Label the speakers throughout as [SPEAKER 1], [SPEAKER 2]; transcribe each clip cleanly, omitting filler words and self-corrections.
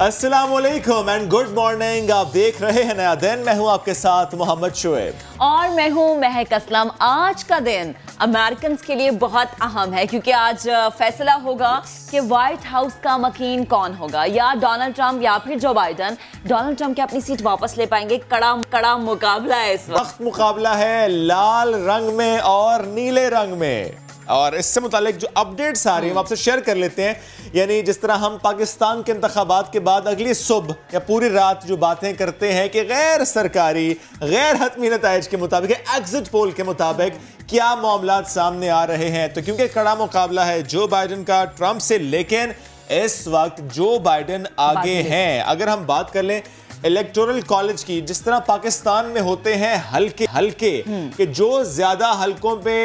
[SPEAKER 1] अस्सलामुअलैकुम and good morning. आप देख रहे हैं नया दिन। मैं हूं आपके साथ मोहम्मद शुएब
[SPEAKER 2] और मैं हूं महक असलम। आज का दिन अमेरिकन के लिए बहुत अहम है क्योंकि आज फैसला होगा कि व्हाइट हाउस का मकीन कौन होगा, या डोनाल्ड ट्रंप या फिर जो बाइडन। डोनाल्ड ट्रंप क्या अपनी सीट वापस ले पाएंगे? कड़ा मुकाबला है इस वक्त।
[SPEAKER 1] मुकाबला है लाल रंग में और नीले रंग में, और इससे मुतालिक जो अपडेट्स आ रही हैं आपसे शेयर कर लेते हैं। यानी जिस तरह हम पाकिस्तान के इंतखाबात के बाद अगली सुबह या पूरी रात जो बातें करते हैं कि गैर सरकारी गैर हतमी नताइज के मुताबिक, एग्जिट पोल के मुताबिक क्या मामला सामने आ रहे हैं, तो क्योंकि कड़ा मुकाबला है जो बाइडन का ट्रंप से, लेकिन इस वक्त जो बाइडन आगे हैं। अगर हम बात कर लें इलेक्टोरल कॉलेज की, जिस तरह पाकिस्तान में होते हैं हल्के कि जो ज्यादा हल्कों पे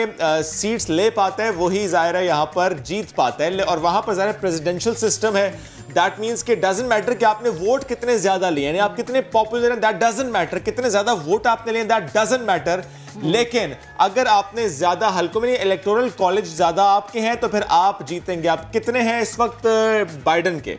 [SPEAKER 1] सीट्स ले पाता है वही जाहिर है यहाँ पर जीत पाता है, और वहां पर जाहिर प्रेसिडेंशियल सिस्टम है। दैट मींस कि डजंट मैटर कि आपने वोट कितने ज्यादा लिए, यानी आप कितने पॉपुलर हैं, दैट डजंट मैटर। कितने ज्यादा वोट आपने लिए, दैट डजंट मैटर। लेकिन अगर आपने ज्यादा हल्कों में, इलेक्टोरल कॉलेज ज्यादा आपके हैं, तो फिर आप जीतेंगे। आप कितने हैं इस वक्त बाइडन के?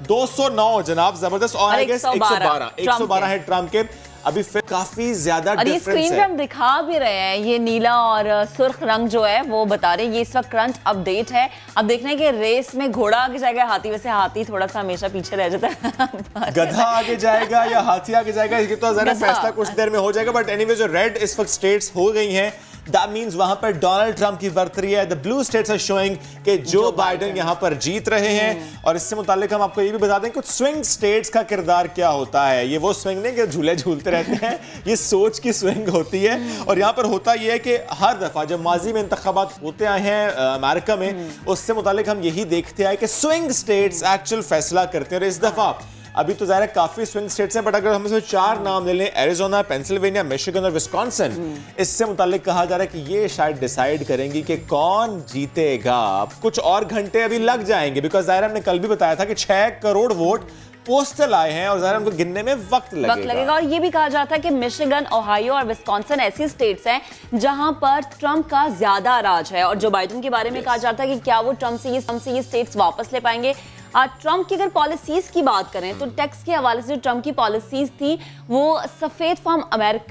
[SPEAKER 1] 209 जनाब, जबरदस्त। और आई गेस 112 है ट्रंप के। अभी फिर काफी ज्यादा डिफरेंस है।
[SPEAKER 2] स्क्रीन पे हम दिखा भी रहे हैं, ये नीला और सुर्ख रंग जो है वो बता रहे हैं। ये इस वक्त करंट अपडेट है। अब देखना है कि रेस में घोड़ा आगे जाएगा, हाथी। वैसे हाथी थोड़ा सा हमेशा पीछे रह जाता है।
[SPEAKER 1] गधा आगे जाएगा या हाथी आगे जाएगा, इसकी तो जरा फैसला कुछ देर में हो जाएगा। बट एनीवे जो रेड इस वक्त स्टेट्स हो गई हैं, दैट मींस वहां पर डोनाल्ड ट्रंप की बर्तरी है। The blue states are showing कि जो बाइडन यहां पर जीत रहे हैं। और इससे मुतालिक हम आपको ये भी बता दें कुछ स्विंग स्टेट्स का किरदार क्या होता है। ये वो स्विंग नहीं कि झूले झूलते रहते हैं, ये सोच की स्विंग होती है। और यहां पर होता यह है कि हर दफा जब माजी में इंतखाबात होते आए हैं अमेरिका में, उससे मुतालिक हम यही देखते आए कि स्विंग स्टेट्स एक्चुअल फैसला करते हैं। और इस दफा अभी तो ज़ाहिर काफी स्विंग स्टेट्स हैं, बट अगर हम इसमें 4 नाम ले लें, एरिज़ोना, पेंसिल्वेनिया, मिशिगन और विस्कॉन्सिन, इससे मुताल्लिक कहा जा रहा है कि ये शायद डिसाइड करेंगी कि कौन जीतेगा। कुछ और घंटे अभी लग जाएंगे, बिकॉज ज़ाहिर हमने कल भी बताया था कि 6 करोड़ वोट पोस्टल आए हैं और ज़ाहिर हमको गिनने में वक्त लगेगा।
[SPEAKER 2] और ये भी कहा जाता है कि मिशिगन, ओहायो और विस्कॉन्सिन ऐसी स्टेट्स हैं जहां पर ट्रंप का ज्यादा राज है। और जो बाइडन के बारे में कहा जाता है कि क्या वो ट्रंप से ये स्टेट्स वापस ले पाएंगे। ट्रंप की अगर पॉलिसीज की बात करें तो टैक्स के हवाले से जो ट्रंप की पॉलिसीज थी वो सफेद फार्म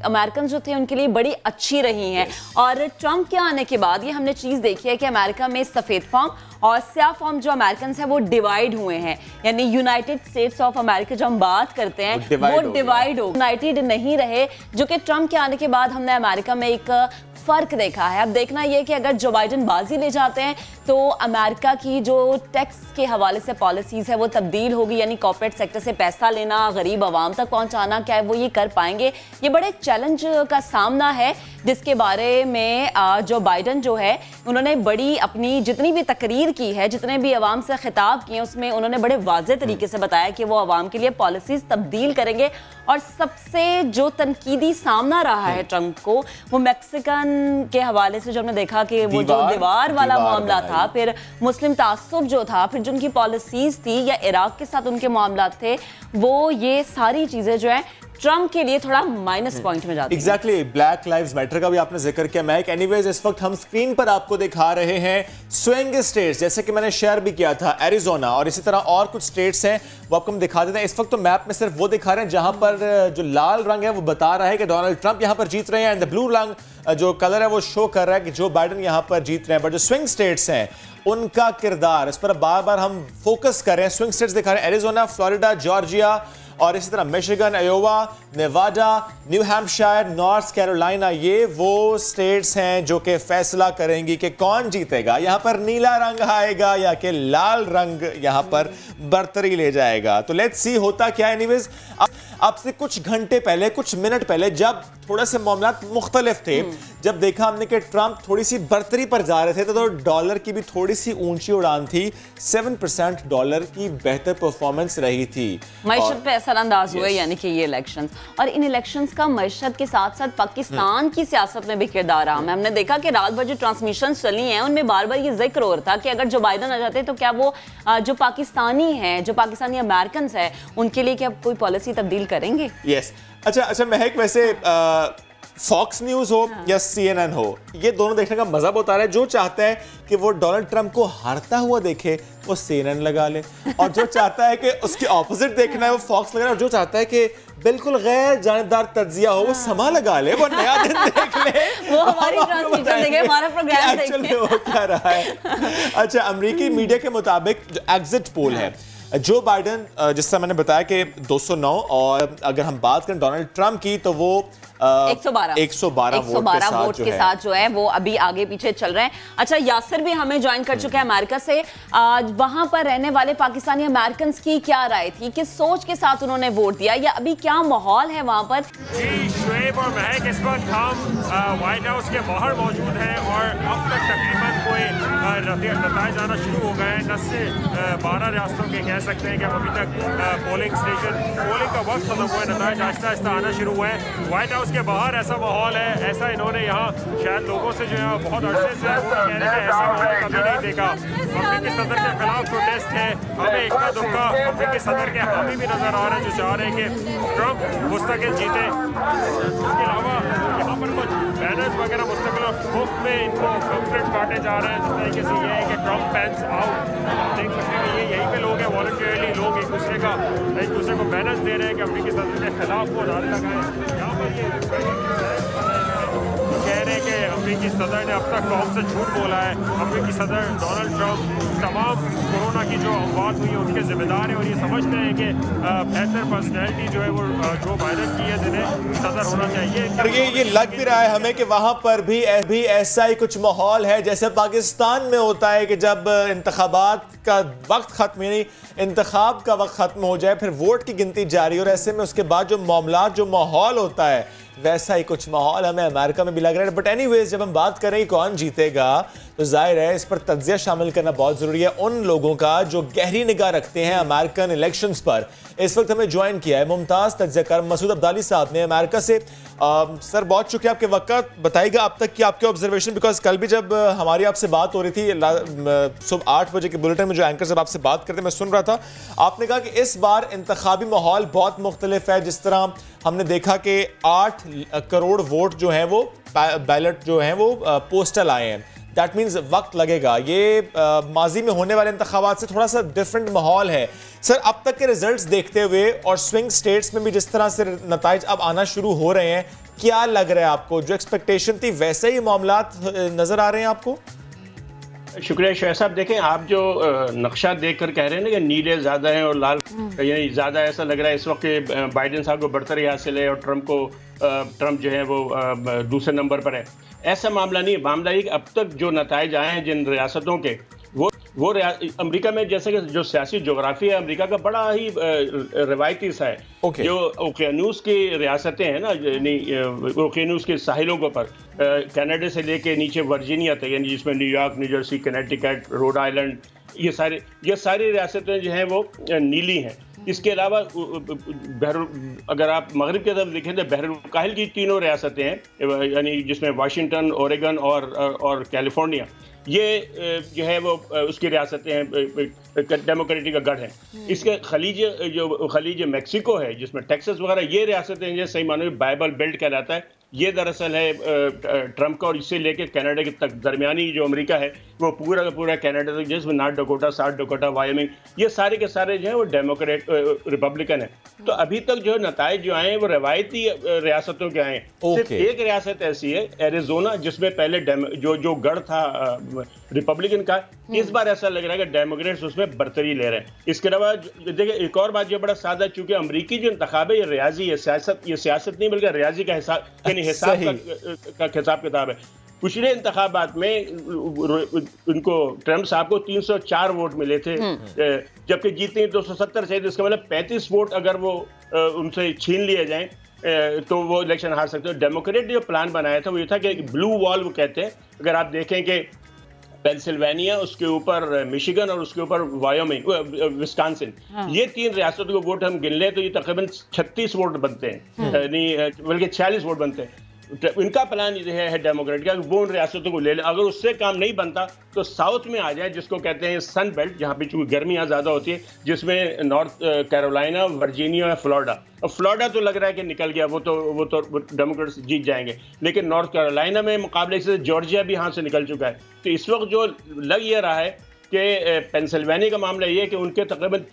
[SPEAKER 2] अमेरिकन जो थे उनके लिए बड़ी अच्छी रही हैं। और ट्रंप के आने के बाद ये हमने चीज देखी है कि अमेरिका में सफेद फार्म और स्याह फार्म जो अमेरिकन हैं वो डिवाइड हुए हैं। यानी यूनाइटेड स्टेट्स ऑफ अमेरिका जो हम बात करते हैं वो डिवाइड हो, यूनाइटेड नहीं रहे, जो कि ट्रंप के आने के बाद हमने अमेरिका में एक फर्क देखा है। अब देखना यह कि अगर जो बाइडन बाजी ले जाते हैं तो अमेरिका की जो टैक्स के हवाले से पॉलिसीज है वो तब्दील होगी। यानी कॉर्पोरेट सेक्टर से पैसा लेना, गरीब आवाम तक पहुंचाना, क्या वो ये कर पाएंगे? ये बड़े चैलेंज का सामना है, जिसके बारे में जो बाइडन जो है उन्होंने बड़ी अपनी जितनी भी तकरीर की है, जितने भी अवाम से खिताब किए, उसमें उन्होंने बड़े वाज़ेह तरीके से बताया कि वो अवाम के लिए पॉलिसीज तब्दील करेंगे। और सबसे जो तनकीदी सामना रहा है ट्रंप को, वो मैक्सिकन के हवाले से जो हमने देखा कि वो जो दीवार वाला मामला था, फिर मुस्लिम तासुब जो था, फिर जो उनकी पॉलिसीज थी, या इराक के साथ उनके मामला थे, वो ये सारी चीजें जो है ट्रंप के लिए थोड़ा माइनस पॉइंट में जाती है।
[SPEAKER 1] एग्जैक्टली। ब्लैक लाइव्स मैटर का भी आपने जिक्र किया मैक। एनीवेज इस वक्त हम स्क्रीन पर आपको दिखा रहे हैं स्विंग स्टेट्स, जैसे कि मैंने शेयर भी किया था, एरिज़ोना और इसी तरह और कुछ स्टेट्स हैं, वो आपको हम दिखा देते हैं। इस वक्त तो मैप में सिर्फ वो दिखा रहे हैं जहां पर जो लाल रंग है वो बता रहा है कि डोनाल्ड ट्रंप यहां पर जीत रहे हैं, एंड द ब्लू रंग जो कलर है वो शो कर रहा है कि जो बाइडन यहां पर जीत रहे हैं। बट जो स्विंग स्टेट्स हैं उनका किरदार, इस पर बार बार हम फोकस कर रहे हैं। स्विंग स्टेट्स दिखा रहे हैं एरिज़ोना, फ्लोरिडा, जॉर्जिया और इसी तरह Michigan, Iowa, Nevada, new Hampshire, north Carolina. ये वो स्टेट्स हैं जो कि फैसला करेंगी कि कौन जीतेगा। यहां पर नीला रंग आएगा या कि लाल रंग यहां पर बर्तरी ले जाएगा। तो लेट्स सी होता क्या है। एनीवेज अब से कुछ घंटे पहले, कुछ मिनट पहले, जब थोड़े से मामलात मुख्तलिफ थे, जब देखा हमने कि ट्रंप थोड़ी सी बर्तरी पर जा रहे थे, तो डॉलर की भी थोड़ी सी ऊंची उड़ान थी। 7% डॉलर की बेहतर परफॉर्मेंस रही थी।
[SPEAKER 2] मईशत पे असरअंदाज हुए, यानी कि ये इलेक्शंस, और इन इलेक्शंस का मईशत के साथ साथ पाकिस्तान की सियासत में भी किरदार रहा है। हमने देखा कि रात भर जो ट्रांसमिशन चली हैं उनमें बार बार ये जिक्र हो रहा था कि अगर जो बाइडन आ जाते तो क्या वो जो पाकिस्तानी हैं, जो पाकिस्तानी अमेरिकन है, उनके लिए क्या कोई पॉलिसी तब्दील करेंगे?
[SPEAKER 1] यस। अच्छा महक, वैसे फॉक्स न्यूज हो या CNN हो, ये दोनों देखने का मजा बहुत आ रहा है। जो चाहता है कि वो डोनाल्ड ट्रंप को हारता हुआ देखे वो CNN लगा ले, और जो चाहता है कि उसके ऑपोजिट देखना है वो फॉक्स लगा ले, और जो चाहता है कि बिल्कुल गैर जानेदार तज्जिया हो वो समा लगा ले, वो नया दिन देख ले,
[SPEAKER 2] वो हमारी ट्रांसमीटर देखे, हमारा प्रोग्राम देखे।
[SPEAKER 1] एक्चुअली हो क्या रहा है। अच्छा, अमेरिकी मीडिया के मुताबिक जो एग्जिट पोल है, जो बाइडन, जिस तरह मैंने बताया कि 209, और अगर हम बात करें डोनाल्ड ट्रंप की तो वो 112 वोट के साथ जो है
[SPEAKER 2] वो अभी आगे पीछे चल रहे हैं। अच्छा, यासिर भी हमें ज्वाइन कर चुके हैं अमेरिका से। वहां पर रहने वाले पाकिस्तानी अमेरिकन की क्या राय थी, किस सोच के साथ उन्होंने वोट दिया, या अभी क्या माहौल है वहां पर?
[SPEAKER 3] जी, शुएब और महक, इस वक्त हम व्हाइट हाउस के बाहर मौजूद हैं और अब तक तकरीबन कोई नतीजे आना शुरू हो गए हैं। 10 से 12 रियासतों के कह सकते हैं कि अभी तक पोलिंग का वक्त खत्म हुआ है, नतीजे आहिस्ता आहिस्ता आना शुरू हुए हैं। व्हाइट हाउस के बाहर ऐसा माहौल है, ऐसा इन्होंने यहाँ शायद लोगों से जो है बहुत अरसे से वो कह रहे हैं ऐसा माहौल कभी नहीं देखा। अमेरिकी सदर के खिलाफ प्रोटेस्ट है, हमें इक्का दुक्का अमेरिकी सदर के हामी भी नजर आ रहे हैं जो चाह रहे हैं कि ट्रंप मुस्तकिल जीते। इसके अलावा यहाँ पर कुछ बैनर्स वगैरह मुस्तकिल मुफ्त में इनको पैम्फलेट्स बांटे जा रहे हैं, जिस तरीके से ये है कि ट्रंप पैंस आउट। देख सकते हैं कि ये यहीं पे लोग हैं, वॉलंटियरली लोग एक दूसरे को बैनर्स दे रहे हैं कि अमेरिकी सदर के खिलाफ वो नारे लगाएं। यहाँ पर ये कह रहे हैं कि अमेरिकी सदर ने अब तक कौम से झूठ बोला है। अमेरिकी सदर डोनाल्ड ट्रंप तमाम कोरोना की जो अमवात हुई है उनके जिम्मेदार हैं, और ये समझते हैं कि बेहतर पर्सनैलिटी जो है वो जो बाइडन की है जिन्हें सदर होना चाहिए।
[SPEAKER 1] और ये लग भी रहा है हमें कि वहां पर भी ऐसा ही कुछ माहौल है जैसे पाकिस्तान में होता है कि जब इंतखाबात का वक्त खत्म, यानी इंतखाब का वक्त खत्म हो जाए, फिर वोट की गिनती जारी, और ऐसे में उसके बाद जो मामला, जो माहौल होता है, वैसा ही कुछ माहौल हमें अमेरिका में भी लग रहा है। बट एनीवेज, जब हम बात करें कौन जीतेगा तो जाहिर है इस पर तज्जिया शामिल करना बहुत जरूरी है उन लोगों का जो गहरी निगाह रखते हैं अमेरिकन इलेक्शंस पर। इस वक्त हमें ज्वाइन किया है मुमताज तज्जियाकार मसूद अब्दाली साहब ने अमेरिका से। सर, बहुत शुक्रिया आपके वक्त। बताइएगा अब तक की आपके ऑब्जर्वेशन, बिकॉज कल भी जब हमारी आपसे बात हो रही थी सुबह 8 बजे के बुलेटिन में जो एंकर साहब आपसे बात करते मैं सुन रहा था, आपने कहा कि इस बार इंतखाबी माहौल बहुत मुख्तलिफ है। जिस तरह हमने देखा कि 8 करोड़ वोट जो हैं वो बैलेट जो हैं वो पोस्टल आए हैं, दैट मीन्स वक्त लगेगा। ये माजी में होने वाले इंतखाबात से थोड़ा सा डिफरेंट माहौल है। सर, अब तक के रिजल्ट्स देखते हुए और स्विंग स्टेट्स में भी जिस तरह से नताइज अब आना शुरू हो रहे हैं, क्या लग रहा है आपको? जो एक्सपेक्टेशन थी वैसे ही मामलात नजर आ रहे हैं आपको?
[SPEAKER 4] शुक्रिया शोएब साहब। देखें, आप जो नक्शा देखकर कह रहे हैं ना कि नीले ज़्यादा हैं और लाल यानी ज़्यादा, ऐसा लग रहा है इस वक्त बाइडेन साहब को बढ़तरी हासिल है और ट्रंप जो है वो दूसरे नंबर पर है। ऐसा मामला नहीं है। मामला ये कि अब तक जो नताइज आए हैं जिन रियासतों के, वो अमेरिका में जैसे कि जो सियासी जोग्राफी है अमेरिका का बड़ा ही रिवायती सा है। जो ओकेनूस की रियासतें हैं ना, ओकेनूस के साहिलों के ऊपर कनाडा से लेके नीचे वर्जीनिया तक, यानी जिसमें New York, new Jersey, Connecticut, Rhode Island, ये सारी रियासतें जो हैं वो नीली हैं। इसके अलावा अगर आप मगरिब की तरफ देखें तो बहरुल काहिल की तीनों रियासतें हैं, यानी जिसमें वाशिंगटन, ओरेगन और कैलिफोर्निया, ये जो है वो उसकी रियासतें हैं, डेमोक्रेटिक का गढ़ है। इसके खलीज मेक्सिको है जिसमें टेक्सास वगैरह, ये रियासतें हैं सही मानो में बाइबल बेल्ट कहलाता है। ये दरअसल है ट्रंप का, और इससे लेकर कनाडा तक दरमियानी जो अमेरिका है वो पूरा का पूरा कनाडा तक, जिसमें north Dakota, south Dakota, Wyoming, ये सारे के सारे जो है वो डेमोक्रेट रिपब्लिकन है। तो अभी तक जो नताइज जो आए हैं वो रवायती रियासतों के आए हैं। सिर्फ एक रियासत ऐसी है एरिजोना, जिसमें पहले जो गढ़ था रिपब्लिकन का, इस बार ऐसा लग रहा है कि डेमोक्रेट्स उसमें बढ़तरी ले रहे हैं। इसके अलावा देखिए एक और बात जो बड़ा सादा, चूंकि अमरीकी जो इंतखाब है ये रियाजी है, ये सियासत नहीं बल्कि रियाजी का हिसाब, यानी हिसाब का हिसाब किताब है। पिछले इंतखाबात में उनको ट्रंप साहब को 304 वोट मिले थे, जबकि जीतने 270 चाहिए। इसका मतलब 35 वोट अगर वो उनसे छीन लिए जाएं तो वो इलेक्शन हार सकते हो। डेमोक्रेट जो प्लान बनाया था वो ये था कि ब्लू वॉल वो कहते हैं। अगर आप देखें कि पेंसिल्वेनिया, उसके ऊपर मिशिगन और उसके ऊपर वायोमिंग, विस्कॉन्सिन, ये 3 रियासतों के वोट हम गिन लें तो ये तकरीबन 36 वोट बनते हैं, नहीं बल्कि 46 वोट बनते हैं। इनका प्लान ये है डेमोक्रेट का, वो उन रियासतों को ले ले। अगर उससे काम नहीं बनता तो साउथ में आ जाए, जिसको कहते हैं सन बेल्ट, जहाँ पे चूंकि गर्मियाँ ज़्यादा होती है, जिसमें नॉर्थ कैरोलिना, वर्जीनिया और फ्लोरिडा। और फ्लोरिडा तो लग रहा है कि निकल गया, वो तो डेमोक्रेट्स जीत जाएंगे। लेकिन नॉर्थ कैरोलिना में मुकाबले से जॉर्जिया भी यहाँ से निकल चुका है। तो इस वक्त जो लग ये रहा है कि पेंसिल्वेनिया का मामला ये है कि उनके तकरीबन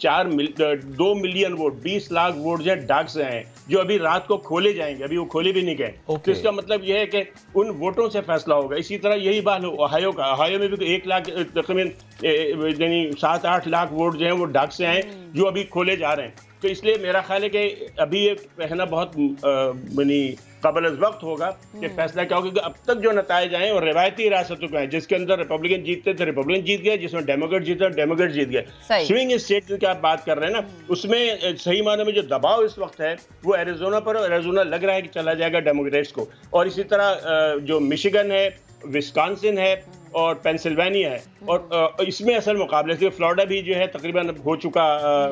[SPEAKER 4] 2 मिलियन वोट, 20 लाख वोट जो डाक से हैं, जो अभी रात को खोले जाएंगे, अभी वो खोले भी नहीं गए। तो इसका मतलब ये है कि उन वोटों से फैसला होगा। इसी तरह यही बात ओहायो का, ओहायो में भी 1 लाख तकरीबन यानी 7-8 लाख वोट जो हैं वो डाक से हैं, जो अभी खोले जा रहे हैं। तो इसलिए मेरा ख्याल है कि अभी ये कहना बहुत कबल वक्त होगा कि फैसला क्या होगा, क्योंकि अब तक जो नताइज आए और रिवायती रियासतों का है, जिसके अंदर रिपब्लिकन जीतते थे रिपब्लिकन जीत गए, जिसमें डेमोक्रेट जीते डेमोक्रेट जीत गए। स्विंग स्टेट की आप बात कर रहे हैं ना, उसमें सही मायने में जो दबाव इस वक्त है वो एरिजोना पर, एरिजोना लग रहा है कि चला जाएगा डेमोक्रेट्स को। और इसी तरह जो मिशिगन है, विस्कॉन्सिन है और पेंसिल्वेनिया है, और इसमें असल मुकाबले से फ्लोरिडा भी जो है तकरीबन हो चुका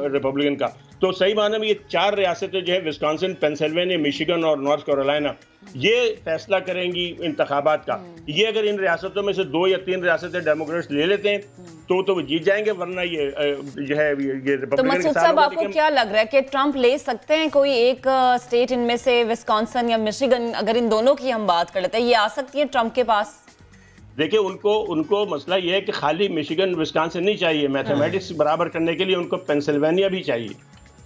[SPEAKER 4] रिपब्लिकन का। तो सही माने में ये 4 रियासतें जो है, विस्कॉन्सिन, पेंसिल्वेनिया, मिशिगन और नॉर्थ कैरोलिना, ये फैसला करेंगी इंतखाबात का। ये अगर इन रियासतों में से 2 या 3 रियासतें डेमोक्रेट्स ले लेते हैं तो वो जीत जाएंगे, वरना ये जो है ये रिपब्लिकन।
[SPEAKER 2] तो मसूद साहब, आपको क्या लग रहा है कि ट्रंप ले सकते हैं कोई एक स्टेट इनमें से, विस्कॉन्सिन या मिशिगन? अगर इन दोनों की हम बात कर लेते हैं, ये आ सकती है ट्रंप के पास?
[SPEAKER 4] देखिए, उनको मसला ये है कि खाली मिशिगन विस्कॉन्सिन नहीं चाहिए, मैथमेटिक्स बराबर करने के लिए उनको पेंसिल्वेनिया भी चाहिए।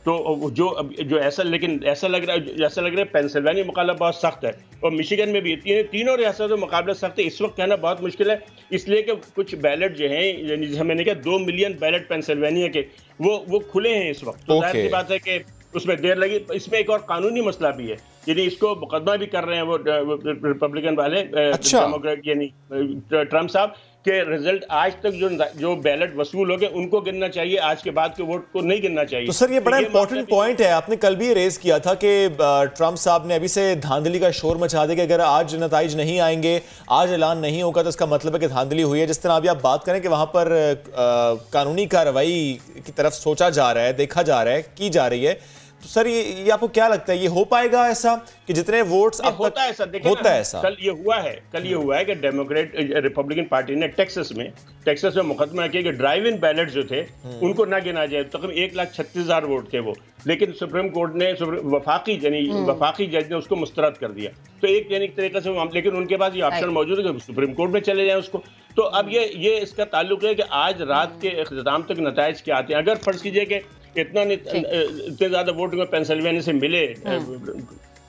[SPEAKER 4] तो जो ऐसा लग रहा है पेंसिल्वेनिया मुकाबला बहुत सख्त है, और मिशिगन में भी तीनों रियासतों में मुकाबला सख्त है। इस वक्त कहना बहुत मुश्किल है, इसलिए कि कुछ बैलेट जो हैं, यानी जैसे मैंने कहा 2 मिलियन बैलेट पेंसिल्वेनिया के वो खुले हैं इस वक्त। तो जाहिर सी बात है कि उसमें देर लगी। इसमें एक और कानूनी मसला भी है, यानी इसको मुकदमा भी कर रहे हैं वो रिपब्लिकन वाले, डेमोक्रेट यानी ट्रंप साहब, के रिजल्ट आज तक जो बैलेट वसूल हो गए उनको गिनना चाहिए, आज के बाद के वोट को नहीं गिनना चाहिए।
[SPEAKER 1] तो सर ये बड़ा इंपॉर्टेंट पॉइंट है, आपने कल भी रेज किया था कि ट्रंप साहब ने अभी से धांधली का शोर मचा दिया कि अगर आज नताइज नहीं आएंगे, आज ऐलान नहीं होगा, तो इसका मतलब है कि धांधली हुई है। जिस तरह अभी आप बात करें कि वहां पर कानूनी कार्रवाई की तरफ सोचा जा रहा है, देखा जा रहा है, की जा रही है, तो सर ये आपको क्या लगता है, ये हो पाएगा ऐसा कि जितने वोट्स अब
[SPEAKER 4] होता है ऐसा?
[SPEAKER 1] होता है ऐसा?
[SPEAKER 4] कल ये हुआ है कि डेमोक्रेट रिपब्लिकन पार्टी ने टेक्सास में मुकदमा किया कि ड्राइव इन बैलेट जो थे उनको ना गिना जाए। तकरीबन 1,36,000 वोट थे वो, लेकिन सुप्रीम कोर्ट ने वफाकी जज ने उसको मुस्तरद कर दिया। तो एक तरीके से, लेकिन उनके पास ये ऑप्शन मौजूद है कि सुप्रीम कोर्ट में चले जाए उसको। तो अब ये इसका ताल्लुक है कि आज रात के इख्तिताम तक नताइज क्या आते हैं। अगर फर्ज कीजिए कि इतने ज्यादा वोट में पेंसिल्वेनिया से मिले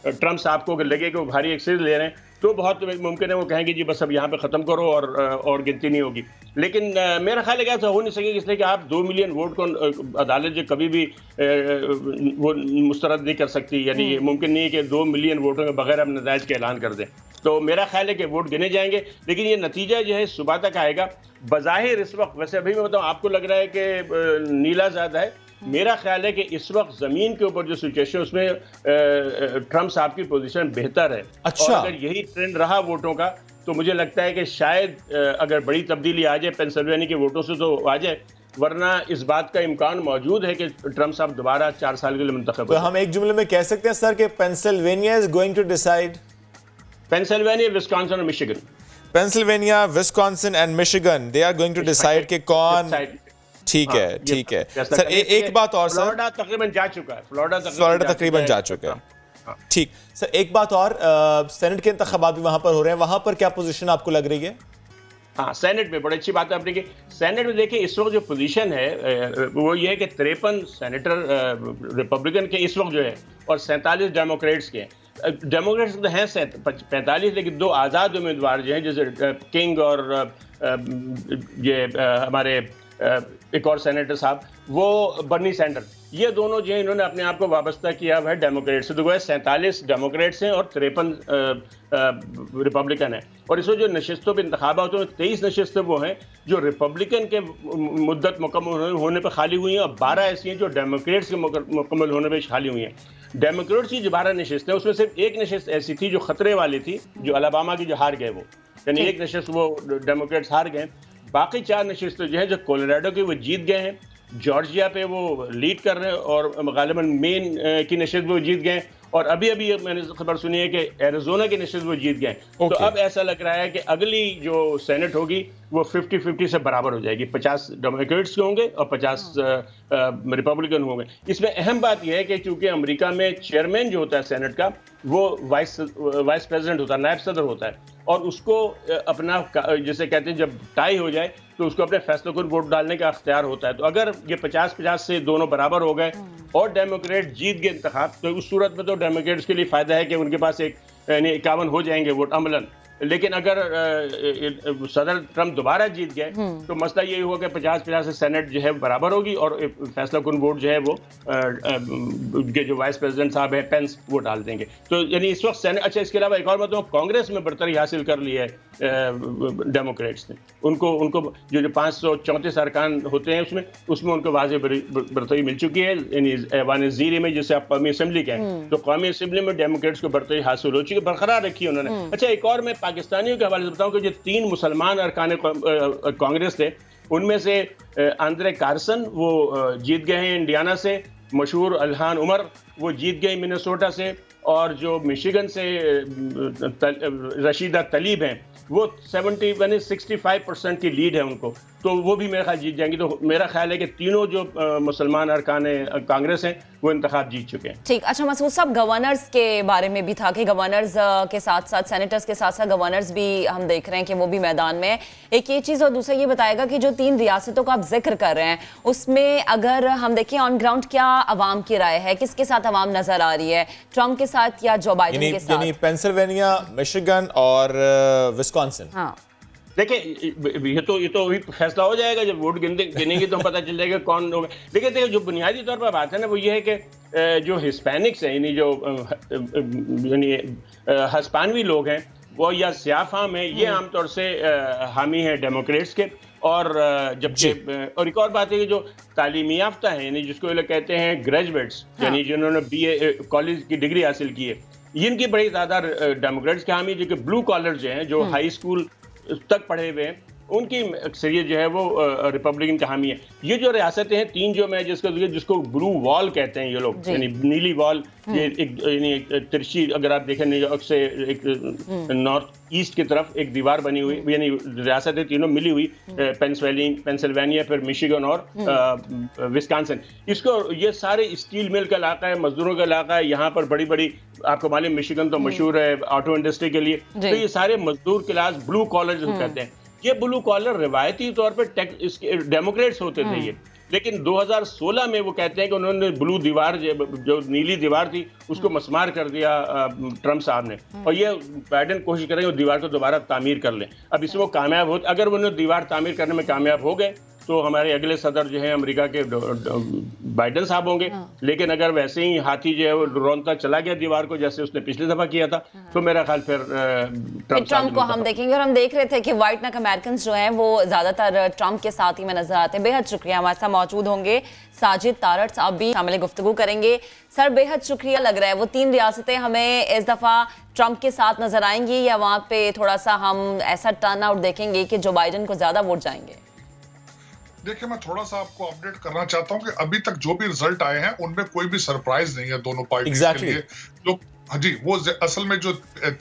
[SPEAKER 4] ट्रंप साहब को, लगे कि वो भारी एक्सेस ले रहे हैं, तो बहुत मुमकिन है वो कहेंगे जी बस अब यहाँ पे ख़त्म करो और गिनती नहीं होगी। लेकिन मेरा ख्याल है कि ऐसा हो नहीं सकेगा, इसलिए कि आप 2 मिलियन वोट को अदालत जो कभी भी वो मुस्तरद नहीं कर सकती, यानी ये मुमकिन नहीं है कि 2 मिलियन वोटों के बगैर अब नताइज का ऐलान कर दें। तो मेरा ख्याल है कि वोट गिने जाएंगे, लेकिन ये नतीजा जो है सुबह तक आएगा। बज़ाहिर इस वक्त, वैसे अभी मैं बताऊँ, आपको लग रहा है कि नीला ज़्यादा है, मेरा ख्याल है कि इस वक्त जमीन के ऊपर जो सिचुएशन है उसमें ट्रंप साहब की पोजीशन बेहतर है।
[SPEAKER 1] अच्छा।
[SPEAKER 4] और अगर यही ट्रेंड रहा वोटों का, तो मुझे लगता है कि शायद अगर बड़ी तब्दीली आ जाए पेंसिल्वेनिया के वोटों से तो आ जाए, वरना इस बात का इम्कान मौजूद है कि ट्रंप साहब दोबारा 4 साल के लिए मुंतखब।
[SPEAKER 1] तो हम एक जुमले में कह सकते हैं सर कि Pennsylvania is going to decide?
[SPEAKER 4] Pennsylvania, Wisconsin और Michigan.
[SPEAKER 1] Pennsylvania, Wisconsin and Michigan, they are going to decide कि कौन। ठीक है सर। एक बात और सर,
[SPEAKER 4] फ्लोरिडा तकरीबन जा चुका है,
[SPEAKER 1] फ्लोरिडा तकरीबन जा चुका है। ठीक सर, एक बात और, सेनेट के इंतखाबात भी वहां पर हो रहे हैं, वहां पर क्या पोजीशन आपको लग रही है?
[SPEAKER 4] हाँ, सेनेट में बड़ी अच्छी बात है आपने की। सेनेट में देखिए इस वक्त जो पोजीशन है वो ये है कि 53 सेनेटर रिपब्लिकन के इस वक्त जो है, और 47 डेमोक्रेट्स के हैं। डेमोक्रेट्स तो हैं 45, लेकिन 2 आज़ाद उम्मीदवार जो हैं, जैसे किंग और ये हमारे एक और सेनेटर साहब, वो बर्नी सैंडर्स, ये दोनों जो है इन्होंने अपने आप को वाबस्ता किया हुआ है डेमोक्रेट से। तो वह 47 डेमोक्रेट्स हैं और 53 रिपब्लिकन हैं। और इसमें जो नशिस्तों पर इंतखाबात में 23 नशिस्तें वो हैं जो रिपब्लिकन के मुद्दत मुकम्मल होने पर खाली हुई हैं, और 12 ऐसी हैं जो डेमोक्रेट्स के मुकम्मल होने पर खाली हुई हैं। डेमोक्रेट्स की जो 12 नशिस्तें, उसमें सिर्फ एक नशिस्त ऐसी थी जो खतरे वाली थी, जो अलाबामा की जो हार गए वो, यानी एक नशिस्त वो डेमोक्रेट्स हार गए। बाकी 4 नशिस्तें जो हैं, जो कोलोराडो की वो जीत गए हैं, जॉर्जिया पे वो लीड कर रहे हैं, और गालिबन मेन की नशिस्त वो जीत गए हैं, और अभी अभी मैंने खबर सुनी है कि एरिजोना के निश्चित वो जीत गए। तो अब ऐसा लग रहा है कि अगली जो सेनेट होगी वो 50-50 से बराबर हो जाएगी, 50 डेमोक्रेट्स के होंगे और 50 रिपब्लिकन होंगे। इसमें अहम बात यह है कि चूंकि अमेरिका में चेयरमैन जो होता है सेनेट का वो वाइस प्रेसिडेंट होता है, नायब सदर होता है, और उसको अपना जैसे कहते हैं जब टाई हो जाए तो उसको अपने फैसलों को वोट डालने का अख्तियार होता है। तो अगर ये 50-50 से दोनों बराबर हो गए और डेमोक्रेट जीत गए इंतखाब, तो उस सूरत में तो डेमोक्रेट्स के लिए फायदा है कि उनके पास 51 हो जाएंगे वोट अमलन। लेकिन अगर सदर ट्रंप दोबारा जीत गए तो मसला यही होगा कि 50-50 से सेनेट जो है बराबर होगी और फैसला कुन वोट जो है वो जो वाइस प्रेसिडेंट साहब है पेंस वो डाल देंगे। तो यानी इस वक्त सेनेट, अच्छा इसके अलावा एक और बताऊँ, कांग्रेस में बढ़तरी हासिल कर ली है डेमोक्रेट्स ने। उनको जो 534 अरकान होते हैं उसमें उनको वाज़ेह बढ़तरी मिल चुकी है, यानी ऐवान ज़ीरे में जिसे आप कौमी असम्बली कहें, तो कौमी असम्बली में डेमोक्रेट्स को बढ़तरी हासिल हो चुकी है, बरकरार रखी है उन्होंने। अच्छा एक और मैं पाकिस्तानियों के हवाले से बताऊं कि जो 3 मुसलमान अरकान कांग्रेस थे उनमें से आंद्रे कार्सन वो जीत गए हैं इंडियाना से, मशहूर अल्हान उमर वो जीत गए मिनेसोटा से, और जो मिशिगन से रशीदा तलीब हैं वो 65% की लीड है उनको, तो वो भी मेरा ख्याल जीत जाएंगी। तो मेरा ख्याल है कि तीनों जो मुसलमान अरकान कांग्रेस हैं वो इंतखाब जीत चुके हैं।
[SPEAKER 2] ठीक, अच्छा मसूद साहब, गवर्नर्स के बारे में भी था कि गवर्नर्स के साथ साथ सेनेटर्स के साथ साथ गवर्नर्स भी हम देख रहे हैं कि वो भी मैदान में है। एक ये चीज़, और दूसरा ये बताएगा कि जो 3 रियासतों का आप जिक्र कर रहे हैं उसमें अगर हम देखें ऑन ग्राउंड क्या अवाम की राय है, किसके साथ अवाम नजर आ रही है, ट्रंप के साथ या जो बाइडेन के साथ?
[SPEAKER 1] पेंसिल्वेनिया, मिशिगन और विस्कॉन्सिन।
[SPEAKER 2] हाँ
[SPEAKER 4] देखिए ये तो अभी फैसला हो जाएगा जब वोट गिनेंगे तो पता चल जाएगा कौन होगा। लेकिन देखिए जो बुनियादी तौर पर बात है ना वो ये है कि जो हिस्पैनिक्स हैं, यानी जो हिस्पानवी लोग हैं वो या सियाफाम है, ये आमतौर से हामी हैं डेमोक्रेट्स के। और जबकि और एक और बात है कि जो तालीमी याफ्ता है, यानी जिसको ये लोग कहते हैं ग्रेजुएट्स, यानी जिन्होंने BA कॉलेज की डिग्री हासिल की है, इनकी बड़ी तादाद डेमोक्रेट्स के हामी, जो कि ब्लू कॉलर जो हैं, जो हाई स्कूल तक पढ़े हुए हैं, उनकी अक्सरियत जो है वो रिपब्लिकन का हामी है। ये जो रियासतें हैं 3 जो मैं जिसको ब्लू वॉल कहते हैं ये लोग, यानी नीली वॉल, ये एक तिरछी अगर आप देखें न्यूयॉर्क से एक नॉर्थ ईस्ट की तरफ एक दीवार बनी हुई, यानी रियासतें तीनों मिली हुई, पेंसिल्वेनिया, फिर मिशिगन और विस्कॉन्सिन। इसको ये सारे स्टील मिल का इलाका है, मजदूरों का इलाका है। यहाँ पर बड़ी बड़ी, आपको मालूम मिशिगन तो मशहूर है ऑटो इंडस्ट्री के लिए, तो ये सारे मजदूर क्लास ब्लू कॉलर जो कहते हैं, ये ब्लू कॉलर रिवायती तौर पर डेमोक्रेट्स होते थे ये, लेकिन 2016 में वो कहते हैं कि उन्होंने ब्लू दीवार जो नीली दीवार थी उसको मस्मार कर दिया ट्रंप साहब ने, और ये बाइडेन कोशिश करेंगे वो दीवार को दोबारा तामीर कर लें। अब इसमें वो कामयाब हो, अगर वो दीवार तामीर करने में कामयाब हो गए तो हमारे अगले सदर जो है अमेरिका के बाइडेन साहब होंगे। लेकिन अगर वैसे ही हाथी जो है वो रोनता चला गया दीवार को, जैसे उसने पिछली दफा किया था, तो मेरा ख्याल फिर
[SPEAKER 2] ट्रंप को हम देखेंगे। और हम देख रहे थे कि व्हाइट नेक अमेरिकन जो हैं वो ज्यादातर ट्रंप के साथ ही में नजर आते हैं। बेहद शुक्रिया, हमारे साथ मौजूद होंगे साजिद तारड़ साहब भी शामिल गुफ्तगू करेंगे। सर बेहद शुक्रिया, लग रहा है वो 3 रियासतें हमें इस दफा ट्रंप के साथ नजर आएंगी, या वहां पे थोड़ा सा हम ऐसा टर्न आउट देखेंगे कि जो बाइडेन को ज्यादा वोट जाएंगे?
[SPEAKER 5] देखिए, मैं थोड़ा सा आपको अपडेट करना चाहता हूं कि अभी तक जो भी रिजल्ट आए हैं उनमें कोई भी सरप्राइज नहीं है दोनों पार्टी के लिए। जो जी वो असल में जो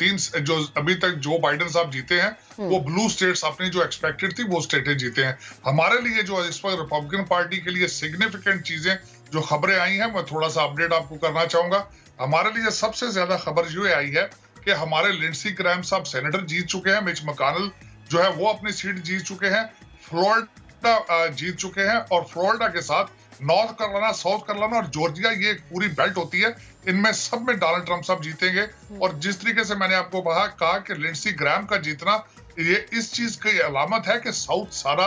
[SPEAKER 5] 3 जो अभी तक जो बाइडेन साहब जीते हैं वो ब्लू स्टेट्स अपनी जो एक्सपेक्टेड थी वो स्टेटें जीते हैं। हमारे लिए जो इस वक्त रिपब्लिकन पार्टी के लिए सिग्निफिकेंट चीजें जो खबरें आई हैं, मैं थोड़ा सा अपडेट आपको करना चाहूंगा। हमारे लिए सबसे ज्यादा खबर ये आई है कि हमारे लिंडसी ग्रैम साहब सेनेटर जीत चुके हैं, मिच मैकोनेल जो है वो अपनी सीट जीत चुके हैं, फ्लोरिडा जीत चुके हैं, और फ्लोरिडा के साथ नॉर्थ कैरोलिना, साउथ कैरोलिना और जॉर्जिया, ये पूरी बेल्ट होती है, इनमें सब में डोनाल्ड ट्रंप साहब जीतेंगे। और जिस तरीके से मैंने आपको कहा कि लिंडसी ग्रैम का जीतना ये इस चीज की अलामत है कि साउथ सारा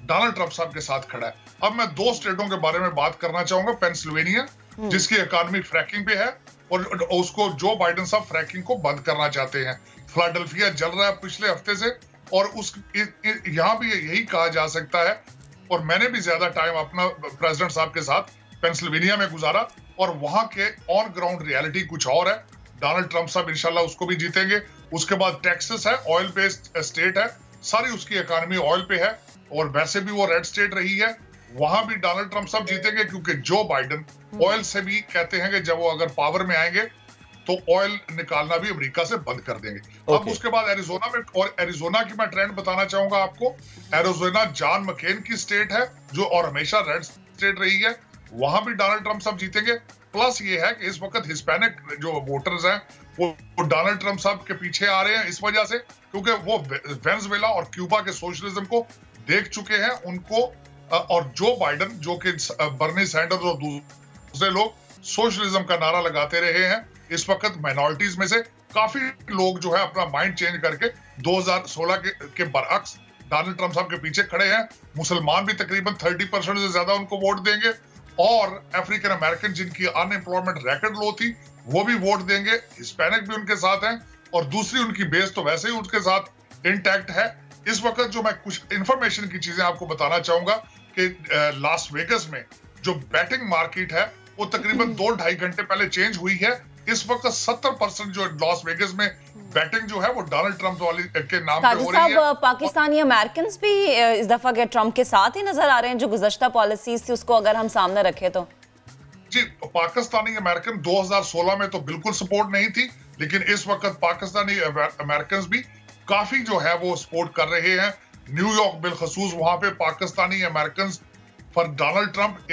[SPEAKER 5] डोनाल्ड ट्रंप साहब के साथ खड़ा है। अब मैं 2 स्टेटों के बारे में बात करना चाहूंगा। पेंसिल्वेनिया, जिसकी इकॉनमी फ्रैकिंग पे है और उसको जो बाइडेन साहब फ्रैकिंग को बंद करना चाहते हैं। फिलाडेल्फिया जल रहा है पिछले हफ्ते से, और यहाँ भी यही कहा जा सकता है। और मैंने भी ज्यादा टाइम अपना प्रेसिडेंट साहब के साथ पेंसिल्वेनिया में गुजारा, और वहां के ऑन ग्राउंड रियलिटी कुछ और है। डोनाल्ड ट्रंप साहब इंशाल्लाह उसको भी जीतेंगे। उसके बाद टेक्सास है, ऑयल बेस्ड स्टेट है, सारी उसकी इकॉनमी ऑयल पे है, और वैसे भी वो रेड स्टेट रही है, वहां भी डोनाल्ड ट्रंप साहब जीतेंगे, क्योंकि जो बाइडेन ऑयल से भी कहते हैं कि जब वो अगर पावर में आएंगे तो ऑयल निकालना भी अमेरिका से बंद कर देंगे। अब उसके बाद एरिजोना में, और एरिजोना की मैं ट्रेंड बताना चाहूंगा आपको। एरिजोना जॉन मकेन की स्टेट है जो, और हमेशा रेड स्टेट रही है, वहां भी डोनाल्ड ट्रंप साहब जीतेंगे। प्लस ये है कि इस वक्त हिस्पैनिक जो वोटर्स हैं वो डोनाल्ड ट्रंप साहब के पीछे आ रहे हैं इस वजह से, क्योंकि वो वेनेजुएला और क्यूबा के सोशलिज्म को देख चुके हैं उनको। और जो बाइडन, जो कि बर्नी सैंडर्स और दूसरे लोग सोशलिज्म का नारा लगाते रहे हैं, इस वक्त माइनॉरिटीज में से काफी लोग जो है अपना माइंड चेंज करके 2016 के बरअक्स डोनाल्ड ट्रंप साहब के पीछे खड़े हैं। मुसलमान भी तकरीबन 30% से ज्यादा उनको वोट देंगे, और अफ्रीकन अमेरिकन जिनकी अनएम्प्लॉयमेंट रैकेट लो थी वो भी वोट देंगे। हिस्पैनिक भी उनके साथ हैं, और दूसरी उनकी बेस तो वैसे ही उनके साथ इंटैक्ट है। इस वक्त जो मैं कुछ इंफॉर्मेशन की चीजें आपको बताना चाहूंगा कि लास वेगस में जो बैटिंग मार्केट है वो तकरीबन 2-2.5 घंटे पहले चेंज हुई है। इस वक्त 70% जो लॉस वेगस में बैटिंग जो है वो डोनाल्ड ट्रंप वाली के नाम पे हो रही है।
[SPEAKER 2] पाकिस्तानी अमेरिकन भी इस दफा के ट्रंप के साथ ही नजर आ रहे हैं, जो गुज़श्ता पॉलिसीज थी उसको अगर हम सामने रखें तो।
[SPEAKER 5] जी, पाकिस्तानी अमेरिकन 2016 में तो बिल्कुल सपोर्ट नहीं थी, लेकिन इस वक्त पाकिस्तानी अमेरिकन भी काफी जो है वो सपोर्ट कर रहे हैं। न्यूयॉर्क बिलखसूस वहां पे Pakistani American for Donald Trump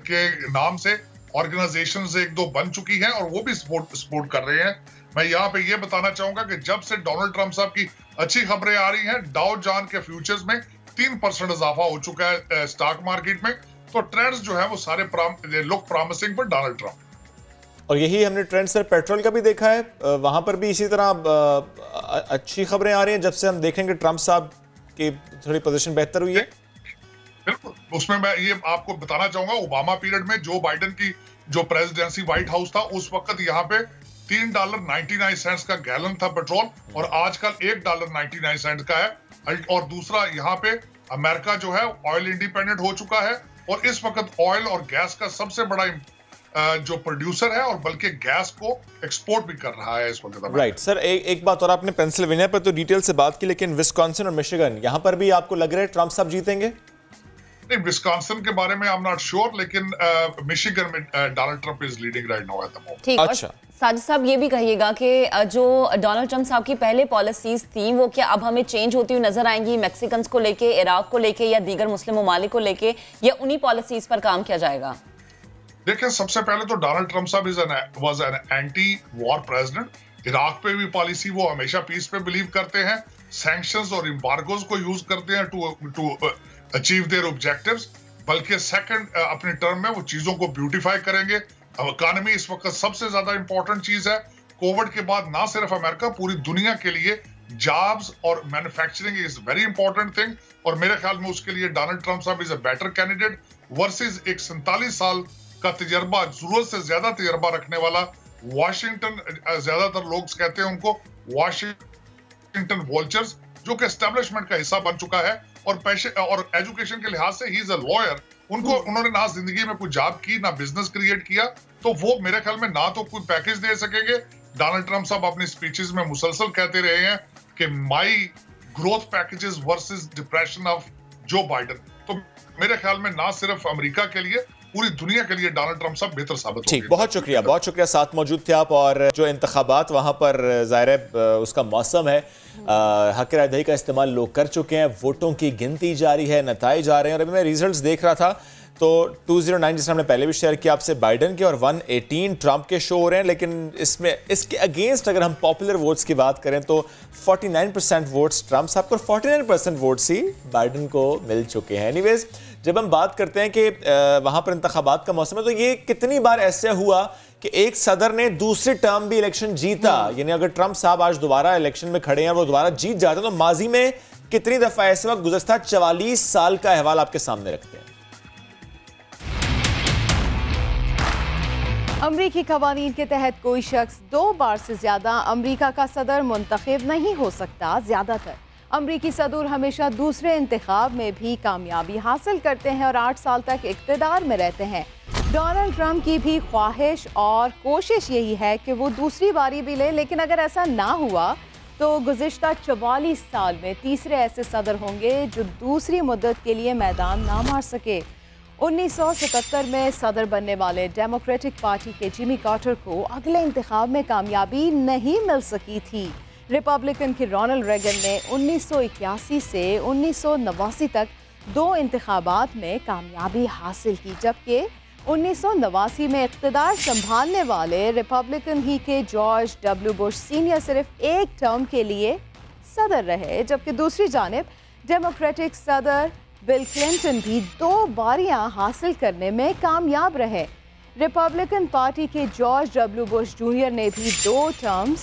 [SPEAKER 5] के नाम से ऑर्गेनाइजेशंस 1-2 बन चुकी हैं, और वो भी सपोर्ट कर रहे हैं। मैं यहाँ पे ये बताना चाहूंगा कि जब से डोनाल्ड ट्रंप साहब की अच्छी खबरें आ रही हैं, डाउ जॉन के फ्यूचर्स में 3% इजाफा हो चुका है स्टॉक मार्केट में। तो ट्रेंड्स जो है वो सारे लुक प्रॉमिसिंग पर डोनाल्ड ट्रंप।
[SPEAKER 1] और यही हमने ट्रेंड सर पेट्रोल का भी देखा है, वहां पर भी इसी तरह अच्छी खबरें आ रही हैं जब से हम देखेंगे ट्रंप साहब की थोड़ी पोजीशन बेहतर हुई है।
[SPEAKER 5] बिल्कुल, उसमें मैं ये आपको बताना चाहूंगा, ओबामा पीरियड में जो बाइडेन की जो प्रेसिडेंसी व्हाइट हाउस था, उस वक्त यहाँ पे $3.99 का गैलन था पेट्रोल, और आजकल $1.99 का है। और दूसरा, यहाँ पे अमेरिका जो है ऑयल इंडिपेंडेंट हो चुका है, और इस वक्त ऑयल और गैस का सबसे बड़ा जो प्रोड्यूसर है, और बल्कि गैस को एक्सपोर्ट भी कर रहा है इस वक्त।
[SPEAKER 1] राइट सर, एक बात और, आपने पेंसिल्वेनिया पर तो डिटेल से बात की, लेकिन विस्कॉन्सिन और मिशिगन, यहाँ पर भी आपको लग रहा है ट्रंप साहब जीतेंगे?
[SPEAKER 5] नहीं, विस्कॉन्सिन के बारे में आई एम नॉट श्योर, लेकिन मिशिगन में Donald Trump is leading right now at the moment.
[SPEAKER 2] ठीक। अच्छा, साजिद साहब ये भी कहिएगा कि जो डोनाल्ड ट्रंप साहब की पहले पॉलिसीज थी वो क्या अब हमें चेंज होती हुई नजर आएंगी, मैक्सिकन्स को लेके, इराक को लेके, या दीगर मुस्लिम ममालिक को लेके, या उन्हीं पॉलिसीज पर काम किया जाएगा?
[SPEAKER 5] देखिए, सबसे पहले तो डोनाल्ड ट्रंप साहब was an anti war president. Iraq पे भी पॉलिसी, वो हमेशा पीस पे बिलीव करते हैं, सैंक्शंस और एम्बार्गोज को यूज करते हैं टू अचीव देयर ऑब्जेक्टिव्स। बल्कि सेकंड अपने टर्म में वो चीजों को ब्यूटीफाई करेंगे। इकोनॉमी इस वक्त सबसे ज्यादा इंपॉर्टेंट चीज है। कोविड के बाद ना सिर्फ अमेरिका, पूरी दुनिया के लिए जॉब्स और manufacturing is very important thing, और मेरे ख्याल में उसके लिए डोनाल्ड ट्रंप साहब is a better candidate versus एक 47 साल का तजर्बा, जरूरत से ज्यादा तजर्बा रखने वाला वाशिंगटन। ज्यादातर लोग कहते हैं उनको वाशिंगटन वॉल्चर्स, जो कि एस्टेब्लिशमेंट का हिस्सा बन चुका है, और पैसे और एजुकेशन के लिहाज से ही इज अ लॉयर। उन्होंने ना जिंदगी में कोई जॉब की, ना बिजनेस क्रिएट किया, तो वो मेरे ख्याल में ना तो कोई पैकेज दे सकेंगे। डोनाल्ड ट्रंप साहब अपनी स्पीचेस में मुसलसल कहते रहे हैं कि माई growth packages versus depression of Joe Biden. तो मेरे ख्याल में ना सिर्फ अमेरिका के लिए, पूरी दुनिया के लिए डोनाल्ड ट्रंप साहब बेहतर साबित होंगे।
[SPEAKER 1] ठीक, बहुत शुक्रिया साथ मौजूद थे आप। और जो इंतखाबात वहाँ पर ज़ाहिर है उसका मौसम है, हक राय दही का इस्तेमाल लोग कर चुके हैं, वोटों की गिनती जारी है, नताइज आ रहे हैं। और अभी मैं रिजल्ट्स देख रहा था तो 209 जिसे हमने पहले भी शेयर किया आपसे बाइडेन के, और 118 ट्रंप के शो हो रहे हैं। लेकिन इसके अगेंस्ट अगर हम पॉपुलर वोट्स की बात करें तो 49% वोट्स ट्रंप साहब को और 49% वोट्स ही बाइडेन को मिल चुके हैं। एनीवेज, जब हम बात करते हैं कि वहां पर इंतखाबात का मौसम है, तो ये कितनी बार ऐसे हुआ कि एक सदर ने दूसरी टर्म भी इलेक्शन जीता, यानी अगर ट्रंप साहब आज दोबारा इलेक्शन में खड़े हैं और वो दोबारा जीत जाते हैं, तो माजी में कितनी दफा ऐसे वक्त गुज़श्ता 44 साल का अहवाल आपके सामने रखते हैं।
[SPEAKER 6] अमरीकी कवानीन के तहत कोई शख्स 2 बार से ज्यादा अमरीका का सदर मुंतखब नहीं हो सकता। ज्यादातर अमरीकी सदर हमेशा दूसरे इंतखाब में भी कामयाबी हासिल करते हैं और 8 साल तक इक़्तिदार में रहते हैं। डोनाल्ड ट्रंप की भी ख्वाहिश और कोशिश यही है कि वो दूसरी बारी भी ले, लेकिन अगर ऐसा ना हुआ तो गुज़िश्ता 44 साल में तीसरे ऐसे सदर होंगे जो दूसरी मुद्दत के लिए मैदान ना मार सके। 1977 में सदर बनने वाले डेमोक्रेटिक पार्टी के जिमी कार्टर को अगले इंतखाब में कामयाबी नहीं मिल सकी थी। रिपब्लिकन के रोनाल्ड रेगन ने 1981 से 1989 तक 2 इंतखाबात में कामयाबी हासिल की, जबकि 1989 में इक़्तिदार संभालने वाले रिपब्लिकन ही के जॉर्ज डब्ल्यू बुश सीनियर सिर्फ एक टर्म के लिए सदर रहे, जबकि दूसरी जानिब डेमोक्रेटिक सदर बिल क्लिंटन भी 2 बारियां हासिल करने में कामयाब रहे। रिपब्लिकन पार्टी के जॉर्ज डब्ल्यू बुश जूनियर ने भी 2 टर्म्स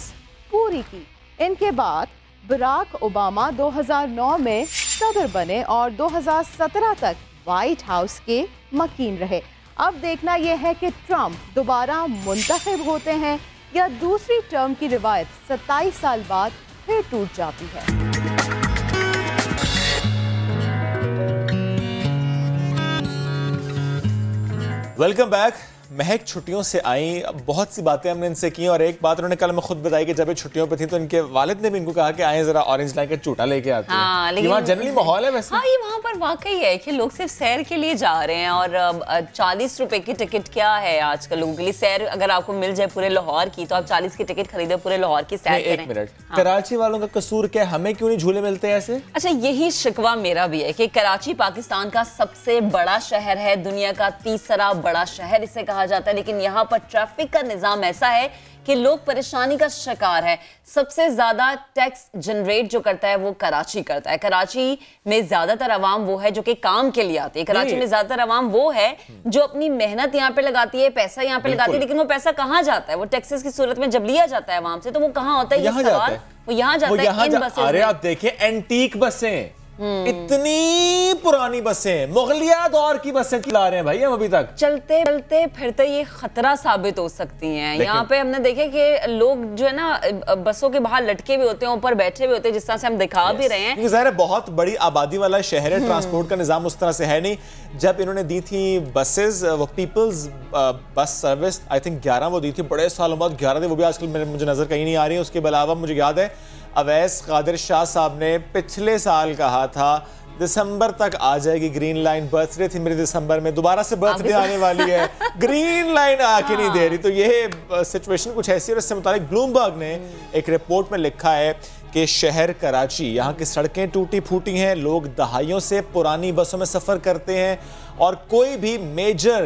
[SPEAKER 6] पूरी की। इनके बाद बराक ओबामा 2009 में सदर बने और 2017 तक व्हाइट हाउस के मकीन रहे। अब देखना यह है कि ट्रंप दोबारा मुंतखब होते हैं या दूसरी टर्म की रिवायत 27 साल बाद फिर टूट जाती है।
[SPEAKER 1] Welcome back. महक छुट्टियों से आई, बहुत सी बातें हमने इनसे की और एक बात उन्होंने कल हमें खुद बताई कि जब ये छुट्टियों पे थी तो इनके वालिद ने भी इनको कहा कि आए जरा ऑरेंज लाइन का झूठा लेके आते हैं।
[SPEAKER 2] हाँ, लेकिन
[SPEAKER 1] वहाँ जनरली माहौल है वैसे।
[SPEAKER 2] हाँ, ये वहाँ पर वाकई है कि लोग सिर्फ सैर के लिए जा रहे हैं और 40 रुपए की टिकट क्या है आजकल लोगों के लिए। सैर अगर आपको मिल जाए पूरे लाहौर की तो आप 40 की टिकट खरीदो, पूरे लाहौर की सैर करें।
[SPEAKER 1] एक मिनट, कराची वालों का कसूर क्या, हमें क्यों नहीं झूले मिलते ऐसे?
[SPEAKER 2] अच्छा, यही शिकवा मेरा भी है कि कराची पाकिस्तान का सबसे बड़ा शहर है, दुनिया का तीसरा बड़ा शहर इसे कहा जाता है, लेकिन यहाँ पर ट्रैफिक का निजाम ऐसा है कि लोग परेशानी का शिकार है। सबसे ज्यादा टैक्स जनरेट जो करता है वो कराची करता है। कराची में ज्यादातर अवाम वो है जो कि काम के लिए आती है। कराची में ज्यादातर अवाम वो है जो अपनी मेहनत यहाँ पे लगाती है, पैसा यहाँ पे लगाती है, लेकिन वो पैसा कहाँ जाता है? वो टैक्सेस की सूरत में जब लिया जाता है अवाम से तो वो कहाँ होता है? ये सवाल वो यहाँ जाता है इन बसें।
[SPEAKER 1] अरे आप देखिए एंटीक बसें, इतनी पुरानी बसें, मुगलिया दौर की बसें चला रहे हैं भाई हम अभी तक।
[SPEAKER 2] चलते चलते फिरते ये खतरा साबित हो सकती हैं। यहाँ पे हमने देखे कि लोग जो है ना बसों के बाहर लटके भी होते हैं, ऊपर बैठे भी होते हैं, जिस तरह से हम दिखा भी रहे हैं।
[SPEAKER 1] ज़ाहिर है बहुत बड़ी आबादी वाला शहर है, ट्रांसपोर्ट का निजाम उस तरह से है नहीं। जब इन्होंने दी थी बसेस, वो peoples bus service, I think 11 वो दी थी, बड़े सालों बाद 11 थे, वो भी आजकल मुझे नजर कहीं नहीं आ रही है। उसके अलावा मुझे याद है अवैस कादिर शाह साहब ने पिछले साल कहा था दिसंबर तक आ जाएगी ग्रीन लाइन। बर्थडे थी मेरी दिसंबर में, दोबारा से बर्थडे आने वाली है, ग्रीन लाइन आके नहीं दे रही। तो ये सिचुएशन कुछ ऐसी है और इससे मुताबिक ब्लूमबर्ग ने एक रिपोर्ट में लिखा है कि शहर कराची, यहाँ की सड़कें टूटी फूटी हैं, लोग दहाइयों से पुरानी बसों में सफ़र करते हैं और कोई भी मेजर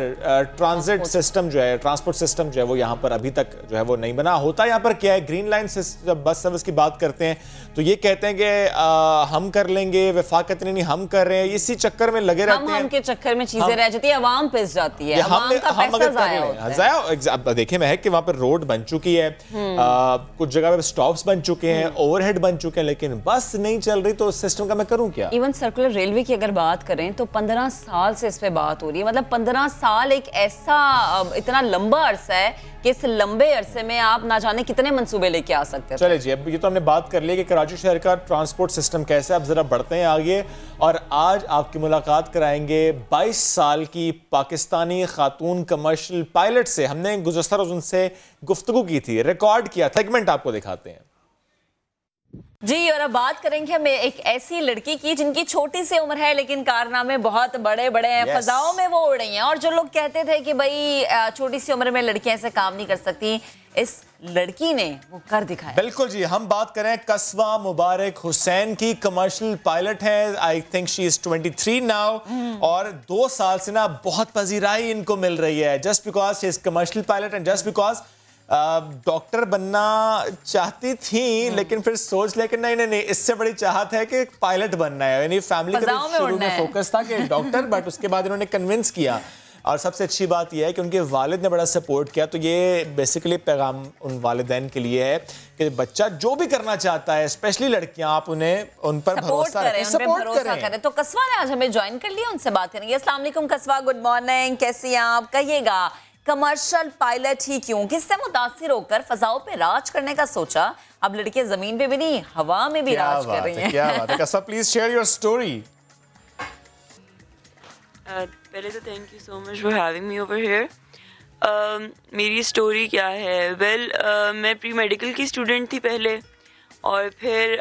[SPEAKER 1] ट्रांजिट सिस्टम जो है, ट्रांसपोर्ट सिस्टम जो है वो यहाँ पर अभी तक जो है वो नहीं बना। होता यहाँ पर क्या है, ग्रीन लाइन से जब बस सर्विस की बात करते हैं तो ये कहते हैं कि हम कर लेंगे, वफाकत नहीं हम कर रहे हैं, इसी चक्कर में लगे रहते हैं।
[SPEAKER 2] हम के चक्कर में चीजें रह जाती है, अवाम पिस जाती है, अवाम का पैसा ज़ाया होता है।
[SPEAKER 1] देखिए महक कि वहाँ पर रोड बन चुकी है, कुछ जगह पे स्टॉप्स बन चुके हैं, ओवरहेड बन चुके हैं, लेकिन बस नहीं चल रही। तो सिस्टम का मैं करूँ क्या?
[SPEAKER 2] इवन सर्कुलर रेलवे की अगर बात करें तो 15 साल से इस पे बात हो रही है। मतलब 15 साल एक ऐसा इतना लंबा अरसा है कि इस लंबे अरसे में आप ना जाने कितने मंसूबे लेके आ सकते हैं।
[SPEAKER 1] चले जी, अब ये तो हमने बात कर ली कि कराची शहर का ट्रांसपोर्ट सिस्टम कैसा है। अब जरा बढ़ते हैं आगे और आज आपकी मुलाकात कराएंगे 22 साल की पाकिस्तानी खातून कमर्शियल पायलट से। हमने गुज़श्ता रोज़ उनसे गुफ्तगू की थी, रिकॉर्ड किया, सेगमेंट आपको दिखाते हैं
[SPEAKER 2] जी। और अब बात करेंगे हम एक ऐसी लड़की की जिनकी छोटी सी उम्र है लेकिन कारनामे बहुत बड़े बड़े हैं। फजाओं में वो उड़ रही हैं और जो लोग कहते थे कि भाई छोटी सी उम्र में लड़कियां ऐसे काम नहीं कर सकती, इस लड़की ने वो कर दिखाया।
[SPEAKER 1] बिल्कुल जी, हम बात करें कस्बा मुबारक हुसैन की, कमर्शियल पायलट है। I think she is 23 now और 2 साल से ना बहुत पजीराई इनको मिल रही है, just because she is commercial pilot and just because doctor बनना चाहती थी लेकिन फिर सोच लिया कि नहीं, इससे बड़ी चाहत है कि पायलट बनना है। यानी फैमिली का शुरू में फोकस था कि डॉक्टर, बट उसके बाद इन्होंने कन्विंस किया। और सबसे अच्छी बात यह है कि उनके वालिद ने बड़ा सपोर्ट किया। तो ये बेसिकली पैगाम उन वालिदैन के लिए है कि बच्चा जो भी करना चाहता है, स्पेशली लड़कियां, आप उन पर भरोसा रखें, सपोर्ट करें।
[SPEAKER 2] तो कस्बा ने आज हमें ज्वाइन कर लिया, उनसे बात करेंगे। अस्सलाम वालेकुम कस्बा, गुड मॉर्निंग, कैसी हैं आप? कहिएगा कमर्शियल पायलट ही क्यों, किससे मुतासिर होकर फजाओं पे राज करने का सोचा? अब लड़कियां जमीन पे भी नहीं, हवा में भी राज कर रही हैं।
[SPEAKER 1] क्या बात है कस्बा, प्लीज शेयर योर स्टोरी।
[SPEAKER 7] पहले तो thank you so much for having me over here. मेरी स्टोरी क्या है? मैं प्री मेडिकल की स्टूडेंट थी पहले, और फिर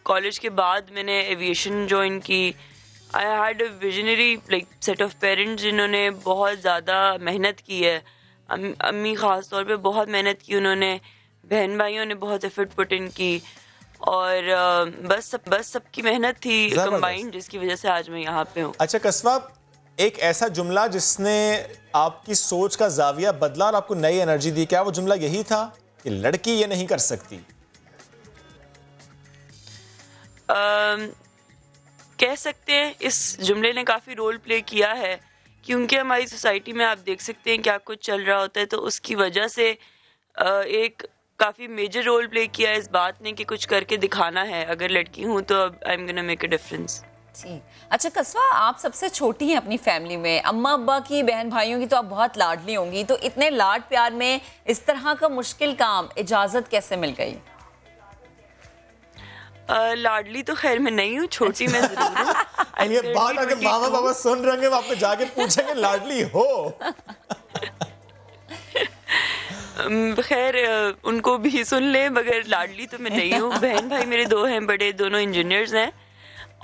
[SPEAKER 7] कॉलेज के बाद मैंने एविएशन ज्वाइन की। I had a visionary like set of parents जिन्होंने बहुत ज़्यादा मेहनत की है। अम्मी ख़ास तौर पे बहुत मेहनत की उन्होंने, बहन भाइयों ने बहुत एफर्ट पुट इन की, और बस सबकी मेहनत थी कंबाइंड, जिसकी वजह से आज मैं यहाँ पे हूँ।
[SPEAKER 1] अच्छा कस्बा, एक ऐसा जुमला जिसने आपकी सोच का जाविया बदला और आपको नई एनर्जी दी, क्या वो जुमला यही था कि लड़की ये नहीं कर सकती?
[SPEAKER 7] कह सकते हैं इस जुमले ने काफ़ी रोल प्ले किया है, क्योंकि हमारी सोसाइटी में आप देख सकते हैं क्या कुछ चल रहा होता है, तो उसकी वजह से एक काफ़ी मेजर रोल प्ले किया है इस बात ने कि कुछ करके दिखाना है। अगर लड़की हूँ तो I am gonna make a difference.
[SPEAKER 2] ठीक। अच्छा कस्बा, आप सबसे छोटी हैं अपनी फैमिली में, अम्मा अब्बा की, बहन भाइयों की तो आप बहुत लाडली होंगी, तो इतने लाड प्यार में इस तरह का मुश्किल काम इजाज़त कैसे मिल गई?
[SPEAKER 7] लाडली तो खैर मैं नहीं हूँ, छोटी मैं जरूर हूँ।
[SPEAKER 1] ये बात अगर मामा बाबा सुन रहे हैं, आपको जाके पूछेंगे लाडली हो?
[SPEAKER 7] खैर उनको भी सुन ले, मगर लाडली तो मैं नहीं हूँ। बहन भाई मेरे दो हैं बड़े, दोनों इंजीनियर्स हैं,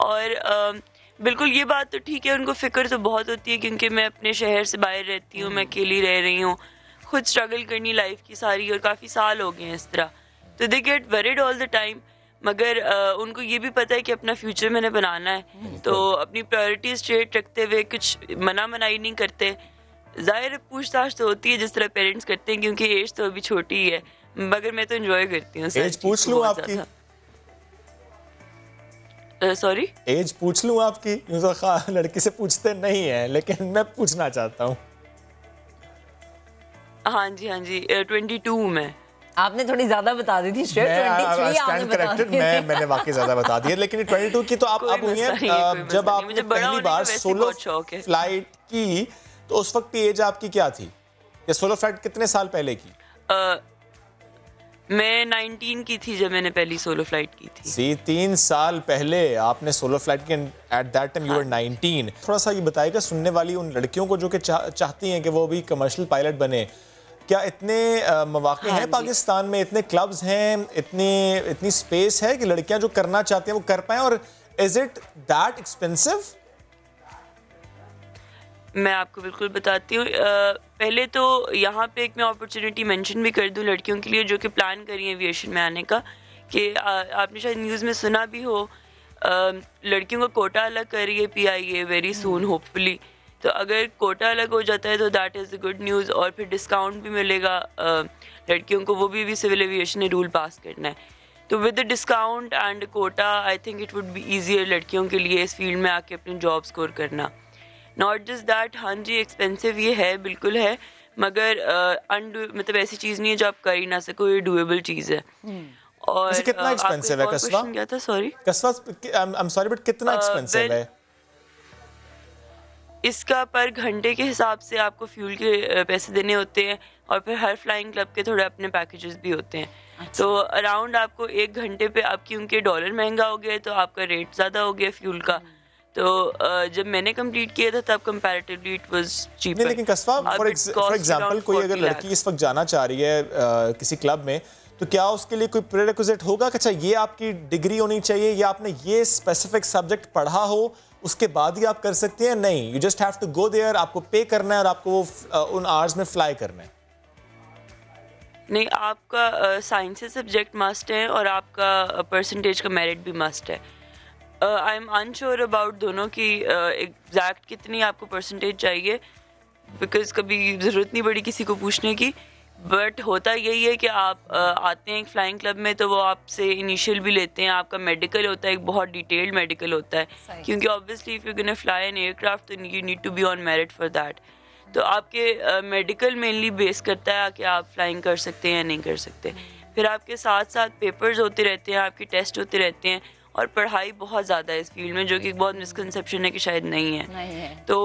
[SPEAKER 7] और बिल्कुल ये बात तो ठीक है, उनको फिक्र तो बहुत होती है क्योंकि मैं अपने शहर से बाहर रहती हूँ, मैं अकेली रह रही हूँ, खुद स्ट्रगल करनी लाइफ की सारी, और काफ़ी साल हो गए हैं इस तरह, तो they get worried all the time. मगर उनको ये भी पता है कि अपना फ्यूचर मैंने बनाना है, तो अपनी प्रायोरिटीज स्ट्रेट रखते हुए कुछ मनाई नहीं करते। जाहिर पूछताछ तो होती है जिस तरह पेरेंट्स करते हैं, क्योंकि एज तो अभी छोटी ही है, मगर मैं तो एंजॉय करती हूँ।
[SPEAKER 1] एज पूछ लूँ आपकी?
[SPEAKER 7] सॉरी,
[SPEAKER 1] एज पूछ लूँ आपकी? लड़की से पूछते नहीं है, लेकिन मैं पूछना चाहता हूँ।
[SPEAKER 7] हाँ जी 22 में।
[SPEAKER 2] आपने थोड़ी ज्यादा बता दी थी, 23 आपने बता दी।
[SPEAKER 1] मैंने वाकई ज्यादा बता दिया, लेकिन 22 की तो आप अब हुई हैं। जब आपने पहली बार सोलो फ्लाइट की तो उस वक्त की एज आपकी क्या थी? या सोलो फ्लाइट कितने साल पहले की?
[SPEAKER 7] मैं 19 की थी जब मैंने पहली सोलो फ्लाइट की थी।
[SPEAKER 1] 3 साल पहले आपने सोलो फ्लाइट की, at that time you were 19। थोड़ा सा ये बताइएगा सुनने वाली उन लड़कियों को जो कि चाहती हैं कि वो भी कमर्शियल पायलट बने, क्या इतने मौके हैं पाकिस्तान में, इतने क्लब्स हैं, इतनी स्पेस है कि लड़कियां जो करना चाहती हैं वो कर पाएं, और इज इट दैट एक्सपेंसिव?
[SPEAKER 7] मैं आपको बिल्कुल बताती हूँ। पहले तो यहाँ पे एक मैं अपॉर्चुनिटी मेंशन भी कर दूँ लड़कियों के लिए जो कि प्लान करी है एविएशन में आने का, कि आपने शायद न्यूज़ में सुना भी हो, लड़कियों का कोटा अलग कर रही है PIA वेरी सून होपफुली। तो अगर कोटा अलग हो जाता है तो that is the good news, और फिर डिस्काउंट भी मिलेगा लड़कियों को, वो भी सिविल एविएशन ने रूल पास करना है। तो with the discount and quota I think it would be easier लड़कियों के लिए इस फील्ड में आके अपनी जॉब स्कोर करना। नॉट जस्ट दैट, हाँ जी एक्सपेंसिव ये है, बिल्कुल है, मगर मतलब ऐसी चीज़ नहीं है जो आप कर ही ना सको, ये डूएबल चीज़ है। और
[SPEAKER 1] कितना एक्सपेंसिव है कस्बा?
[SPEAKER 7] क्या था? सॉरी
[SPEAKER 1] कस्बा, आई एम सॉरी बट कितना एक्सपेंसिव है?
[SPEAKER 7] इसका पर घंटे के हिसाब से आपको फ्यूल के पैसे देने होते हैं, और फिर हर फ्लाइंग क्लब के थोड़े अपने पैकेजेस भी होते हैं। अच्छा। तो अराउंड आपको 1 घंटे पे आपकी, उनके डॉलर महंगा हो गया तो आपका रेट ज़्यादा हो गया फ्यूल का। तो जब मैंने कंप्लीट किया था तब कंपैरेटिवली इट वाज चीपर।
[SPEAKER 1] लेकिन कस्बा, फॉर एग्जांपल कोई अगर लड़की इस वक्त जाना चाह रही है किसी क्लब में, तो क्या उसके लिए कोई प्रीरिक्विजिट होगा कि अच्छा ये आपकी डिग्री होनी चाहिए या आपने ये स्पेसिफिक सब्जेक्ट पढ़ा हो, उसके बाद ही आप कर सकते हैं? नहीं, you just have to go there, आपको पे करना है और आपको वो उन आवर्स में फ्लाई करना है।
[SPEAKER 7] नहीं, आपका साइंस सब्जेक्ट मस्ट है और आपका परसेंटेज का मेरिट भी मस्ट है। आई एम अनश्योर अबाउट दोनों की एग्जैक्ट कितनी आपको परसेंटेज चाहिए, बिकॉज कभी ज़रूरत नहीं पड़ी किसी को पूछने की, बट होता यही है कि आप आते हैं एक फ्लाइंग क्लब में तो वो आपसे इनिशियल भी लेते हैं, आपका मेडिकल होता है, एक बहुत डिटेल्ड मेडिकल होता है, क्योंकि obviously if you gonna fly an aircraft तो you need to be on merit for that. तो आपके मेडिकल मेनली बेस करता है कि आप फ्लाइंग कर सकते हैं या नहीं कर सकते। फिर आपके साथ साथ पेपर्स होते रहते हैं, आपके टेस्ट होते रहते हैं, और पढ़ाई बहुत ज़्यादा है इस फील्ड में, जो कि बहुत मिसकंसेप्शन है कि शायद नहीं है। तो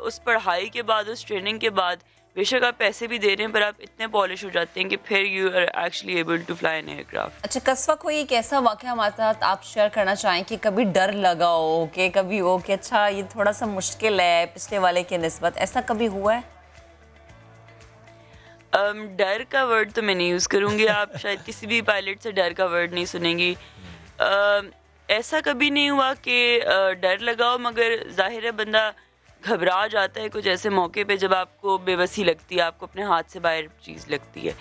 [SPEAKER 7] उस पढ़ाई के बाद, उस ट्रेनिंग के बाद बेशक आप पैसे भी दे रहे हैं, पर आप इतने पॉलिश हो जाते हैं कि फिर you are actually able to fly an aircraft.
[SPEAKER 2] अच्छा कस्बा, कोई एक ऐसा वाक़या हमारे साथ आप शेयर करना चाहें कि कभी डर लगा हो, कि कभी हो कि अच्छा ये थोड़ा सा मुश्किल है पिछले वाले के निस्बत, ऐसा कभी हुआ है?
[SPEAKER 7] डर का वर्ड तो मैं नहीं यूज़ करूँगी, आप शायद किसी भी पायलट से डर का वर्ड नहीं सुनेंगी। ऐसा कभी नहीं हुआ कि डर लगा हो, मगर जाहिर है बंदा घबरा जाता है कुछ ऐसे मौके पे जब आपको बेबसी लगती है, आपको अपने हाथ से बाहर चीज़ लगती है।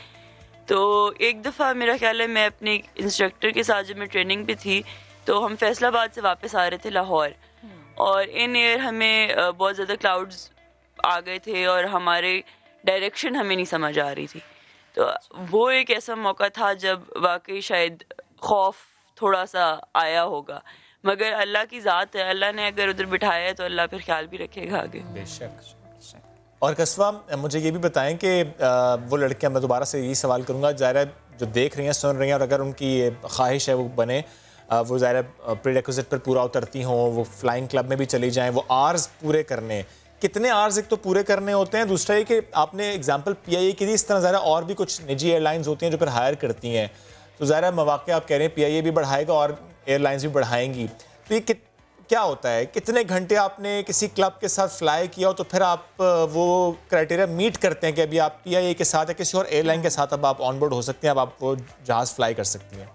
[SPEAKER 7] तो एक दफ़ा मेरा ख्याल है मैं अपने इंस्ट्रक्टर के साथ जब मैं ट्रेनिंग पे थी तो हम फैसलाबाद से वापस आ रहे थे लाहौर, और इन एयर हमें बहुत ज़्यादा क्लाउड्स आ गए थे और हमारे डायरेक्शन हमें नहीं समझ आ रही थी। तो वो एक ऐसा मौका था जब वाकई शायद खौफ थोड़ा सा आया होगा, मगर अल्लाह की ज़ात है, अल्लाह ने अगर उधर बिठाया है तो अल्लाह फिर ख्याल भी रखेगा आगे।
[SPEAKER 1] बेशक। और कस्बा, मुझे ये भी बताएं कि वो लड़कियां, मैं दोबारा से यही सवाल करूँगा, ज़ाहिर है जो देख रही हैं सुन रही हैं और अगर उनकी ख्वाहिश है वो बने, वो ज़ाहिर प्रीरेक्विजिट पर पूरा उतरती हों, वो फ्लाइंग क्लब में भी चली जाएं, वो आर्स पूरे करने, कितने आर्स एक तो पूरे करने होते हैं, दूसरा ये कि आपने एग्जांपल PIA की थी, इस तरह ज़ाहिर और भी कुछ निजी एयरलाइंस होती हैं जो फिर हायर करती हैं, तो ज़ाहिर मौक़े आप कह रहे हैं PIA भी बढ़ाएगा और एयरलाइंस भी बढ़ाएंगी, तो ये क्या होता है, कितने घंटे आपने किसी क्लब के साथ फ्लाई किया हो तो फिर आप वो क्राइटेरिया मीट करते हैं कि अभी आप PIA के साथ या किसी और एयरलाइन के साथ अब आप ऑन बोर्ड हो सकते हैं, अब आप वो जहाज़ फ्लाई कर सकती हैं?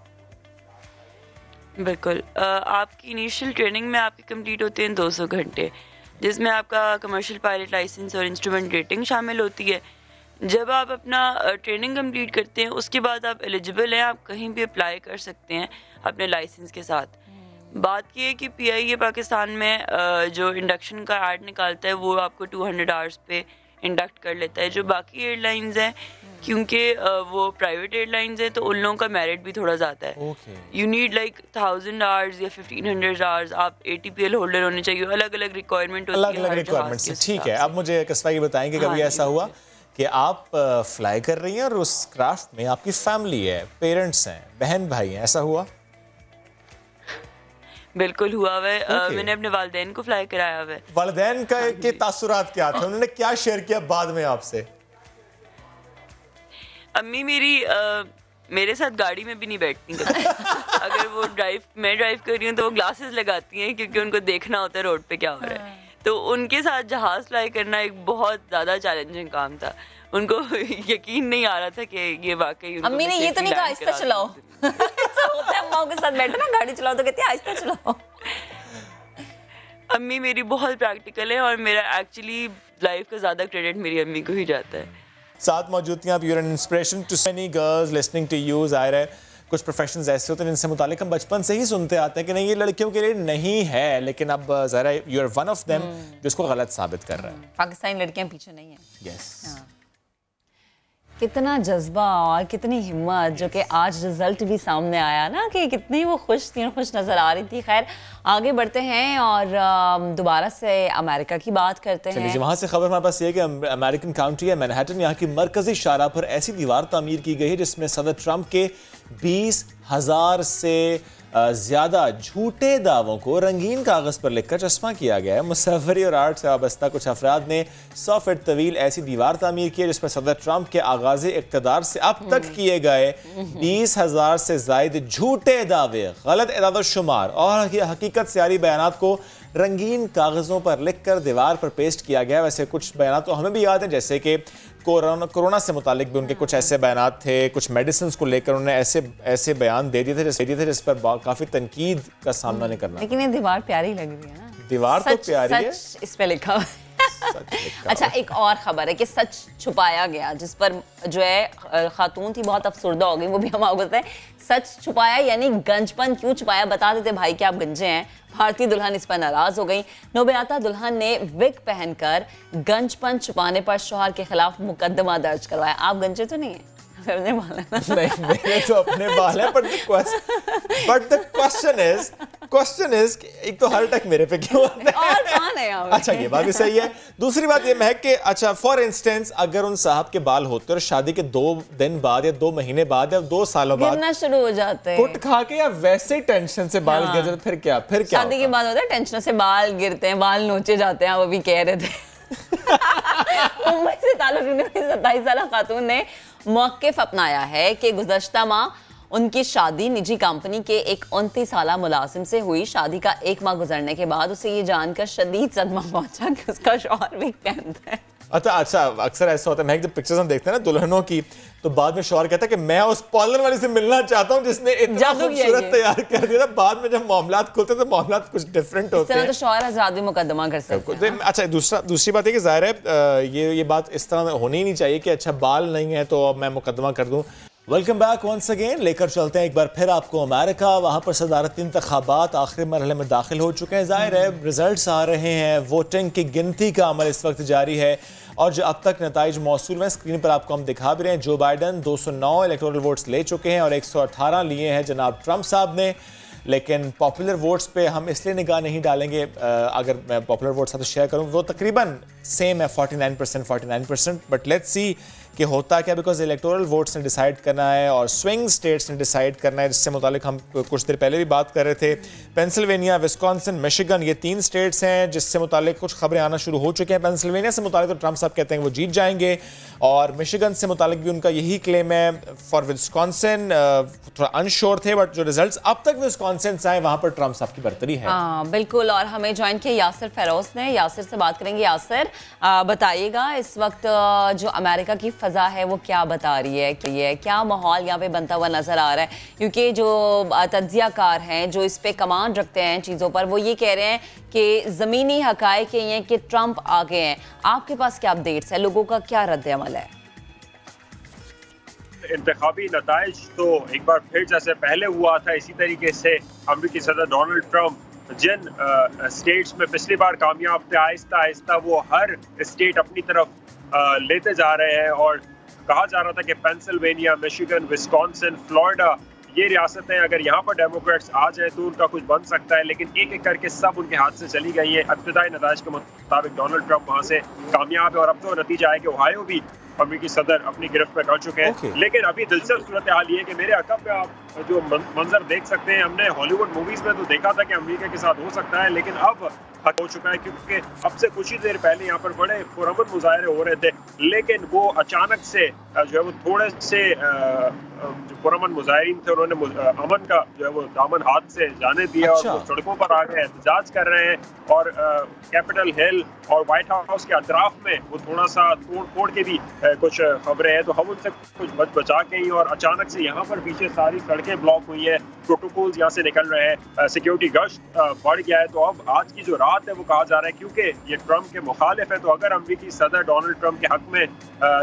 [SPEAKER 7] बिल्कुल, आपकी इनिशियल ट्रेनिंग में आपकी कंप्लीट होते हैं 200 घंटे, जिसमें आपका कमर्शियल पायलट लाइसेंस और इंस्ट्रूमेंट रेटिंग शामिल होती है। जब आप अपना ट्रेनिंग कंप्लीट करते हैं उसके बाद आप एलिजिबल हैं, आप कहीं भी अप्लाई कर सकते हैं अपने लाइसेंस के साथ। बात ये है कि PIA पाकिस्तान में जो इंडक्शन का ऐड निकालता है वो आपको 200 आवर्स पे इंडक्ट कर लेता है। जो बाकी एयरलाइंस हैं, क्योंकि वो प्राइवेट एयरलाइंस हैं तो उन लोगों का मेरिट भी थोड़ा ज़्यादा है। यू नीड लाइक 1000 आवर्स या 1500 आवर्स, आप ATPL होल्डर होने चाहिए, अलग अलग रिक्वायरमेंट होती है।
[SPEAKER 1] अलग अलग रिक्वायरमेंट्स, ठीक है। अब मुझे कस्बा ये बताएंगे कभी ऐसा हुआ कि आप फ्लाई कर रही हैं और उस क्राफ्ट में आपकी फैमिली है, पेरेंट्स हैं, बहन भाई हैं, ऐसा हुआ?
[SPEAKER 7] बिल्कुल हुआ है। मैंने अपने वालिदैन को फ्लाई कराया हुआ है।
[SPEAKER 1] वालिदैन का के तासुरात क्या थे, उन्होंने क्या शेयर किया बाद में आपसे?
[SPEAKER 7] अम्मी मेरी मेरे साथ गाड़ी में भी नहीं बैठती कभी। अगर वो मैं ड्राइव कर रही हूँ तो वो ग्लासेस लगाती हैं क्योंकि उनको देखना होता है रोड पे क्या हो रहा है। तो उनके साथ जहाज फ्लाई करना एक बहुत ज़्यादा चैलेंजिंग काम था। उनको यकीन नहीं आ रहा था कि ये वाकई।
[SPEAKER 2] अम्मी ने ये तो नहीं कहा आहिस्ता चलाओ। ऐसा होता है अम्माओं के साथ बैठे ना, गाड़ी चलाओ तो कहती है आहिस्ता चलाओ।
[SPEAKER 7] अम्मी मेरी बहुत प्रैक्टिकल है और मेरा एक्चुअली लाइफ का ज़्यादा क्रेडिट मेरी अम्मी को ही जाता है।
[SPEAKER 1] साथ मौजूद थी आप, you are an inspiration to many girls listening to you. ज़ाहिर है कुछ प्रोफेशंस ऐसे होते हैं जिनसे मुतालिक हम बचपन से ही सुनते आते हैं कि नहीं ये लड़कियों के लिए नहीं है, लेकिन अब ज़रा you are one of them जो इसको गलत साबित कर रहा है।
[SPEAKER 2] पाकिस्तानी लड़कियां पीछे नहीं हैं।
[SPEAKER 1] यस।
[SPEAKER 2] कितना जज्बा और कितनी हिम्मत, जो कि आज रिजल्ट भी सामने आया ना कि कितनी वो खुश थी, खुश नज़र आ रही थी। खैर आगे बढ़ते हैं और दोबारा से अमेरिका की बात करते हैं।
[SPEAKER 1] वहाँ से खबर हमारे पास ये है कि अमेरिकन काउंटी है मैनहट्टन, यहाँ की मरकजी शाहराह पर ऐसी दीवार तामीर की गई है जिसमें सदर ट्रंप के 20,000 से ज़्यादा झूठे दावों को रंगीन कागज़ पर लिखकर चश्मा किया गया है। मुसव्वरी और आर्ट से वाबस्ता कुछ अफराद ने 100 फीट तवील ऐसी दीवार तामीर की है जिस पर सदर ट्रंप के आगाज़ इक़्तिदार से अब तक किए गए 20,000 से ज़ायद झूठे दावे, गलत इदाद शुमार और हकीकत से यारी बयानात को रंगीन कागज़ों पर लिखकर दीवार पर पेस्ट किया गया। वैसे कुछ बयानात तो हमें भी याद हैं, जैसे कि कोरोना से मुतालिक भी उनके कुछ ऐसे बयानात थे, कुछ मेडिसिन को लेकर उन्होंने ऐसे बयान दे दिए थे जिस पर काफ़ी तनकीद का सामना नहीं करना।
[SPEAKER 2] लेकिन ये दीवार प्यारी लग रही है ना,
[SPEAKER 1] दीवार तो प्यारी है,
[SPEAKER 2] इस पे लिखा हुआ। अच्छा, एक और खबर है कि सच छुपाया गया, जिस पर जो है खातून थी बहुत अफसुर्दा हो गई, वो भी हम आपको बताएं। सच छुपाया यानी गंजपन क्यों छुपाया, बता देते भाई कि आप गंजे हैं। भारतीय दुल्हन इस पर नाराज हो गई। नोबयाता दुल्हन ने विग पहनकर गंजपन छुपाने पर शौहर के खिलाफ मुकदमा दर्ज करवाया। आप गंजे तो नहीं है? अपने बाल है ना?
[SPEAKER 1] नहीं, मेरे तो अपने बाल है, बट द क्वेश्चन इज एक तो हर टक मेरे पे क्यों आता है?
[SPEAKER 2] और कौन है यहाँ पे?
[SPEAKER 1] अच्छा, ये बात भी सही है। दूसरी बात ये महक कि अच्छा फॉर इंस्टेंस अगर उन साहब के बाल होते और शादी के 2 दिन बाद या 2 महीने बाद या 2 सालों बाद
[SPEAKER 2] गिरना शुरू हो जाते हैं,
[SPEAKER 1] कुट खा के या वैसे ही टेंशन से बाल गिर जाते, फिर क्या
[SPEAKER 2] शादी के बाद होता है टेंशन से बाल गिरते हैं, बाल नोचे जाते हैं। वो भी कह रहे थे मुंबई से ताल्लुक रखने वाली 27 साला खातून ने मौक़िफ़ अपनाया है कि गुज़श्ता माह उनकी शादी निजी कंपनी के एक 29 साला मुलाजिम से हुई। शादी का 1 माह गुजरने के बाद उसे ये जानकर शदीद सदमा पहुंचा कि उसका शौहर भी पहनता है।
[SPEAKER 1] अच्छा अक्सर ऐसा होता है महक, जब पिक्चर्स हम देखते हैं ना दुल्हनों की, तो बाद में शौहर कहता है कि मैं उस पार्लर वाली से मिलना चाहता हूं जिसने इतना खूबसूरत तैयार कर दिया था। बाद में जब मामलात खुलते तो मामलात कुछ डिफरेंट होते हैं।
[SPEAKER 2] तो शौहर हज़रात भी मुकदमा कर सकते हैं।
[SPEAKER 1] अच्छा दूसरी बात है कि जाहिर है ये बात इस तरह होनी ही नहीं चाहिए कि अच्छा बाल नहीं है तो अब मैं मुकदमा कर दूं। वेलकम बैक वंस अगेन, लेकर चलते हैं एक बार फिर आपको अमेरिका। वहाँ पर सदारती इंतखाबात आखिरी मरहले में दाखिल हो चुके हैं। जाहिर है रिजल्ट्स आ रहे हैं, वोटिंग की गिनती का अमल इस वक्त जारी है और जो अब तक नताइज मौसूल हैं स्क्रीन पर आपको हम दिखा भी रहे हैं। जो बाइडन 209 इलेक्टोरल वोट्स ले चुके हैं और 118 लिए हैं जनाब ट्रंप साहब ने। लेकिन पॉपुलर वोट्स पे हम इसलिए निगाह नहीं डालेंगे, अगर मैं पॉपुलर वोट्स साथ शेयर करूँ वो तकरीबन सेम है 49%। बट लेट्स सी कि होता क्या, बिकॉज इलेक्टोरल वोट्स ने डिसाइड करना है और स्विंग स्टेट्स ने डिसाइड करना है, जिससे मुतालिक हम कुछ देर पहले भी बात कर रहे थे। पेंसिल्वेनिया, विस्कॉन्सिन, मिशिगन, ये 3 स्टेट्स हैं जिससे मुतालिक कुछ खबरें आना शुरू हो चुकी हैं। पेंसिल्वेनिया से मुतालिक तो ट्रंप साहब कहते हैं वो जीत जाएंगे और मिशिगन से मुतालिक भी उनका यही क्लेम है। फॉर विस्कॉन्सिन थोड़ा अनश्योर थे, बट जो रिजल्ट्स अब तक विस्कॉन्सिन से आए वहाँ पर ट्रंप साहब की बरतरी है।
[SPEAKER 2] हाँ बिल्कुल, और हमें ज्वाइन किया यासिर फेरोज ने। यासिर से बात करेंगे। यासिर बताइएगा इस वक्त जो अमेरिका की फ़ज़ा है वो क्या बता रही है, क्या माहौल यहाँ पे बनता हुआ नजर आ रहा है? क्योंकि जो तज्जियाकार हैं जो इस पे कमांड रखते हैं चीज़ों पर, वो ये कह रहे हैं कि ज़मीनी हक़ाइक़ ये हैं कि ट्रंप आगे हैं। आपके पास क्या अपडेट्स है, लोगों का क्या रद्द-ए-अमल है?
[SPEAKER 3] इंतखाबी नताइज तो एक बार फिर जैसे पहले हुआ था इसी तरीके से अमेरिकी सदर डोनाल्ड ट्रंप जिन स्टेट्स में पिछली बार कामयाब थे, आहिस्ता आहिस्ता वो हर स्टेट अपनी तरफ लेते जा रहे हैं। और कहा जा रहा था कि पेंसिल्वेनिया, मिशिगन, विस्कॉन्सिन, फ्लोरिडा, ये रियासतें अगर यहाँ पर डेमोक्रेट्स आ जाए तो उनका कुछ बन सकता है, लेकिन एक एक करके सब उनके हाथ से चली गई है। इब्तदाई नताइज के मुताबिक डोनाल्ड ट्रंप वहाँ से कामयाब है और अब तो नतीजा है कि ओहायो भी अमेरिकी सदर अपनी गिरफ्त में कर चुके हैं। लेकिन अभी दिलचस्प सूरत हाल ये है कि मेरे अकब पे आप जो मंजर देख सकते हैं, हमने हॉलीवुड मूवीज में तो देखा था कि अमेरिका के साथ हो सकता है, लेकिन अब हो चुका है क्योंकि अब से कुछ ही देर पहले यहाँ पर बड़े पुरअमन मुजाहरे हो रहे थे, लेकिन वो अचानक से जो है वो थोड़े से जो पुरअमन मुजाहिरीन थे उन्होंने अमन का जो है वो दामन हाथ से जाने दिया। अच्छा। और वो सड़कों पर आ गए एहतजाज कर रहे हैं और कैपिटल हिल और व्हाइट हाउस के अतराफ में वो थोड़ा सा तोड़ फोड़ के भी कुछ खबरें हैं, तो हम उनसे कुछ बचा के ही, और अचानक से यहाँ पर पीछे सारी सड़कें ब्लॉक हुई हैं, प्रोटोकॉल्स यहाँ से निकल रहे हैं, सिक्योरिटी गश्त बढ़ गया है। तो अब आज की जो रात है वो कहा जा रहा है क्योंकि ये ट्रंप के मुखालिफ है, तो अगर अमेरिकी सदर डोनाल्ड ट्रंप के हक में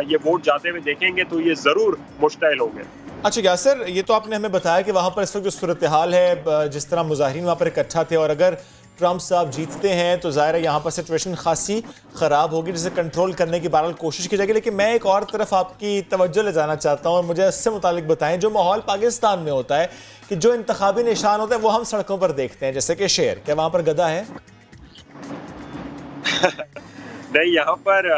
[SPEAKER 3] ये वोट जाते हुए देखेंगे तो ये जरूर मुश्तइल होंगे।
[SPEAKER 1] अच्छा यासिर, ये तो आपने हमें बताया कि वहाँ पर इस वक्त जो सूरत हाल है, जिस तरह मुजाहिरीन वहाँ पर इकट्ठा थे, और अगर ट्रंप साहब जीतते हैं तो ज़ाहिर है यहाँ पर सिचुएशन खासी ख़राब होगी, जिसे कंट्रोल करने की बहरहाल कोशिश की जाएगी। लेकिन मैं एक और तरफ आपकी तवज्जो ले जाना चाहता हूँ और मुझे इससे मुतालिक बताएं जो माहौल पाकिस्तान में होता है कि जो इंतखाबी निशान होते हैं वो हम सड़कों पर देखते हैं, जैसे कि शेर, क्या वहाँ पर गधा है?
[SPEAKER 3] नहीं, यहाँ पर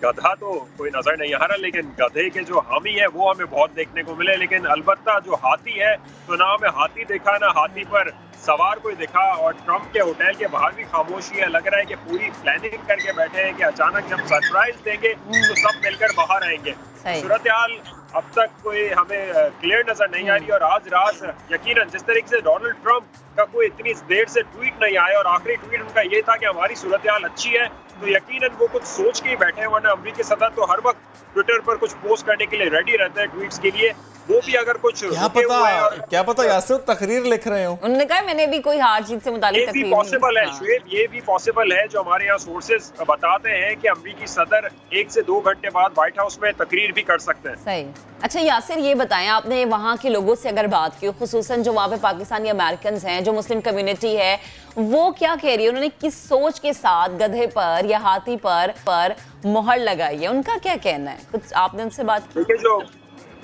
[SPEAKER 3] गधा तो कोई नजर नहीं आ रहा, लेकिन गधे के जो हामी है वो हमें बहुत देखने को मिले। लेकिन अलबत्ता जो हाथी है तो ना हमें हाथी देखा ना हाथी पर सवार कोई दिखा, और ट्रंप के होटल के बाहर भी खामोशी है। लग रहा है कि पूरी प्लानिंग करके बैठे हैं कि अचानक जब सरप्राइज देंगे तो सब मिलकर बाहर आएंगे। सूरत हाल अब तक कोई हमें क्लियर नजर नहीं आ रही, और आज रात यकीनन जिस तरीके से डोनाल्ड ट्रंप का कोई इतनी देर से ट्वीट नहीं आया और आखिरी ट्वीट उनका ये था कि हमारी सूरत हाल अच्छी है, तो यकीनन वो कुछ सोच के ही बैठे हैं। वरना अमेरिकी सदर तो हर वक्त ट्विटर पर कुछ पोस्ट करने के लिए रेडी रहते हैं ट्वीट्स के लिए, वो भी अगर कुछ
[SPEAKER 1] क्या पता यासिर तकरीर लिख रहे हो।
[SPEAKER 2] उन्होंने कहा मैंने भी कोई हार जीत से मुतालिक
[SPEAKER 3] तकरीर, ये भी पॉसिबल है शुएब, ये भी पॉसिबल है। जो हमारे यहाँ सोर्सेज बताते हैं कि अमेरिकी सदर 1 से 2 घंटे बाद व्हाइट हाउस में तकरीर भी कर सकते हैं।
[SPEAKER 2] सही। अच्छा यासिर, ये बताएं, आपने वहाँ के लोगों से अगर बात की, खुसूसन जो वहाँ पे पाकिस्तानी अमेरिकन हैं, जो मुस्लिम कम्युनिटी है, वो क्या कह रही है? उन्होंने किस सोच के साथ गधे पर या हाथी पर मोहर लगाई है? उनका क्या कहना है? कुछ आपने उनसे बात की?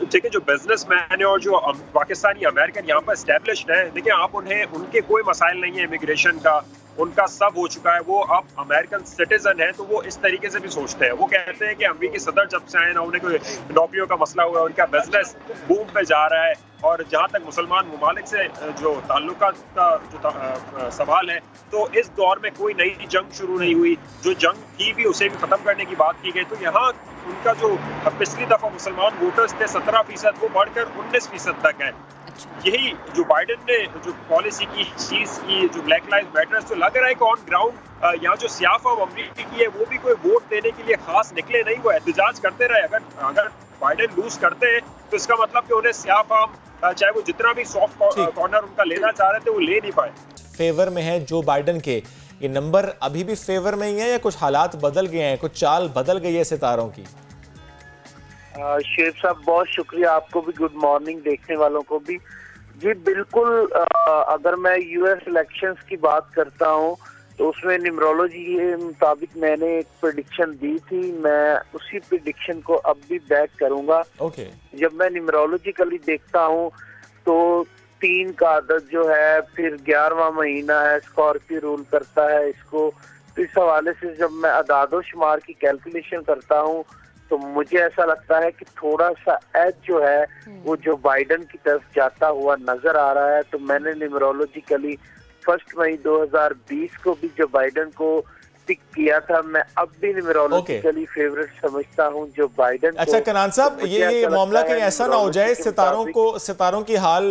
[SPEAKER 3] ठीक है, जो बिजनेसमैन है और जो पाकिस्तानी अमेरिकन यहाँ पर एस्टेब्लिश्ड है, देखिए आप उनके कोई मसाइल नहीं है इमिग्रेशन का, उनका सब हो चुका है, वो अब अमेरिकन सिटीजन है, तो वो इस तरीके से भी सोचते हैं। वो कहते हैं कि अमेरिकी सदर जब से आए ना, उन्हें कोई नौकरियों का मसला हुआ है, उनका बिजनेस बूम पे जा रहा है। और जहाँ तक मुसलमान ममालिक से जो ताल्लुकात का जो सवाल है, तो इस दौर में कोई नई जंग शुरू नहीं हुई, जो जंग थी भी उसे भी ख़त्म करने की बात की गई। तो यहाँ उनका जो पिछली दफ़ा मुसलमान वोटर्स थे 17%, वो बढ़कर 19% तक है। यही जो बाइडेन ने जो पॉलिसी की चीज की, जो ब्लैक लाइव्स मैटर, तो लग रहा है कि ऑन ग्राउंड यहाँ जो सियाह फॉर्म अमरीकी की है वो भी कोई वोट देने के लिए खास निकले नहीं, वो एहतजाज करते रहे। अगर बाइडेन लूज करते हैं तो इसका मतलब कि उन्हें सियाह फॉर्म चाहे वो जितना भी सॉफ्ट कॉर्नर उनका लेना चाह रहे थे वो ले नहीं पाए।
[SPEAKER 1] फेवर में है जो बाइडेन के, ये नंबर अभी भी फेवर में ही है या कुछ हालात बदल गए हैं, कुछ चाल बदल गई है सितारों की?
[SPEAKER 8] शेख साहब बहुत शुक्रिया, आपको भी गुड मॉर्निंग, देखने वालों को भी। जी बिल्कुल, अगर मैं यूएस इलेक्शंस की बात करता हूँ तो उसमें न्यूमरोलॉजी के मुताबिक मैंने एक प्रेडिक्शन दी थी, मैं उसी प्रेडिक्शन को अब भी बैक करूंगा। जब मैं न्यूमरोलॉजिकली देखता हूँ तो 3 का आदत जो है, फिर 11वां महीना है, स्कॉर्पियो रूल करता है इसको, तो इस हवाले से जब मैं अदादो शुमार की कैलकुलेशन करता हूँ तो मुझे ऐसा लगता है कि थोड़ा सा एज जो है वो जो बाइडेन की तरफ जाता हुआ नजर आ रहा है। तो मैंने न्यूमरोलॉजिकली 1 मई 2020 को भी जो बाइडेन को पिक किया था, मैं अब भी न्यूमरोलॉजिकली फेवरेट समझता हूं जो बाइडेन।
[SPEAKER 1] अच्छा कनान साहब,
[SPEAKER 8] तो
[SPEAKER 1] ये मामला कहीं ऐसा ना हो जाए सितारों की हाल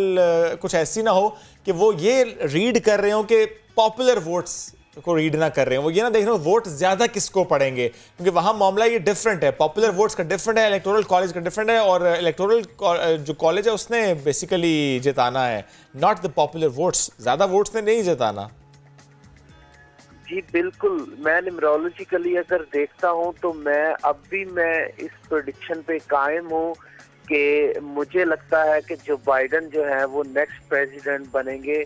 [SPEAKER 1] कुछ ऐसी ना हो कि वो ये रीड कर रहे हो कि पॉपुलर वोट्स को रीड ना कर रहे हैं, वो ये ना देख रहे हो वोट ज्यादा किसको पड़ेंगे, क्योंकि वहां मामला ये डिफरेंट है, पॉपुलर वोट्स का डिफरेंट है, इलेक्टोरल कॉलेज का डिफरेंट है, और इलेक्टोरल जो कॉलेज है उसने बेसिकली जिताना है, नॉट द पॉपुलर वोट्स, ज्यादा वोट्स ने नहीं जिताना।
[SPEAKER 8] जी बिल्कुल, मैं न्यूमरोलॉजिकली अगर देखता हूं तो मैं इस प्रेडिक्शन पे कायम हूं कि मुझे लगता है कि जो बाइडेन जो है वो नेक्स्ट प्रेसिडेंट बनेंगे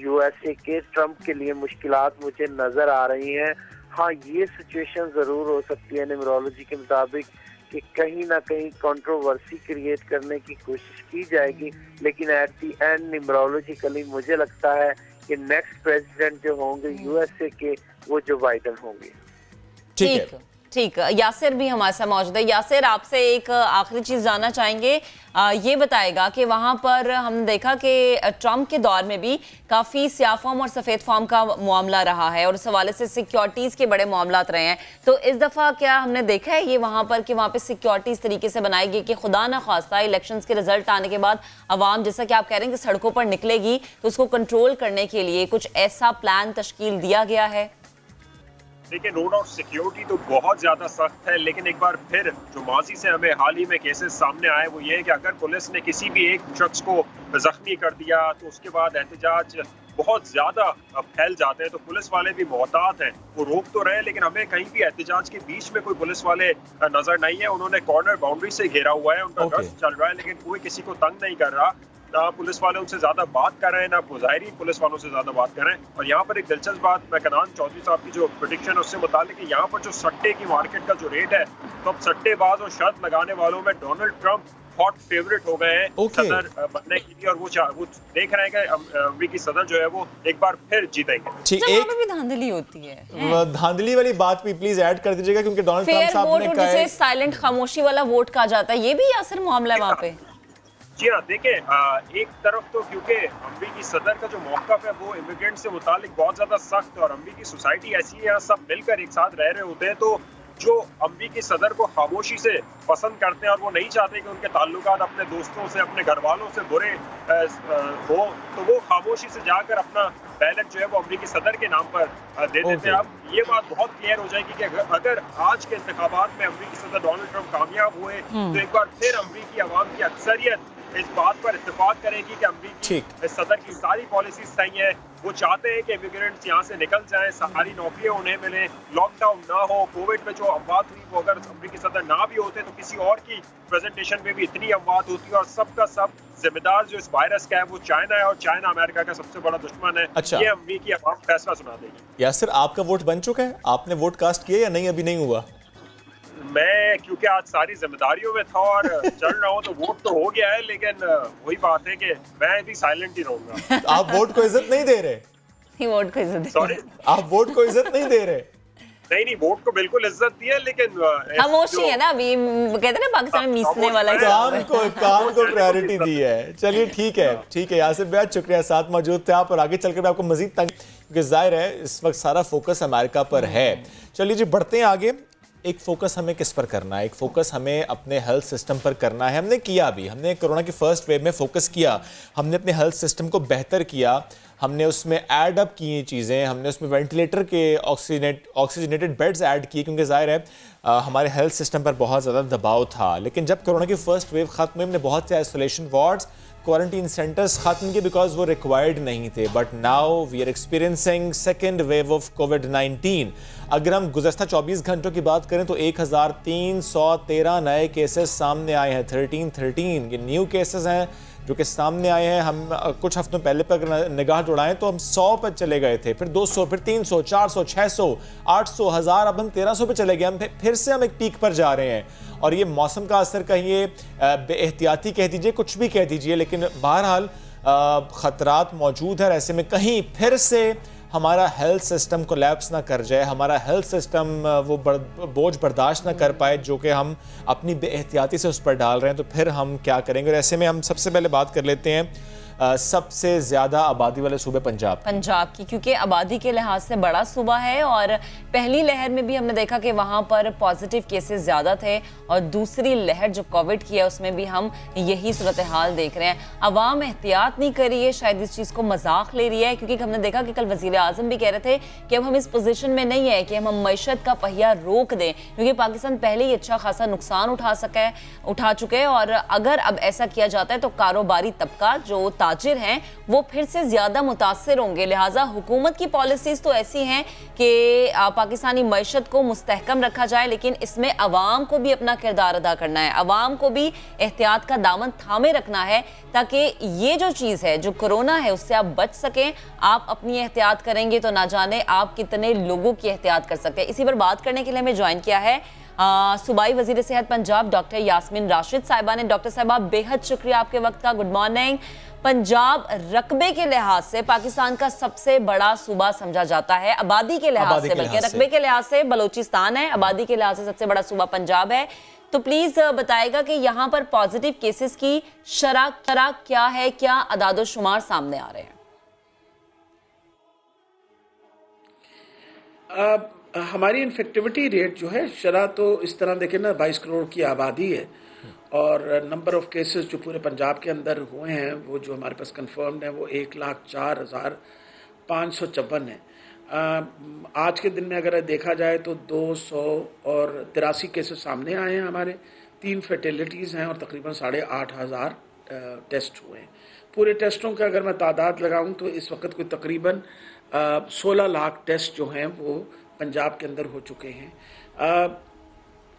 [SPEAKER 8] यूएसए के। ट्रंप के लिए मुश्किलात मुझे नजर आ रही हैं। हाँ, ये सिचुएशन जरूर हो सकती है न्यूमरोलॉजी के मुताबिक कि कहीं ना कहीं कंट्रोवर्सी क्रिएट करने की कोशिश की जाएगी, लेकिन एट दी एंड न्यूमरोलॉजिकली मुझे लगता है कि नेक्स्ट प्रेसिडेंट जो होंगे यूएसए के वो जो बाइडेन होंगे।
[SPEAKER 2] ठीक, यासिर भी हमारे साथ मौजूद है। यासिर, आपसे एक आखिरी चीज जानना चाहेंगे, ये बताएगा कि वहां पर हमने देखा कि ट्रंप के दौर में भी काफी स्याह फॉर्म और सफेद फॉर्म का मामला रहा है और उस हवाले से सिक्योरिटीज के बड़े मामला रहे हैं, तो इस दफा क्या हमने देखा है ये वहां पर कि वहां पे सिक्योरिटी इस तरीके से बनाई गई कि खुदा न खास्ता इलेक्शंस के रिजल्ट आने के बाद अवाम, जैसा कि आप कह रहे हैं कि सड़कों पर निकलेगी, तो उसको कंट्रोल करने के लिए कुछ ऐसा प्लान तश्कील दिया गया है?
[SPEAKER 3] देखिए, नो डाउट सिक्योरिटी तो बहुत ज़्यादा सख्त है, लेकिन एक बार फिर जो माजी से हमें हाल ही में केसेस सामने आए वो ये है कि अगर पुलिस ने किसी भी एक शख्स को जख्मी कर दिया तो उसके बाद एहतजाज बहुत ज़्यादा फैल जाते हैं, तो पुलिस वाले भी मोहतात हैं, वो रोक तो रहे, लेकिन हमें कहीं भी एहतजाज के बीच में कोई पुलिस वाले नज़र नहीं है। उन्होंने कॉर्नर बाउंड्री से घेरा हुआ है, उनका गश्त चल रहा है, लेकिन कोई किसी को तंग नहीं कर रहा, ना पुलिस वाले उनसे ज्यादा बात कर रहे हैं, ना मुजाहिरीन पुलिस वालों से ज्यादा बात कर रहे हैं। और यहाँ पर एक दिलचस्प बात, मैं कनान चौधरी साहब की जो प्रेडिक्शन है उससे मुतालिक, यहाँ पर जो सट्टे की मार्केट का जो रेट है, तो अब सट्टेबाज और शर्त लगाने वालों में डोनाल्ड ट्रंप हॉट फेवरेट हो गए हैं सदर बनने के लिए, और वो देख रहे हैं कि अमेरिकी सदर जो है वो एक बार फिर जीतेंगे।
[SPEAKER 2] एक भी धांधली होती है,
[SPEAKER 1] धांधली वाली बात भी प्लीज ऐड कर दीजिएगा, क्योंकि डोनाल्ड ट्रंप साहब ने कहा है
[SPEAKER 2] साइलेंट खामोशी वाला वोट कहा जाता है, ये भी यासिर मामला है वहाँ पे।
[SPEAKER 3] जी हाँ, देखिए, एक तरफ तो क्योंकि अमेरिकी सदर का जो मौक़िफ़ है वो इमिग्रेंट से मुतालिक बहुत ज़्यादा सख्त, और अमेरिकी सोसाइटी ऐसी है, यहाँ सब मिलकर एक साथ रह रहे होते हैं, तो जो अमेरिकी सदर को खामोशी से पसंद करते हैं और वो नहीं चाहते कि उनके ताल्लुकात अपने दोस्तों से, अपने घर वालों से बुरे हो, तो वो खामोशी से जाकर अपना बैलेट जो है वो अमेरिकी सदर के नाम पर दे देते हैं। अब ये बात बहुत क्लियर हो जाएगी कि अगर आज के इंतखाबात में अमेरिकी सदर डोनाल्ड ट्रंप कामयाब हुए तो एक बार फिर अमेरिकी अवाम की अक्सरियत इस बात पर इत्तेफाक करेगी कि अमेरिकी सदर की सारी पॉलिसीज सही है। वो चाहते हैं कि इमिग्रेंट्स यहाँ से निकल जाएं, सारी नौकरियां उन्हें मिले, लॉकडाउन ना हो, कोविड में जो अमवात हुई वो अगर अमेरिकी सदर ना भी होते तो किसी और की प्रेजेंटेशन में भी इतनी अमवात होती है, और सबका सब जिम्मेदार जो इस वायरस का है वो चाइना है, और चाइना अमेरिका का सबसे बड़ा दुश्मन है।
[SPEAKER 1] अच्छा,
[SPEAKER 3] ये अमेरिकी अवाम फैसला सुना देगी।
[SPEAKER 1] यासिर, आपका वोट बन चुका है? आपने वोट कास्ट किया या नहीं? अभी नहीं हुआ।
[SPEAKER 3] मैं क्योंकि आज सारी जिम्मेदारियों में था और चल रहा हूँ, तो वोट तो हो गया है, लेकिन वही बात है कि मैं भी साइलेंट ही रहूंगा।
[SPEAKER 1] आप वोट को इज्जत नहीं दे रहे?
[SPEAKER 2] वोट को इज्जत,
[SPEAKER 3] सॉरी,
[SPEAKER 1] आप वोट को इज्जत नहीं दे रहे?
[SPEAKER 3] नहीं, वोट को बिल्कुल इज्जत दी है, लेकिन
[SPEAKER 2] खामोशी है ना, अभी कहते हैं ना पाकिस्तान में मीसने वाला
[SPEAKER 1] काम को प्रायोरिटी दी है। चलिए ठीक है यासिर बेहद शुक्रिया, साथ मौजूद थे आप, और आगे चलकर मैं आपको मजीद तंग, क्योंकि जाहिर है इस वक्त सारा फोकस अमेरिका पर है। चलिए जी, बढ़ते हैं आगे। एक फोकस हमें किस पर करना है? एक फोकस हमें अपने हेल्थ सिस्टम पर करना है। हमने किया भी, हमने कोरोना की फर्स्ट वेव में फोकस किया, हमने अपने हेल्थ सिस्टम को बेहतर किया, हमने उसमें ऐड अप की चीज़ें, हमने उसमें वेंटिलेटर के ऑक्सीजनेटेड बेड्स ऐड किए, क्योंकि जाहिर है हमारे हेल्थ सिस्टम पर बहुत ज़्यादा दबाव था। लेकिन जब कोरोना की फर्स्ट वेव ख़त्म हुई, हमने बहुत से आइसोलेशन वार्ड्स, क्वारंटीन सेंटर्स ख़त्म किए बिकॉज वो रिक्वायर्ड नहीं थे। But now we are experiencing second wave of कोविड-19। अगर हम गुज़श्ता 24 घंटों की बात करें तो 1313 नए केसेस सामने आए हैं। 13 ये न्यू केसेस हैं जो कि सामने आए हैं। हम कुछ हफ्तों पहले पर निगाह दौड़ाएं तो हम 100 पर चले गए थे, फिर 200, फिर 300, 400, 600, 800, 1000, अब हम 1300 पे चले गए। हम फिर से हम एक पीक पर जा रहे हैं। और ये मौसम का असर कहिए, बेएहतियाती कह दीजिए, कुछ भी कह दीजिए, लेकिन बहरहाल ख़तरात मौजूद है। ऐसे में कहीं फिर से हमारा हेल्थ सिस्टम कोलैप्स ना कर जाए, हमारा हेल्थ सिस्टम वो बोझ बर्दाश्त ना कर पाए जो कि हम अपनी बेएहतियाती से उस पर डाल रहे हैं, तो फिर हम क्या करेंगे? और ऐसे में हम सबसे पहले बात कर लेते हैं सबसे ज़्यादा आबादी वाले सूबे पंजाब
[SPEAKER 2] की, क्योंकि आबादी के लिहाज से बड़ा सूबा है और पहली लहर में भी हमने देखा कि वहाँ पर पॉजिटिव केसेस ज़्यादा थे और दूसरी लहर जो कोविड की है उसमें भी हम यही सूरत हाल देख रहे हैं। अवाम एहतियात नहीं कर रही है, शायद इस चीज़ को मजाक ले रही है, क्योंकि हमने देखा कि कल वज़ीर आज़म भी कह रहे थे कि अब हम इस पोजीशन में नहीं है कि हम मईशत का पहिया रोक दें, क्योंकि पाकिस्तान पहले ही अच्छा खासा नुकसान उठा चुके हैं और अगर अब ऐसा किया जाता है तो कारोबारी तबका जो ताजिर हैं वो फिर से ज्यादा मुतासिर होंगे। लिहाजा हुकूमत की पॉलिसीज तो ऐसी हैं कि पाकिस्तानी मईशत को मुस्तहकम रखा जाए, लेकिन इसमें अवाम को भी अपना किरदार अदा करना है, अवाम को भी एहतियात का दामन थामे रखना है ताकि ये जो चीज़ है जो कोरोना है उससे आप बच सकें। आप अपनी एहतियात करेंगे तो ना जाने आप कितने लोगों की एहतियात कर सकते हैं। इसी पर बात करने के लिए हमें ज्वाइन किया है सूबाई वजीर सेहत पंजाब डॉक्टर यास्मीन राशिद साहिबा ने। डॉक्टर साहिबा बेहद शुक्रिया आपके वक्त का, गुड मॉर्निंग। पंजाब रकबे के लिहाज से पाकिस्तान का सबसे बड़ा सूबा समझा जाता है, आबादी के लिहाज से, बल्कि रकबे के लिहाज से बलोचिस्तान है, आबादी के लिहाज से सबसे बड़ा सूबा पंजाब है। तो प्लीज बताएगा कि यहाँ पर पॉजिटिव केसेस की शरह क्या है, क्या अदादो शुमार सामने आ रहे हैं?
[SPEAKER 9] हमारी इन्फेक्टिविटी रेट जो है शरह तो इस तरह देखें ना, 22 करोड़ की आबादी है और नंबर ऑफ केसेस जो पूरे पंजाब के अंदर हुए हैं वो जो हमारे पास कंफर्म्ड है वो 1,04,554 है। आज के दिन में अगर देखा जाए तो 283 केसेस सामने आए हैं हमारे, 3 फर्टिलिटीज़ हैं और तकरीबन 8,500 टेस्ट हुए हैं। पूरे टेस्टों का अगर मैं तादाद लगाऊं तो इस वक्त कोई तकरीबन 16 लाख टेस्ट जो हैं वो पंजाब के अंदर हो चुके हैं।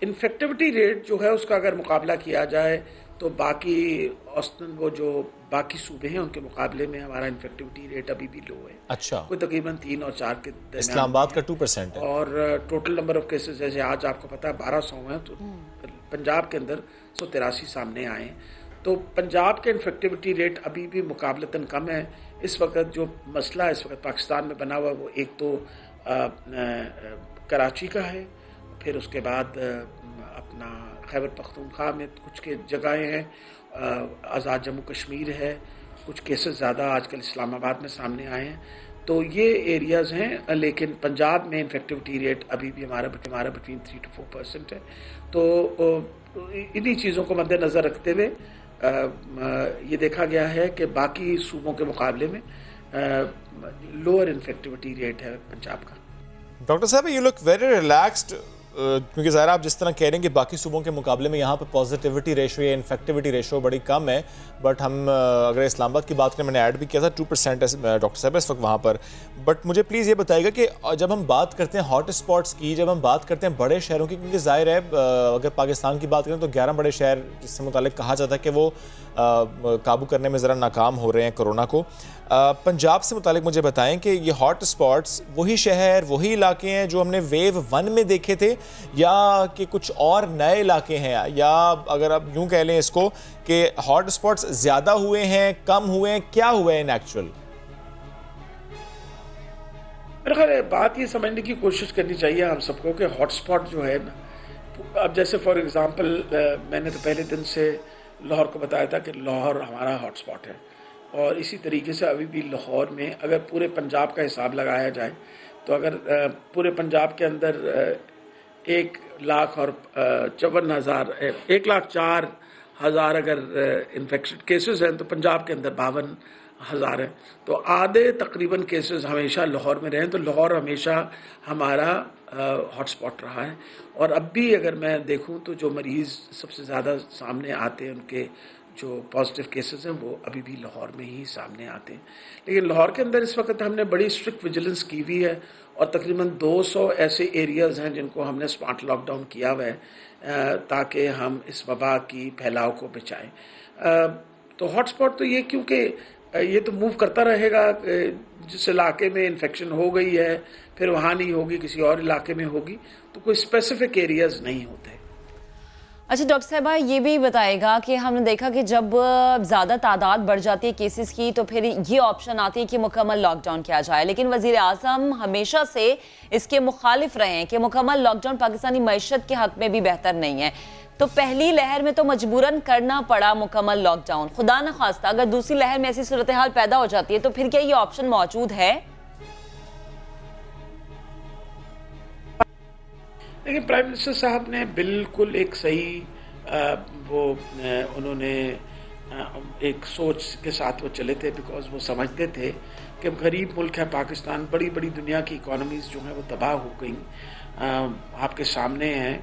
[SPEAKER 9] इन्फेक्टिविटी रेट जो है उसका अगर मुकाबला किया जाए तो बाकी औसतन वो जो बाकी सूबे हैं उनके मुकाबले में हमारा इन्फेक्टिविटी रेट अभी भी लो है।
[SPEAKER 1] अच्छा,
[SPEAKER 9] कोई तकरीबन 3 और 4 के दरमियान।
[SPEAKER 1] इस्लामाबाद का 2% है
[SPEAKER 9] और टोटल नंबर ऑफ केसेस जैसे आज आपको पता है 1200 हैं, तो पंजाब के अंदर 183 सामने आए हैं। तो पंजाब के इन्फेक्टिविटी रेट अभी भी मुकाबलतन कम है। इस वक्त जो मसला इस वक्त पाकिस्तान में बना हुआ वो एक तो कराची का है, फिर उसके बाद अपना खैबर पख्तूनख्वा में कुछ के जगहें हैं, आज़ाद जम्मू कश्मीर है, कुछ केसेस ज़्यादा आजकल इस्लामाबाद में सामने आए हैं। तो ये एरियाज़ हैं, लेकिन पंजाब में इन्फेक्टिविटी रेट अभी भी हमारा बिटवीन 3 to 4% है। तो इन्हीं चीज़ों को मद्देनज़र रखते हुए ये देखा गया है कि बाकी सूबों के मुकाबले में लोअर इन्फेक्टिविटी रेट है पंजाब का।
[SPEAKER 1] डॉक्टर साहब, यू लुक वेरी रिलैक्स्ड, क्योंकि ज़ाहिर आप जिस तरह कह रहे हैं कि बाकी सूबों के मुकाबले में यहाँ पर पॉजिटिविटी रेशो या इन्फेक्टिविटी रेशो बड़ी कम है, बट हम अगर इस्लामाबाद की बात करें, मैंने ऐड भी किया था 2% डॉक्टर साहब इस वक्त वहाँ पर। बट मुझे प्लीज़ ये बताइएगा कि जब हम बात करते हैं हॉट स्पॉट्स की, जब हम बात करते हैं बड़े शहरों की, क्योंकि ज़ाहिर है अगर पाकिस्तान की बात करें तो 11 बड़े शहर जिससे मुतालिक कहा जाता है कि वो काबू करने में ज़रा नाकाम हो रहे हैं कोरोना को। पंजाब से मुतालिक मुझे बताएं कि ये हॉट स्पॉट्स वही शहर, वही इलाके हैं जो हमने वेव 1 में देखे थे, या कि कुछ और नए इलाके हैं, या अगर आप यूं कह लें इसको कि हॉट स्पॉट्स ज़्यादा हुए हैं, कम हुए हैं, क्या हुआ है इन एक्चुअल?
[SPEAKER 9] मेरे ख्याल बात ये समझने की कोशिश करनी चाहिए हम सबको कि हॉट स्पॉट जो है ना, अब जैसे फॉर एग्जांपल मैंने तो पहले दिन से लाहौर को बताया था कि लाहौर हमारा हॉट स्पॉट है, और इसी तरीके से अभी भी लाहौर में अगर पूरे पंजाब का हिसाब लगाया जाए तो अगर पूरे पंजाब के अंदर एक लाख और 54,000 1,04,000 अगर इन्फेक्शन केसेस हैं तो पंजाब के अंदर 52,000 हैं। तो आधे तकरीबन केसेस हमेशा लाहौर में रहे, तो लाहौर हमेशा हमारा हॉटस्पॉट रहा है। और अब भी अगर मैं देखूं तो जो मरीज़ सबसे ज़्यादा सामने आते हैं, उनके जो पॉजिटिव केसेस हैं वो अभी भी लाहौर में ही सामने आते हैं। लेकिन लाहौर के अंदर इस वक्त हमने बड़ी स्ट्रिक्ट विजिलेंस की हुई है और तकरीबन 200 ऐसे एरियाज़ हैं जिनको हमने स्मार्ट लॉकडाउन किया हुआ है ताकि हम इस वबा की फैलाव को बचाएं। तो हॉटस्पॉट तो ये, क्योंकि ये तो मूव करता रहेगा, जिस इलाके में इन्फेक्शन हो गई है फिर वहाँ नहीं होगी, किसी और इलाके में होगी, तो कोई स्पेसिफिक एरियाज़ नहीं होते।
[SPEAKER 2] अच्छा डॉक्टर साहबा, ये भी बताएगा कि हमने देखा कि जब ज़्यादा तादाद बढ़ जाती है केसेस की तो फिर ये ऑप्शन आती है कि मुकम्मल लॉकडाउन किया जाए, लेकिन वज़ीर आज़म हमेशा से इसके मुखालिफ रहे हैं कि मुकम्मल लॉकडाउन पाकिस्तानी मईशत के हक़ में भी बेहतर नहीं है। तो पहली लहर में तो मजबूरन करना पड़ा मुकम्मल लॉकडाउन। खुदा न खास्ता अगर दूसरी लहर में ऐसी सूरत हाल पैदा हो जाती है तो फिर क्या ये ऑप्शन मौजूद है?
[SPEAKER 9] लेकिन प्राइम मिनिस्टर साहब ने बिल्कुल एक सही उन्होंने एक सोच के साथ वो चले थे, बिकॉज वो समझते थे कि गरीब मुल्क है पाकिस्तान, बड़ी बड़ी दुनिया की इकोनॉमीज़ जो हैं वो तबाह हो गई। आपके सामने है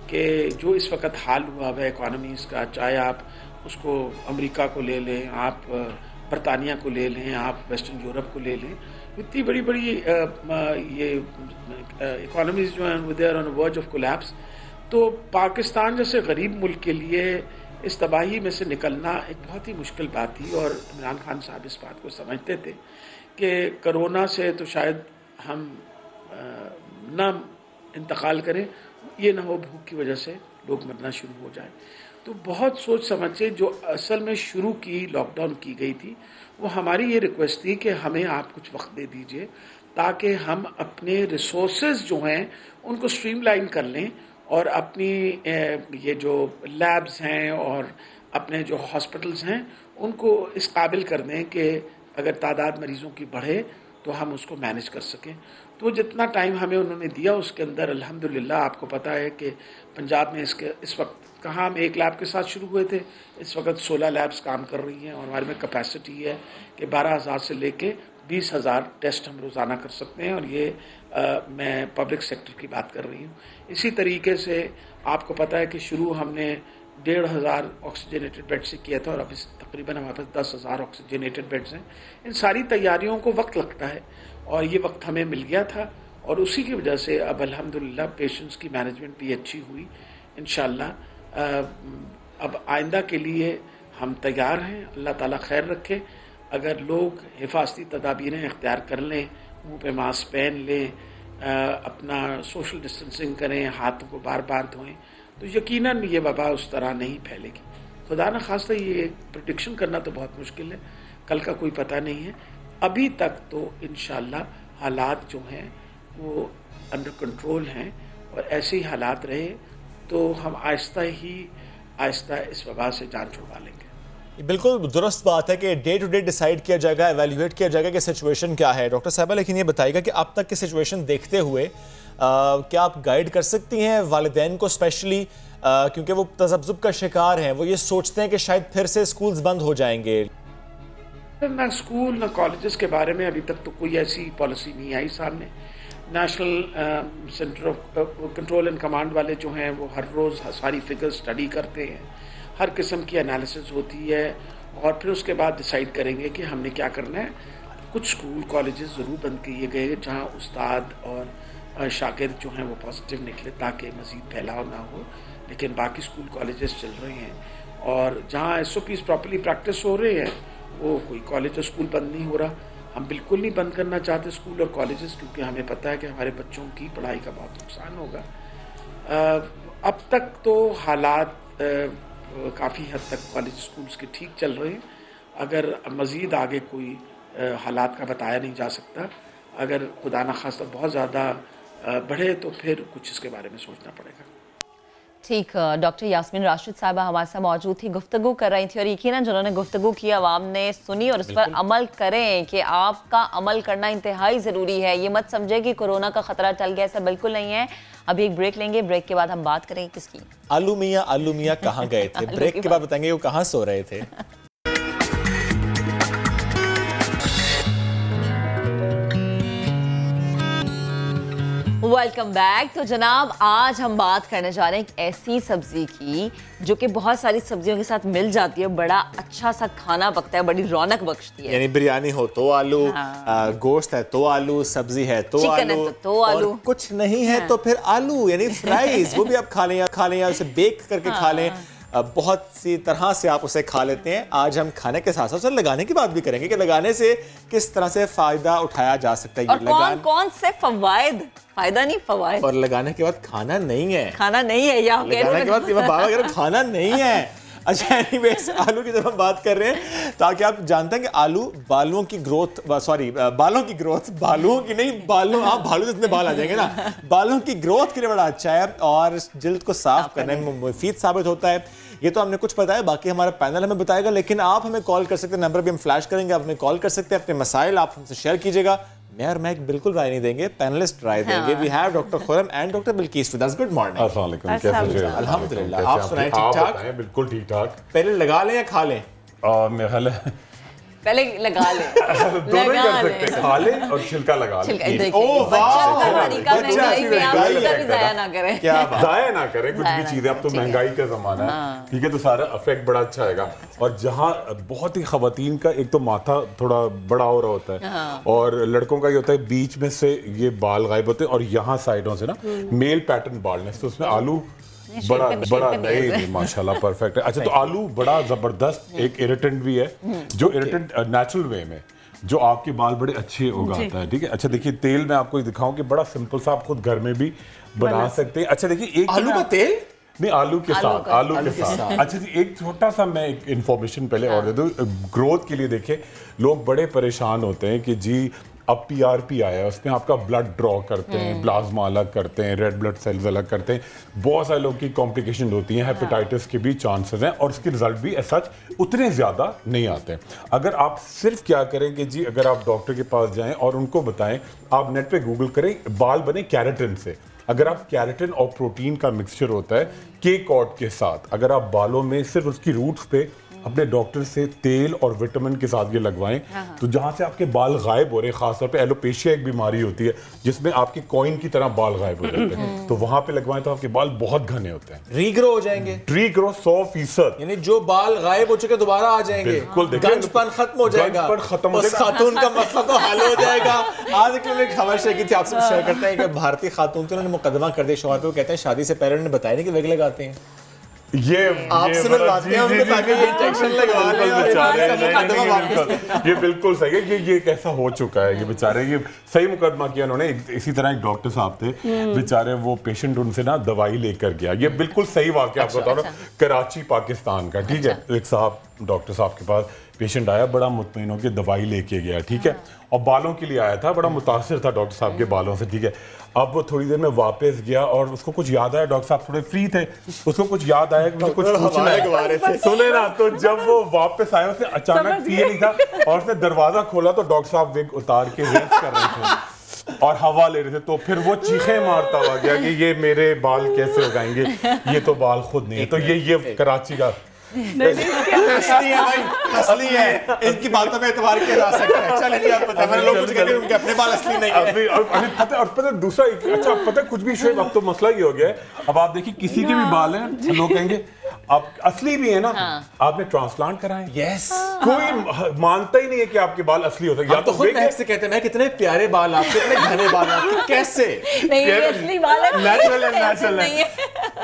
[SPEAKER 9] कि जो इस वक्त हाल हुआ है इकोनॉमीज़ का, चाहे आप उसको अमेरिका को ले लें, आप बरतानिया को ले लें, आप वेस्टर्न यूरोप को ले लें, इतनी बड़ी बड़ी ये इकोनॉमीज़ जो हैं they're on verge of collapse. तो पाकिस्तान जैसे गरीब मुल्क के लिए इस तबाही में से निकलना एक बहुत ही मुश्किल बात थी और इमरान खान साहब इस बात को समझते थे कि कोरोना से तो शायद हम ना इंतकाल करें, ये ना हो भूख की वजह से लोग मरना शुरू हो जाए। तो बहुत सोच समझ से जो असल में शुरू की लॉकडाउन की गई थी, वो हमारी ये रिक्वेस्ट थी कि हमें आप कुछ वक्त दे दीजिए ताकि हम अपने रिसोर्सेज जो हैं उनको स्ट्रीमलाइन कर लें और अपनी ये जो लैब्स हैं और अपने जो हॉस्पिटल्स हैं उनको इस काबिल कर दें कि अगर तादाद मरीज़ों की बढ़े तो हम उसको मैनेज कर सकें। तो जितना टाइम हमें उन्होंने दिया उसके अंदर अल्हम्दुलिल्लाह, आपको पता है कि पंजाब में इस वक्त कहाँ हम 1 लैब के साथ शुरू हुए थे, इस वक्त 16 लैब्स काम कर रही हैं और हमारे में कैपेसिटी है कि 12,000 से लेके 20,000 टेस्ट हम रोज़ाना कर सकते हैं। और ये मैं पब्लिक सेक्टर की बात कर रही हूँ। इसी तरीके से आपको पता है कि शुरू हमने 1,500 ऑक्सीजनेटेड बेड से किया था और अब तकरीबन हमारे पास 10,000 ऑक्सीजनेटेड बेड्स हैं। इन सारी तैयारियों को वक्त लगता है और ये वक्त हमें मिल गया था और उसी की वजह से अब अल्हम्दुलिल्लाह पेशेंट्स की मैनेजमेंट भी अच्छी हुई। इंशाअल्लाह अब आइंदा के लिए हम तैयार हैं। अल्लाह ताला खैर रखे। अगर लोग हिफाजती तदाबीरें इख्तियार कर लें, मुँह पे मास्क पहन लें, अपना सोशल डिस्टेंसिंग करें, हाथों को बार बार धोएं, तो यकीनन ये वबा उस तरह नहीं फैलेगी। खुदा न खास्ता ये प्रेडिक्शन करना तो बहुत मुश्किल है, कल का कोई पता नहीं है। अभी तक तो इंशाअल्लाह हालात जो हैं वो अंडर कंट्रोल हैं और ऐसे ही हालात रहे तो हम आहिस्ता इस वबा से जान छुड़वा लेंगे।
[SPEAKER 1] बिल्कुल दुरुस्त बात है कि डे टू डे डिसाइड किया जाएगा, एवेल्युएट किया जाएगा कि सिचुएशन क्या है। डॉक्टर साहबा, लेकिन ये बताइएगा कि अब तक की सिचुएशन देखते हुए क्या आप गाइड कर सकती हैं वालिदैन को, स्पेशली क्योंकि वो तज़ब्ज़ुब का शिकार हैं, वो ये सोचते हैं कि शायद फिर से स्कूल्स बंद हो जाएंगे।
[SPEAKER 9] ना स्कूल ना कॉलेजेस के बारे में अभी तक तो कोई ऐसी पॉलिसी नहीं आई सामने। National centre of control and command वाले जो हैं वो हर रोज़ सारी फिगर्स स्टडी करते हैं, हर किस्म की एनालिसिस होती है और फिर उसके बाद डिसाइड करेंगे कि हमने क्या करना है। कुछ स्कूल कॉलेजेस ज़रूर बंद किए गए जहाँ उस्ताद और शागिर्द जो हैं वो पॉजिटिव निकले ताकि मज़ीद फैलाव ना हो, लेकिन बाकी स्कूल कॉलेजेस चल रहे हैं और जहाँ SOPs प्रॉपर्ली प्रैक्टिस हो रहे हैं वो कोई कॉलेज और स्कूल बंद नहीं हो रहा। हम बिल्कुल नहीं बंद करना चाहते स्कूल और कॉलेजेस, क्योंकि हमें पता है कि हमारे बच्चों की पढ़ाई का बहुत नुकसान होगा। अब तक तो हालात काफ़ी हद तक कॉलेज स्कूल्स के ठीक चल रहे हैं। अगर मज़ीद आगे कोई हालात का बताया नहीं जा सकता, अगर खुदा न खास्ता बहुत ज़्यादा बढ़े तो फिर कुछ इसके बारे में सोचना पड़ेगा।
[SPEAKER 2] ठीक, डॉक्टर यास्मीन राशिद साहिबा हमारे साथ मौजूद थी, गुफ्तगू कर रही थी और यकीनन जिन्होंने गुफ्तगू की आवाम ने सुनी और उस पर अमल करें कि आपका अमल करना इंतहाई ज़रूरी है। ये मत समझे कि कोरोना का ख़तरा टल गया, ऐसा बिल्कुल नहीं है। अभी एक ब्रेक लेंगे, ब्रेक के बाद हम बात करेंगे किसकी।
[SPEAKER 1] आलू मियाँ कहाँ गए थे? ब्रेक के बाद बताएंगे वो कहाँ सो रहे थे।
[SPEAKER 2] Welcome back. तो जनाब आज हम बात करने जा रहे हैं एक ऐसी सब्जी की जो कि बहुत सारी सब्जियों के साथ मिल जाती है, बड़ा अच्छा सा खाना पकता है, बड़ी रौनक बख्शती है।
[SPEAKER 1] यानी बिरयानी हो तो आलू, गोश्त है तो आलू, सब्जी है तो
[SPEAKER 2] चिकन
[SPEAKER 1] आलू,
[SPEAKER 2] है तो आलू,
[SPEAKER 1] और कुछ नहीं है तो फिर आलू, यानी फ्राइज वो भी आप खा लें या उसे बेक करके खा लें। बहुत सी तरह से आप उसे खा लेते हैं। आज हम खाने के साथ साथ उसे लगाने की बात भी करेंगे कि लगाने से किस तरह से फायदा उठाया जा सकता है।
[SPEAKER 2] और कौन से फवायद, फायदा नहीं फवायद।
[SPEAKER 1] और लगाने के बाद खाना नहीं है,
[SPEAKER 2] या
[SPEAKER 1] लगाने के बाद बाबा खाना नहीं है। अच्छा, एनीवेज आलू की जब हम बात कर रहे हैं ताकि आप जानते हैं कि आलू बालों की ग्रोथ, बालों की ग्रोथ, बालों की नहीं, बालों, आप भालू जितने बाल आ जाएंगे ना, बालों की ग्रोथ के लिए बड़ा अच्छा है और जिल्द को साफ करने में मुफीद साबित होता है। ये तो हमने कुछ बताया, बाकी हमारा पैनल हमें बताएगा, लेकिन आप हमें कॉल कर सकते हैं, नंबर भी हम फ्लैश करेंगे, आप हमें कॉल कर सकते हैं, अपने मसाइल आप हमसे शेयर कीजिएगा। मैं और मैक बिल्कुल राय नहीं देंगे, पैनलिस्ट राय देंगे। We have doctor Khurram and doctor Bilquis with us. Good morning.
[SPEAKER 10] अस्सलाम वालेकुम, कैसे हैं?
[SPEAKER 1] अल्हम्दुलिल्लाह, आप सुनाएं ठीक ठाक?
[SPEAKER 10] बिल्कुल ठीक ठाक।
[SPEAKER 1] पहले लगा लें या खा लें?
[SPEAKER 10] मेरा ख्याल है
[SPEAKER 2] पहले लगा ले।
[SPEAKER 10] दोनों ही कर सकते हैं, खा ले और छिलका लगा ले। जाया ना करें कुछ भी चीजें, अब तो महंगाई का जमाना है, ठीक है, तो सारा इफेक्ट बड़ा अच्छा आएगा। और जहाँ बहुत ही खवातीन का एक तो माथा थोड़ा बड़ा हो रहा होता है और लड़कों का ये होता है बीच में से ये बाल गायब होते हैं और यहाँ साइडों से ना मेल पैटर्न बाल्डनेस, तो उसमें आलू बड़ा नहीं माशाल्लाह परफेक्ट है। अच्छा, तो आलू बड़ा जबरदस्त एक इरिटेंट भी है, जो इरिटेंट नेचुरल वे में जो आपके बाल बड़े अच्छे उगाता है, ठीक है। अच्छा देखिए, तेल मैं आपको दिखाऊं कि बड़ा सिंपल सा आप खुद घर में भी बना सकते हैं। अच्छा देखिए, एक
[SPEAKER 1] आलू का तेल
[SPEAKER 10] नहीं, आलू के साथ। अच्छा जी, एक छोटा सा मैं एक इन्फॉर्मेशन पहले और दे दूं ग्रोथ के लिए। देखिए, लोग बड़े परेशान होते हैं कि जी अब PRP आया है, उसमें आपका ब्लड ड्रॉ करते हैं, प्लाज्मा अलग करते हैं, रेड ब्लड सेल्स अलग करते हैं, बहुत सारे लोगों की कॉम्प्लिकेशन होती हैं, हेपेटाइटिस के भी चांसेस हैं और उसके रिजल्ट भी सच उतने ज़्यादा नहीं आते हैं। अगर आप सिर्फ क्या करें कि जी अगर आप डॉक्टर के पास जाएं और उनको बताएं, आप नेट पे गूगल करें बाल बने कैरेटिन से। अगर आप कैरेटिन और प्रोटीन का मिक्सचर होता है के कॉड के साथ, अगर आप बालों में सिर्फ उसकी रूट्स पे अपने डॉक्टर से तेल और विटामिन के साथ ये लगवाएं, तो जहां से आपके बाल गायब हो रहे हैं, खासतौर पे एलोपेशिया एक बीमारी होती है जिसमें आपके कॉइन की तरह बाल गायब हो जाते हैं, तो वहां पे लगवाएं तो आपके बाल बहुत घने होते हैं,
[SPEAKER 1] रीग्रो हो जाएंगे।
[SPEAKER 10] रीग्रो 100%,
[SPEAKER 1] यानी जो बाल गायब हो चुके दोबारा आ जाएंगे,
[SPEAKER 10] बिल्कुल,
[SPEAKER 1] गंजपन खत्म हो जाएगा,
[SPEAKER 10] खत्म हो जाएगा,
[SPEAKER 1] खातून का मसला तो हल हो जाएगा। आज एक खबर शेयर की थी, आपसे शेयर करते हैं कि भारतीय खातून तो उन्होंने मुकदमा कर दिया शौहर पे, वो कहते हैं शादी से पहले उन्होंने बताया नहीं कि विग लगाते हैं।
[SPEAKER 10] ये
[SPEAKER 1] आपसे मिलवाते हैं उनको ताकि ये इंजेक्शन लगवा लें और
[SPEAKER 10] ये बिल्कुल सही है। ये कैसा हो चुका है, ये बेचारे ये सही मुकदमा किया उन्होंने। इसी तरह एक डॉक्टर साहब थे बेचारे, वो पेशेंट उनसे ना दवाई लेकर गया, ये बिल्कुल सही वाकया आपको बता रहा हूँ, कराची पाकिस्तान का, ठीक है। एक साहब डॉक्टर साहब के पास पेशेंट आया, बड़ा मुतमईन होकर दवाई लेके गया, ठीक है, और बालों के लिए आया था, बड़ा मुतासिर था डॉक्टर साहब के बालों से, ठीक है। अब वो थोड़ी देर में वापस गया और उसको कुछ याद आया, डॉक्टर साहब थोड़े फ्री थे, उसको कुछ याद आया कि मुझे कुछ पूछना है, सुने ना। तो जब वो वापस आया, उसने अचानक पिए नहीं था और उसने दरवाजा खोला तो डॉक्टर साहब विग उतार के रेस्ट कर रहे थे और हवा ले रहे थे, तो फिर वो चीखें मारता हुआ गया कि ये मेरे बाल कैसे उगाएंगे, ये तो बाल खुद नहीं है। तो ये कराची का
[SPEAKER 1] असली है भाई, असली है, इनकी बातों में एतबार किया जा सकता है। चलिए, आप पता है लोग मुझे कहते हैं उनके अपने बाल असली नहीं है।
[SPEAKER 10] और पता दूसरा, अच्छा पता कुछ भी शोएब, अब तो मसला ही हो गया है। अब आप देखिए किसी के भी बाल हैं, लोग कहेंगे आप असली भी है ना, आपने ट्रांसप्लांट कराए,
[SPEAKER 1] यस,
[SPEAKER 10] कोई मानता ही नहीं है कि आपके बाल असली होते हैं।
[SPEAKER 1] या तो खुद महक से कहते हैं कितने प्यारे बाल आपके, कितने घने बाल आपके, कैसे
[SPEAKER 2] नहीं ये असली बाल है,
[SPEAKER 10] नेचुरल है।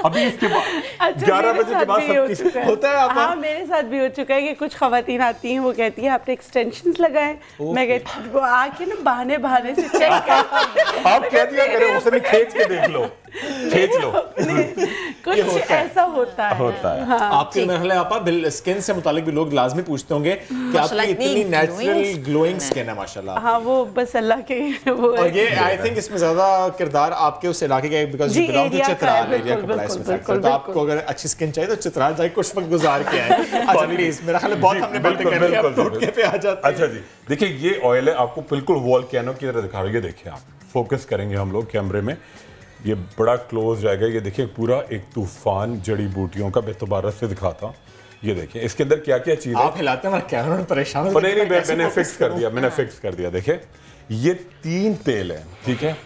[SPEAKER 10] अभी इसके बाद 11 बजे के बाद सब कुछ होता है।
[SPEAKER 11] हाँ, मेरे साथ भी हो चुका है कि कुछ खवातीन आती हैं, वो कहती है आपने एक्सटेंशंस लगाए, मैं कहती वो आके ना बहाने से चेक कर,
[SPEAKER 10] आप कह दिया करें उसने खींच के देख लो, खींच लो,
[SPEAKER 11] कुछ ऐसा होता है।
[SPEAKER 2] हाँ,
[SPEAKER 1] आपके महल आप स्किन से मुतालिक भी लोग लाजमी पूछते होंगे कि आपकी इतनी नेचुरल ग्लोइंग स्किन है माशाल्लाह।
[SPEAKER 11] हाँ, वो बस अल्लाह के वो।
[SPEAKER 1] और ये आई थिंक इसमें ज्यादा किरदार आपके उस इलाके का, because you belong to Chitral area का बड़ा इसमें फैक्टर, तो आपको अगर अच्छी स्किन चाहिए तो चित्राल जाके कुछ वक्त गुजार के आए। अच्छा प्लीज, मेरा ख्याल है बहुत हमने बातें कर ली, अब टोटके पे आ जाते हैं।
[SPEAKER 10] अच्छा जी, देखिए ये ऑयल है, आपको बिल्कुल वोल्केनो की तरह दिखा रहा है, ये देखिए आप फोकस करेंगे हम लोग कैमरे में, ये बड़ा क्लोज जाएगा। ये देखिए पूरा एक तूफान जड़ी बूटियों का। मैं दोबारा से दिखाता हूँ। ये देखिए इसके अंदर क्या क्या चीज़
[SPEAKER 1] आप हिलाते हैं कैमरा परेशान।
[SPEAKER 10] मैंने फिक्स कर दिया, मैंने फिक्स कर दिया। देखिए ये 3 तेल है, ठीक है।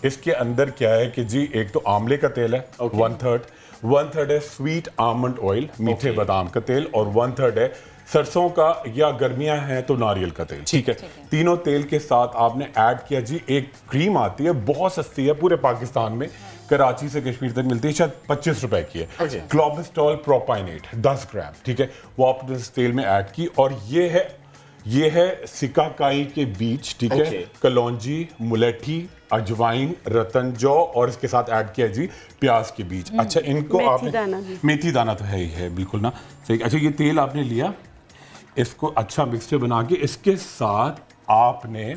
[SPEAKER 10] इसके अंदर क्या है कि जी एक तो आंवले का तेल है 1/3 है स्वीट आमंड ऑयल, मीठे बादाम का तेल, और 1/3 है सरसों का या गर्मियां हैं तो नारियल का तेल, ठीक है। तीनों तेल के साथ आपने ऐड किया जी एक क्रीम आती है, बहुत सस्ती है, पूरे पाकिस्तान में कराची से कश्मीर तक मिलती है, शायद 25 रुपए की है। क्लोबेस्टॉल प्रोपाइनेट 10 ग्राम, ठीक है, वो आपने इस तेल में ऐड की। और ये है सिकाकाई के बीज, ठीक है, कलौंजी, मुलेठी, अजवाइन, रतन जौ, और इसके साथ ऐड किया जी प्याज के बीज। अच्छा इनको मेथी दाना तो है ही है, बिल्कुल ना सही। अच्छा ये तेल आपने लिया, इसको अच्छा मिक्सचर बना के इसके साथ आपने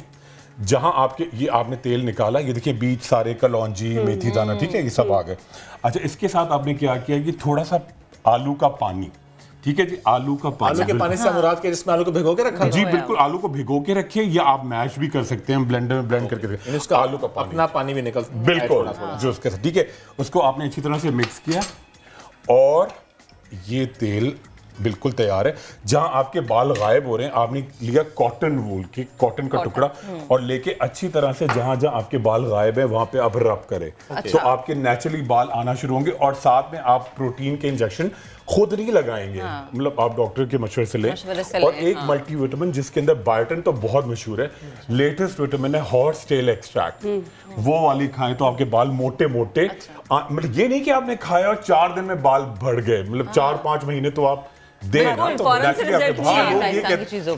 [SPEAKER 10] जहां आपके ये आपने तेल निकाला, ये देखिए बीज सारे, कलौंजी, मेथी दाना, ठीक है, ये सब आ गए। अच्छा इसके साथ आपने क्या किया कि थोड़ा सा आलू का पानी, ठीक है जी, आलू का पानी।
[SPEAKER 1] आलू के पानी से मुराद के जिसमें आलू को भिगो के रखा
[SPEAKER 10] जी, बिल्कुल आलू को भिगो के रखे, या आप मैश भी कर सकते हैं, ब्लेंडर में ब्लेंड करके।
[SPEAKER 1] उसका आलू का पानी, अपना पानी भी निकल
[SPEAKER 10] बिल्कुल जो उसके साथ, ठीक है, उसको आपने अच्छी तरह से मिक्स किया और ये तेल बिल्कुल तैयार है। जहां आपके बाल गायब हो रहे हैं, आपने लिया कॉटन वूल के कॉटन का टुकड़ा और लेके अच्छी तरह से जहां जहां आपके बाल गायब है वहां पे आप रब करें, तो आपके नेचुरली बाल आना शुरू होंगे। और साथ में आप प्रोटीन के इंजेक्शन खुद नहीं लगाएंगे, मतलब आप डॉक्टर के मशवरे से लें। और एक मल्टीविटामिन जिसके अंदर बायोटिन तो बहुत मशहूर है, लेटेस्ट विटामिन है हॉर्स टेल एक्सट्रैक्ट, वो वाली खाएं तो आपके बाल मोटे मोटे, मतलब ये नहीं कि आपने खाया और 4 दिन में बाल बढ़ गए, मतलब 4-5 महीने तो आप दे ना, तो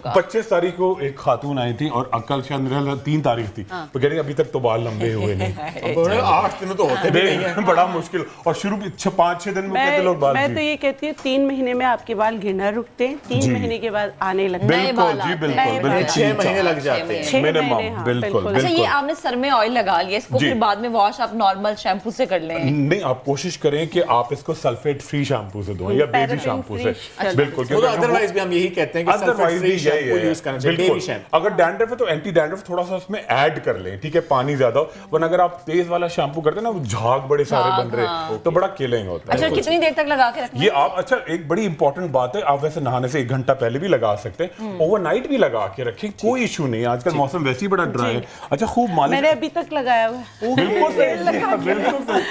[SPEAKER 10] 25 तारीख को एक खातून आई थी और कल शायद 3 तारीख थी, तो कह रही अभी तक तो बाल लंबे हुए नहीं।
[SPEAKER 1] 8 दिन तो होते भी नहीं है,
[SPEAKER 10] बड़ा मुश्किल। और शुरू 5-6 दिन में कहते लोग बाल।
[SPEAKER 11] मैं तो ये कहती हूँ 3 महीने में आपके बाल गिरना रुकते हैं, 3 महीने के बाद आने लगते हैं।
[SPEAKER 10] बिल्कुल जी, बिल्कुल
[SPEAKER 1] 6 महीने लग जाते हैं
[SPEAKER 10] मिनिमम, बिल्कुल।
[SPEAKER 2] अच्छा ये आपने सर में ऑयल लगा लिया, इसको फिर बाद में वॉश आप नॉर्मल शैम्पू से कर लें?
[SPEAKER 10] नहीं, आप कोशिश करें कि आप इसको सल्फेट फ्री शैम्पू से धोएं या बेबी शैम्पू से, बिल्कुल।
[SPEAKER 1] अदरवाइज भी हम यही कहते हैं कि सल्फेट फ्री शैम्पू यूज करना चाहिए, बेबी शैम्पू।
[SPEAKER 10] अगर डैंड्रफ है तो एंटी डैंड्रफ थोड़ा सा उसमें ऐड कर लें, ठीक है, पानी ज्यादा। वरना अगर आप तेज वाला शैम्पू करते हैं ना, झाग बड़े सारे बन रहे तो बड़ा किलिंग होता है।
[SPEAKER 2] अच्छा कितनी देर तक लगा के रखना है?
[SPEAKER 10] ये आप, अच्छा एक बड़ी इंपॉर्टेंट बात है, आप वैसे नहाने से 1 घंटा पहले भी लगा सकते हैं, ओवरनाइट भी लगा के रखें, कोई इशू नहीं है। आजकल मौसम वैसे ही बड़ा ड्राई है। अच्छा खूब मालिश,
[SPEAKER 11] मैंने अभी तक लगाया हुआ है।
[SPEAKER 10] बिल्कुल सही।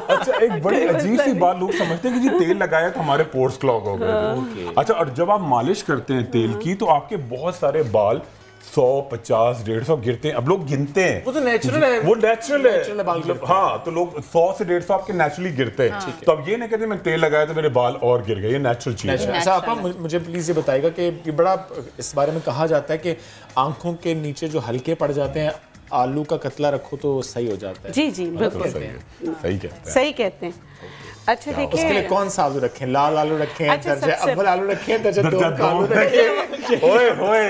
[SPEAKER 10] अच्छा एक बड़ी अजीब सी बात, लोग समझते हैं कि जी तेल लगाया तो हमारे पोर्स क्लॉग हो गए। अच्छा और जब आप मालिश करते हैं तेल की तो आपके बहुत सारे बाल 100, 50, 150 गिरते हैं। अब लोग गिनते हैं,
[SPEAKER 1] वो तो नेचुरल है,
[SPEAKER 10] वो नेचुरल है। हाँ तो लोग 100 से 150 आपके नेचुरली गिरते हैं। तो अब ये नहीं कहते मैं तेल लगाया तो मेरे बाल और गिर गए, ये नेचुरल चीज है।
[SPEAKER 1] अच्छा आप मुझे प्लीज ये बताइएगा कि ये बड़ा इस बारे में कहा जाता है कि आंखों के नीचे जो हल्के पड़ जाते हैं, आलू का कतला रखो तो सही हो जाता है।
[SPEAKER 11] जी जी बिल्कुल सही कहते हैं। अच्छा देखिए
[SPEAKER 1] उसके लिए कौन सा आलू रखें? लाल आलू रखें, दर्जा अव्वल आलू रखें, दर्जा 2 आलू रखें? ओए होए।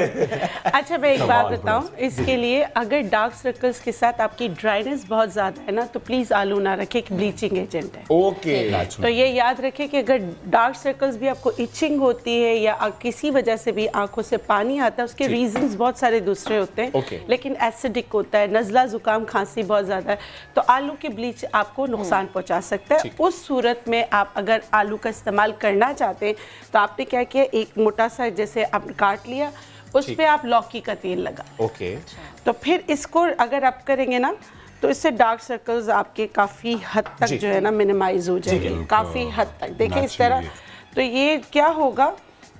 [SPEAKER 11] अच्छा मैं एक बात बताऊं, इसके लिए अगर डार्क सर्कल्स के साथ आपकी ड्राइनेस बहुत ज्यादा है ना, तो प्लीज आलू ना रखें, एक ब्लीचिंग एजेंट है।
[SPEAKER 1] ओके।
[SPEAKER 11] तो ये याद रखें कि अगर डार्क सर्कल्स भी आपको इचिंग होती है या किसी वजह से भी आंखों से पानी आता है, उसके रीजंस बहुत सारे दूसरे होते हैं, लेकिन एसिडिक होता है, नज़ला जुकाम खांसी बहुत ज्यादा है, तो आलू की ब्लीच आपको नुकसान पहुंचा सकता है। उस में आप अगर आलू का इस्तेमाल करना चाहते हैं तो आपने क्या किया, एक मोटा सा जैसे आपने काट लिया, उस पे आप लौकी का तेल लगा।
[SPEAKER 1] ओके।
[SPEAKER 11] तो फिर इसको अगर आप करेंगे ना तो इससे डार्क सर्कल्स आपके काफी हद तक जो है ना मिनिमाइज हो जाएंगे, काफी हद तक। देखिए इस तरह, तो ये क्या होगा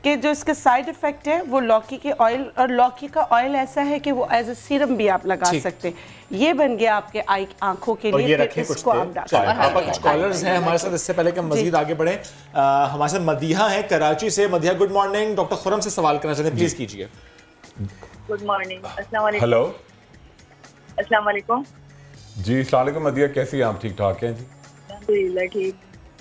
[SPEAKER 11] कि जो इसका साइड इफेक्ट है वो लौकी के ऑयल, और लौकी का ऑयल ऐसा है कि वो एज ए सीरम भी आप लगा सकते हैं। ये बन गया आपके आंखों के लिए।
[SPEAKER 1] ये रखें कुछ कुछ कॉलर्स हैं हमारे साथ। इससे पहले कि हम मजीद आगे बढ़े, हमारे साथ मदिहा है कराची से। Madiha good morning, doctor Khurram से सवाल करना चाहते हैं, प्लीज कीजिए।
[SPEAKER 12] Good morning. अस्सलाम वालेकुम।
[SPEAKER 10] हेलो
[SPEAKER 12] अस्सलाम वालेकुम
[SPEAKER 10] जी। अस्सलाम वालेकुम मदिहा, कैसी हैं आप? ठीक ठाक हैं जी?
[SPEAKER 12] अल्हम्दुलिल्लाह ठीक।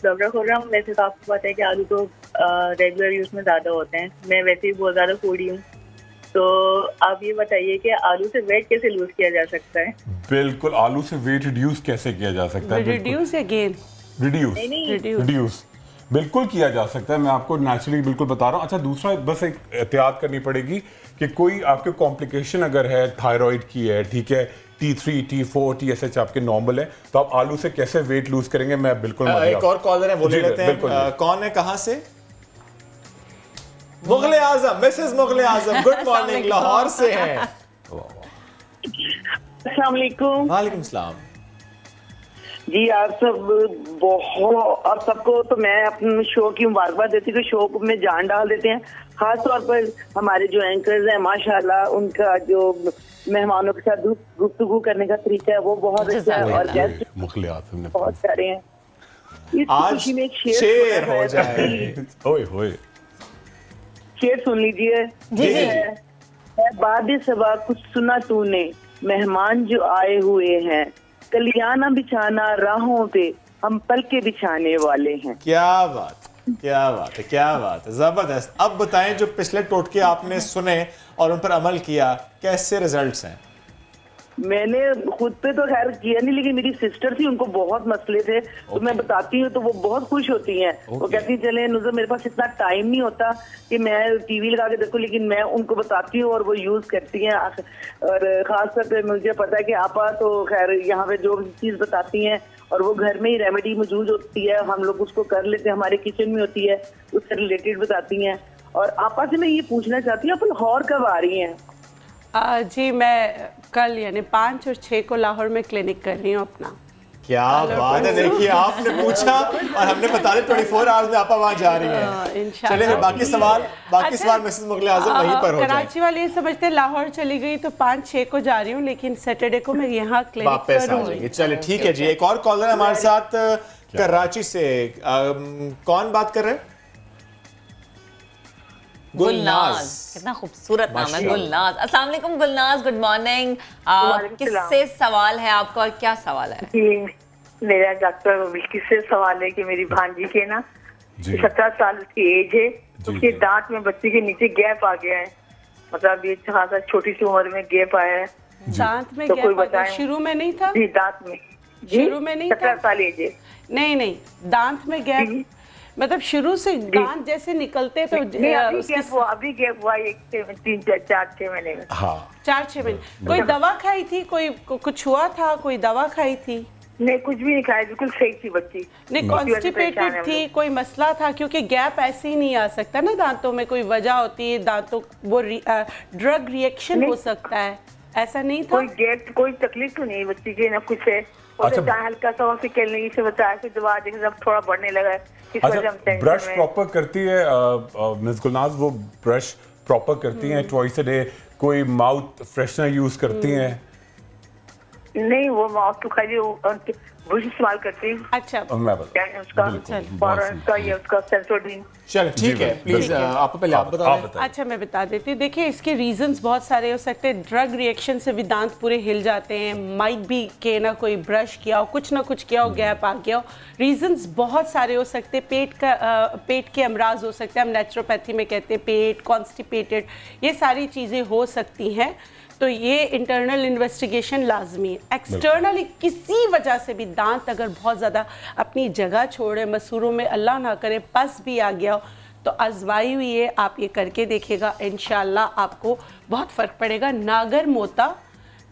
[SPEAKER 12] डॉक्टर खुर्रम, वैसे तो आपको पता है कि आलू तो रेगुलर यूज में ज़्यादा होते हैं, मैं वैसे ही बहुत ज़्यादा फूडी हूँ, तो आप ये बताइए कि आलू से वेट कैसे लूज किया जा सकता है?
[SPEAKER 10] बिल्कुल, आलू से वेट रिड्यूस कैसे किया जा सकता है?
[SPEAKER 11] रिड्यूस या गेन?
[SPEAKER 10] रिड्यूस बिल्कुल किया जा सकता है, मैं आपको नेचुरली बिल्कुल बता रहा हूँ। अच्छा दूसरा बस एक एहतियात करनी पड़ेगी कि कोई आपके कॉम्प्लिकेशन अगर है, थायराइड की है, ठीक है, T3, T4, TSH आपके नॉर्मल है, तो आप आलू से कैसे वेट लूज करेंगे? मैं बिल्कुल
[SPEAKER 1] एक और कॉलर है, वो ले लेते हैं। कौन है, कहां से? मुगले आजम, मिसेस मुगले आजम, गुड मॉर्निंग, लाहौर से हैं।
[SPEAKER 13] अस्सलाम वालेकुम।
[SPEAKER 1] वालेकुम सलाम
[SPEAKER 13] जी। आप सब बहुत, आप सबको तो मैं अपने शो की मुबारकबाद देती हूँ। शो में जान डाल देते हैं, खास तौर पर हमारे जो एंकर्स हैं, माशाल्लाह उनका जो मेहमानों के साथ गुफ्तगू करने का तरीका है वो बहुत अच्छा है, और गेस्ट बहुत सारे हैं। इस खुशी में शेर हो जाए, शेर सुन लीजिए। बाद सबा कुछ सुना तूने, मेहमान जो आए हुए हैं, कलियाना बिछाना राहों पे, हम पल के बिछाने वाले हैं।
[SPEAKER 1] क्या बात, क्या बात है, क्या बात है, जबरदस्त। अब बताएं, जो पिछले टोटके आपने सुने और उन पर अमल किया, कैसे रिजल्ट्स हैं?
[SPEAKER 13] मैंने खुद पे तो खैर किया नहीं, लेकिन मेरी सिस्टर थी, उनको बहुत मसले थे, तो मैं बताती हूँ तो वो बहुत खुश होती हैं। वो कहती चले नुज़र, मेरे पास इतना टाइम नहीं होता कि मैं टीवी लगा के देखूं, लेकिन मैं उनको बताती हूँ और वो यूज करती हैं। और खासतौर पे मुझे पता है कि आपा तो खैर यहाँ पे जो चीज बताती हैं और वो घर में ही रेमेडी मौजूद होती है, हम लोग उसको कर लेते हैं, हमारे किचन में होती है, उससे रिलेटेड बताती हैं। और आपा से मैं ये पूछना चाहती हूँ, आप लाहौर कब आ रही हैं?
[SPEAKER 11] जी मैं कल यानी 5 और 6 को लाहौर में क्लिनिक कर रही हूँ अपना।
[SPEAKER 1] क्या बात है, देखिए आपने पूछा और हमने बता दिया 24 आवर्स में आपा वहाँ जा रही हैं। चलिए फिर बाकी सवाल मिसेस मुगले आजम वहीं पर हो जाए।
[SPEAKER 11] कराची वाले ये समझते हैं लाहौर चली गई तो 5-6 को जा रही हूँ, लेकिन सैटरडे को मैं यहाँ क्लिनिक करूँगी।
[SPEAKER 1] चलिए ठीक है जी। एक और कॉलर हमारे साथ कराची से, कौन बात कर रहे हैं?
[SPEAKER 2] गुलनाज, कितना खूबसूरत नाम है, गुलनाज। अस्सलाम वालेकुम गुलनाज, गुड मॉर्निंग। किससे सवाल है आपका और क्या सवाल है?
[SPEAKER 12] जी मेरा डॉक्टर बिल्किस से सवाल है कि मेरी भांजी के ना 17 साल की एज है, उसके दांत में बच्चे के नीचे गैप आ गया है, मतलब ये खासा छोटी सी उम्र में गैप आया है।
[SPEAKER 11] दांत में
[SPEAKER 12] तो
[SPEAKER 11] गैप आ गया, शुरू में नहीं था?
[SPEAKER 12] जी दांत में,
[SPEAKER 11] शुरू में नहीं था।
[SPEAKER 12] 17 साल एज है।
[SPEAKER 11] नहीं, दांत में गैप मतलब शुरू से दांत जैसे निकलते तो
[SPEAKER 12] अभी गैप हुआ 3-4-6 महीने में।
[SPEAKER 10] हाँ
[SPEAKER 11] 4-6 महीने। कोई दवा खाई थी, कोई कुछ हुआ था, कोई दवा खाई थी?
[SPEAKER 12] नहीं, कुछ भी नहीं खाया, बिल्कुल सही थी बच्ची।
[SPEAKER 11] नहीं, कॉन्स्टिपेटेड थी, कोई मसला था? क्योंकि गैप ऐसे ही नहीं आ सकता ना दांतों में, कोई वजह होती है, दांतों वो ड्रग रिएक्शन हो सकता है, ऐसा नहीं था?
[SPEAKER 12] कोई गैप, कोई तकलीफ तो नहीं बच्ची के, ना कुछ है। अच्छा, हल्का सा हॉस्पिटल से बताया, फिर दवा जब थोड़ा बढ़ने लगा।
[SPEAKER 10] अच्छा, ब्रश प्रॉपर करती है मिस गुलनाज? वो ब्रश प्रॉपर करती हैं ट्वाइस अ डे? कोई माउथ फ्रेशनर यूज करती हैं?
[SPEAKER 12] नहीं, वो माउथ तो खाली ब्रश इस्तेमाल करती हूँ।
[SPEAKER 11] अच्छा,
[SPEAKER 1] चल ठीक है, प्लीज आप पहले आप बताओ।
[SPEAKER 11] अच्छा मैं बता देती हूँ। देखिए इसके रीजंस बहुत सारे हो सकते हैं। ड्रग रिएक्शन से भी दांत पूरे हिल जाते हैं, माइट भी के ना कोई ब्रश किया हो, कुछ ना कुछ किया हो, गैप आ गया हो। रीजंस बहुत सारे हो सकते हैं। पेट के अमराज हो सकते हैं, हम नेचुरोपैथी में कहते हैं पेट कॉन्स्टिपेटेड, ये सारी चीज़ें हो सकती हैं। तो ये इंटरनल इन्वेस्टिगेशन लाजमी है। एक्सटर्नली किसी वजह से भी दांत अगर बहुत ज़्यादा अपनी जगह छोड़े, मसूरों में अल्लाह ना करे पस भी आ गया हो, तो आजमाई हुई है, आप ये करके देखिएगा, इंशाल्लाह आपको बहुत फ़र्क पड़ेगा। नागर मोता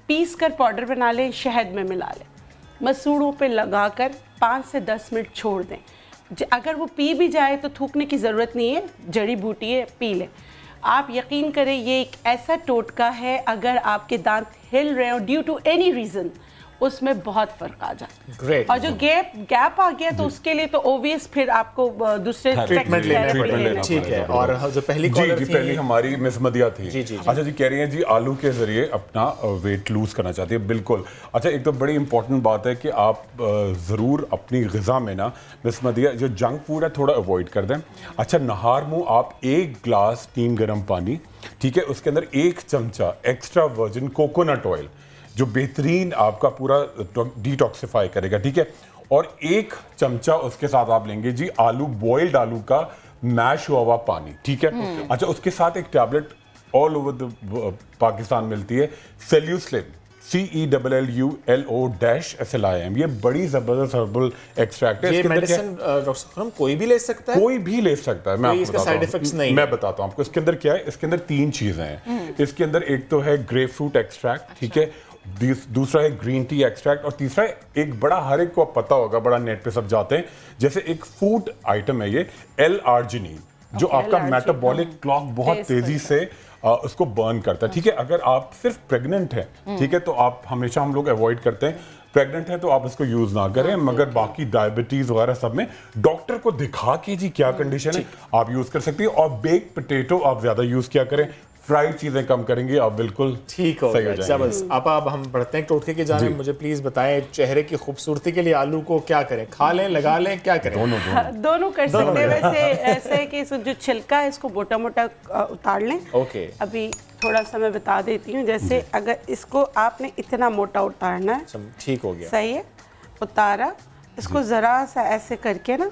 [SPEAKER 11] पीस कर पाउडर बना लें, शहद में मिला लें, मसूड़ों पे लगाकर 5 से 10 मिनट छोड़ दें। अगर वो पी भी जाए तो थूकने की ज़रूरत नहीं है, जड़ी बूटी है, पी लें। आप यकीन करें ये एक ऐसा टोटका है, अगर आपके दांत हिल रहे हो ड्यू टू एनी रीज़न, उसमें बहुत फर्क आ जाता है। और जो गैप आ गया तो उसके लिए तो ओवियस फिर आपको दूसरे
[SPEAKER 1] ट्रीटमेंट लेना। ठीक है। और जो पहली कॉलर थी,
[SPEAKER 10] पहली हमारी मिस मदिया थी। अच्छा जी, कह रही हैं जी आलू के जरिए अपना वेट लूज करना चाहती है। बिल्कुल। अच्छा, एक तो बड़ी इंपॉर्टेंट बात है कि आप ज़रूर अपनी ग़िज़ा में ना मिस मदिया जो जंक फूड है थोड़ा अवॉइड कर दें। अच्छा, नहार मुँह आप 1 ग्लास टीम गर्म पानी, ठीक है, उसके अंदर 1 चमचा एक्स्ट्रा वर्जिन कोकोनट ऑयल जो बेहतरीन आपका पूरा डिटॉक्सिफाई करेगा, ठीक है। और 1 चमचा उसके साथ आप लेंगे जी आलू, बॉइल्ड आलू का मैश हुआ हुआ पानी, ठीक है। अच्छा, उसके साथ एक tablet all over the Pakistan मिलती है, सेल्यूस्लिम, CELLULO-SLIM। ये बड़ी जबरदस्त हर्बल एक्सट्रैक्ट है।
[SPEAKER 1] ये मेडिसिन डॉक्टर कोई भी ले सकता है?
[SPEAKER 10] कोई भी ले सकता है। मैं आपको
[SPEAKER 1] इसका साइड इफेक्ट्स नहीं,
[SPEAKER 10] मैं बताता हूँ आपको। इसके अंदर क्या है, इसके अंदर 3 चीजें हैं। इसके अंदर एक तो है ग्रेपफ्रूट एक्सट्रैक्ट, ठीक है, दूसरा है ग्रीन टी एक्सट्रैक्ट, और तीसरा है एक बड़ा, हर एक को पता होगा, बड़ा नेट पे सब जाते हैं, जैसे एक फूड आइटम है ये L-arginine, जो आपका मेटाबॉलिक क्लॉक बहुत तेजी से उसको बर्न करता है। ठीक है, अगर आप सिर्फ प्रेग्नेंट हैं, ठीक है, तो आप हमेशा, हम लोग अवॉइड करते हैं, प्रेग्नेंट है तो आप इसको यूज ना करें, मगर बाकी डायबिटीज वगैरह सब में डॉक्टर को दिखा के जी क्या कंडीशन है आप यूज कर सकती है। और बेक पोटैटो आप ज्यादा यूज किया करें, फ्राइड चीजें कम करेंगे, आप बिल्कुल
[SPEAKER 1] ठीक हो जाएंगे। अब हम बढ़ते हैं टोटके की जाने। मुझे प्लीज बताएं, चेहरे की खूबसूरती के लिए आलू को क्या करें? खा लें, लगा लें, क्या करें?
[SPEAKER 11] दोनों कर सकते हैं। वैसे ऐसे है कि जो छिलका है इसको मोटा मोटा उतार लें।
[SPEAKER 1] ओके,
[SPEAKER 11] अभी थोड़ा सा मैं बता देती हूँ। जैसे अगर इसको आपने इतना मोटा उतारना है,
[SPEAKER 1] ठीक हो गया,
[SPEAKER 11] सही है, उतारा, इसको जरा सा ऐसे करके ना,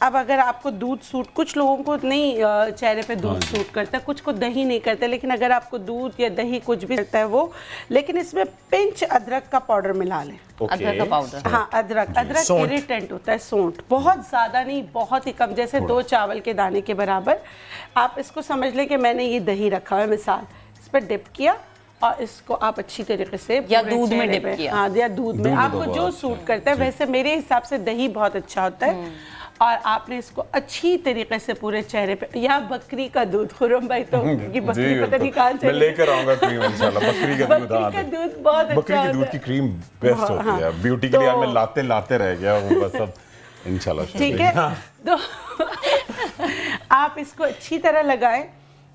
[SPEAKER 11] अब अगर आपको दूध सूट, कुछ लोगों को नहीं चेहरे पे दूध सूट करता है, कुछ को दही नहीं करता, लेकिन अगर आपको दूध या दही कुछ भी करता है वो, लेकिन इसमें पिंच अदरक का पाउडर मिला लें।
[SPEAKER 2] अदरक का पाउडर?
[SPEAKER 11] हाँ, अदरक इरिटेंट होता है। सौंठ बहुत ज़्यादा नहीं, बहुत ही कम, जैसे 2 चावल के दाने के बराबर। आप इसको समझ लें कि मैंने ये दही रखा है, मिसाल, इस पर डिप किया और इसको आप अच्छी तरीके से
[SPEAKER 2] या दूध में डिप किया,
[SPEAKER 11] हाँ, या दूध में, आपको जो सूट करता है। वैसे मेरे हिसाब से दही बहुत अच्छा होता है। और आपने इसको अच्छी तरीके से पूरे चेहरे पे, या बकरी का दूध, खुरम भाई तो की बकरी पता नहीं कहाँ चली,
[SPEAKER 10] मैं लेकर आऊंगा क्रीम इंशाल्लाह। बकरी का दूध,
[SPEAKER 11] बकरी का दूध बहुत अच्छा,
[SPEAKER 10] बकरी के दूध की क्रीम बेस्ट होती है ब्यूटी के लिए। मैं लाते रह गया वो बस, अब इंशाल्लाह
[SPEAKER 11] ठीक है। तो आप इसको अच्छी तरह लगाएं।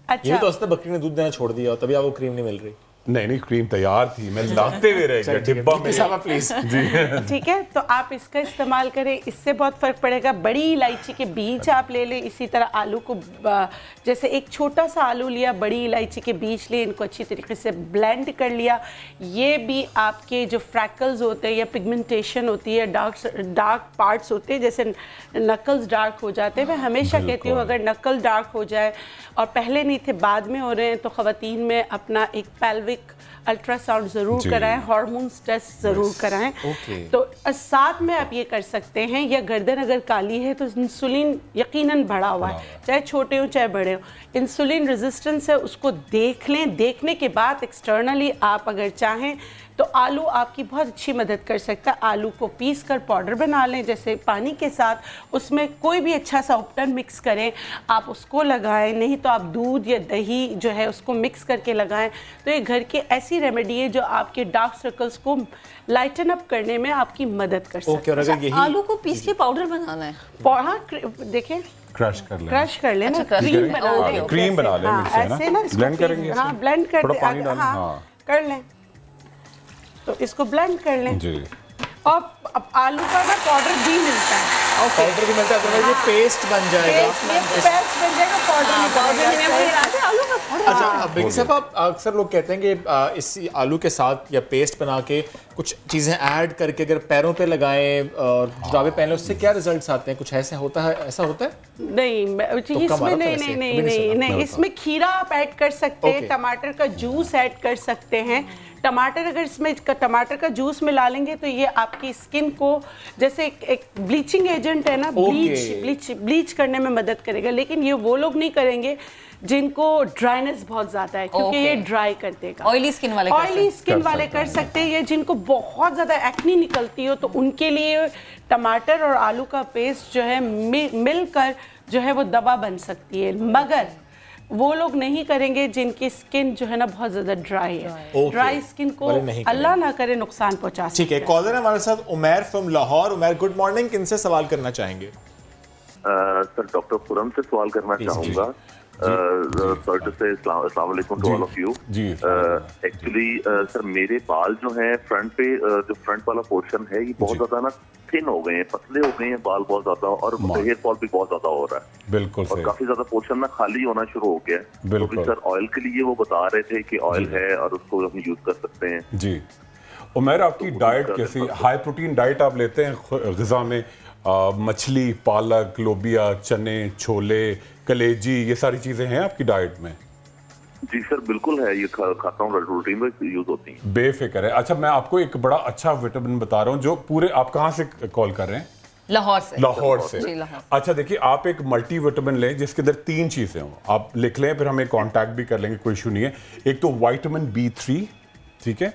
[SPEAKER 11] अच्छा,
[SPEAKER 1] ये तो असली बकरी ने दूध देना छोड़ दिया, तभी आपको क्रीम नहीं मिल रही।
[SPEAKER 10] नहीं, क्रीम तैयार थी, मैं लाते हुए रह गया डिब्बा में।
[SPEAKER 1] प्लीज
[SPEAKER 10] जी,
[SPEAKER 11] ठीक है, तो आप इसका इस्तेमाल करें, इससे बहुत फर्क पड़ेगा। बड़ी इलायची के बीज आप ले लें, इसी तरह आलू को, जैसे एक छोटा सा आलू लिया, बड़ी इलायची के बीज लिए, इनको अच्छी तरीके से ब्लेंड कर लिया। ये भी आपके जो फ्रैकल्स होते हैं या पिगमेंटेशन होती है, डार्क पार्ट्स होते हैं, जैसे नकल्स डार्क हो जाते हैं। मैं हमेशा कहती हूँ अगर नकल डार्क हो जाए और पहले नहीं थे बाद में हो रहे हैं, तो ख़वातीन में अपना एक पेल्विक अल्ट्रासाउंड जरूर कराएं, हार्मोन्स टेस्ट जरूर कराएं। तो साथ में आप ये कर सकते हैं, या गर्दन अगर काली है तो इंसुलिन यकीनन बढ़ा हुआ है, चाहे छोटे हो चाहे बड़े हो, इंसुलिन रेजिस्टेंस है, उसको देख लें। देखने के बाद एक्सटर्नली आप अगर चाहें तो आलू आपकी बहुत अच्छी मदद कर सकता है। आलू को पीस कर पाउडर बना लें, जैसे पानी के साथ, उसमें कोई भी अच्छा सा उपटन मिक्स करें, आप उसको लगाएं। नहीं तो आप दूध या दही जो है उसको मिक्स करके लगाएं। तो ये घर की ऐसी रेमेडी है जो आपके डार्क सर्कल्स को लाइटन अप करने में आपकी मदद कर सकती है।
[SPEAKER 2] आलू को पीस के पाउडर बनाना है?
[SPEAKER 11] हाँ, देखें,
[SPEAKER 10] क्रश कर
[SPEAKER 11] लें ना, क्रीम बना लें, ऐसे ना
[SPEAKER 10] ब्लेंड करेंगे।
[SPEAKER 11] हाँ, ब्लेंड कर कर लें, तो इसको ब्लेंड कर लें जी। और अब आलू का ना पाउडर भी मिलता है,
[SPEAKER 1] पाउडर भी मिलता है, ये पेस्ट बन जाएगा,
[SPEAKER 11] पाउडर आलू का।
[SPEAKER 1] अच्छा बेगम साहब, आप अक्सर लोग कहते हैं कि इस आलू के साथ या पेस्ट बना के कुछ चीजें ऐड करके अगर पैरों पे लगाएं और जुराबे पहन लें, उससे क्या रिजल्ट्स आते हैं? कुछ ऐसा होता है?
[SPEAKER 11] नहीं, इसमें नहीं, इसमें खीरा आप ऐड कर सकते हैं, टमाटर का जूस ऐड कर सकते हैं। टमाटर, अगर इसमें टमाटर का जूस मिला लेंगे तो ये आपकी स्किन को, जैसे एक ब्लीचिंग एजेंट है ना, ब्लीच करने में मदद करेगा। लेकिन ये वो लोग नहीं करेंगे जिनको ड्राइनेस बहुत ज्यादा है, क्योंकि ये ड्राई कर देगा।
[SPEAKER 2] ऑयली स्किन वाले
[SPEAKER 11] कर सकते हैं, या जिनको बहुत ज्यादा एक्नी निकलती हो, तो उनके लिए टमाटर और आलू का पेस्ट जो है मिलकर जो है वो दवा बन सकती है। मगर वो लोग नहीं करेंगे जिनकी स्किन जो है ना बहुत ज्यादा ड्राई है। ड्राई स्किन को अल्लाह ना करे नुकसान पहुंचा सकता है।
[SPEAKER 1] ठीक है, कॉलर है हमारे साथ Umair from Lahore. Umair, good morning, किनसे सवाल करना चाहेंगे?
[SPEAKER 14] सर, डॉक्टर खुरम से सवाल करना चाहूंगा। सर टू से अस्सलाम वालेकुम to all of you. Actually sir, मेरे बाल जो हैं फ्रंट पे, जो फ्रंट वाला पोर्शन है, ये बहुत ज्यादा ना थिन हो गए हैं, पतले हो गए हैं बाल बहुत ज्यादा, और हेयर फॉल भी बहुत ज्यादा हो रहा है।
[SPEAKER 10] बिल्कुल,
[SPEAKER 14] और काफी ज्यादा पोर्शन ना खाली होना शुरू हो गया है। तो भी सर ऑयल के लिए वो बता रहे थे कि ऑयल है और उसको हम यूज कर सकते हैं।
[SPEAKER 10] जी उमैर, आपकी डाइट कैसी? हाई प्रोटीन डाइट आप लेते हैं ग़िज़ा में? मछली, पालक, लोबिया, चने, छोले, कलेजी, ये सारी चीजें हैं आपकी डाइट में?
[SPEAKER 14] जी सर, बिल्कुल है, ये खाता हूँ, रूटीन में यूज होती है।
[SPEAKER 10] बेफिक्र है। अच्छा, मैं आपको एक बड़ा अच्छा विटामिन बता रहा हूँ जो पूरे, आप कहाँ से कॉल कर रहे हैं?
[SPEAKER 2] लाहौर से।
[SPEAKER 10] अच्छा देखिए, आप एक मल्टी विटामिन लें जिसके अंदर 3 चीजें हों, आप लिख लें, फिर हम एक कॉन्टैक्ट भी कर लेंगे, कोई इशू नहीं है। एक तो विटामिन B3, ठीक है,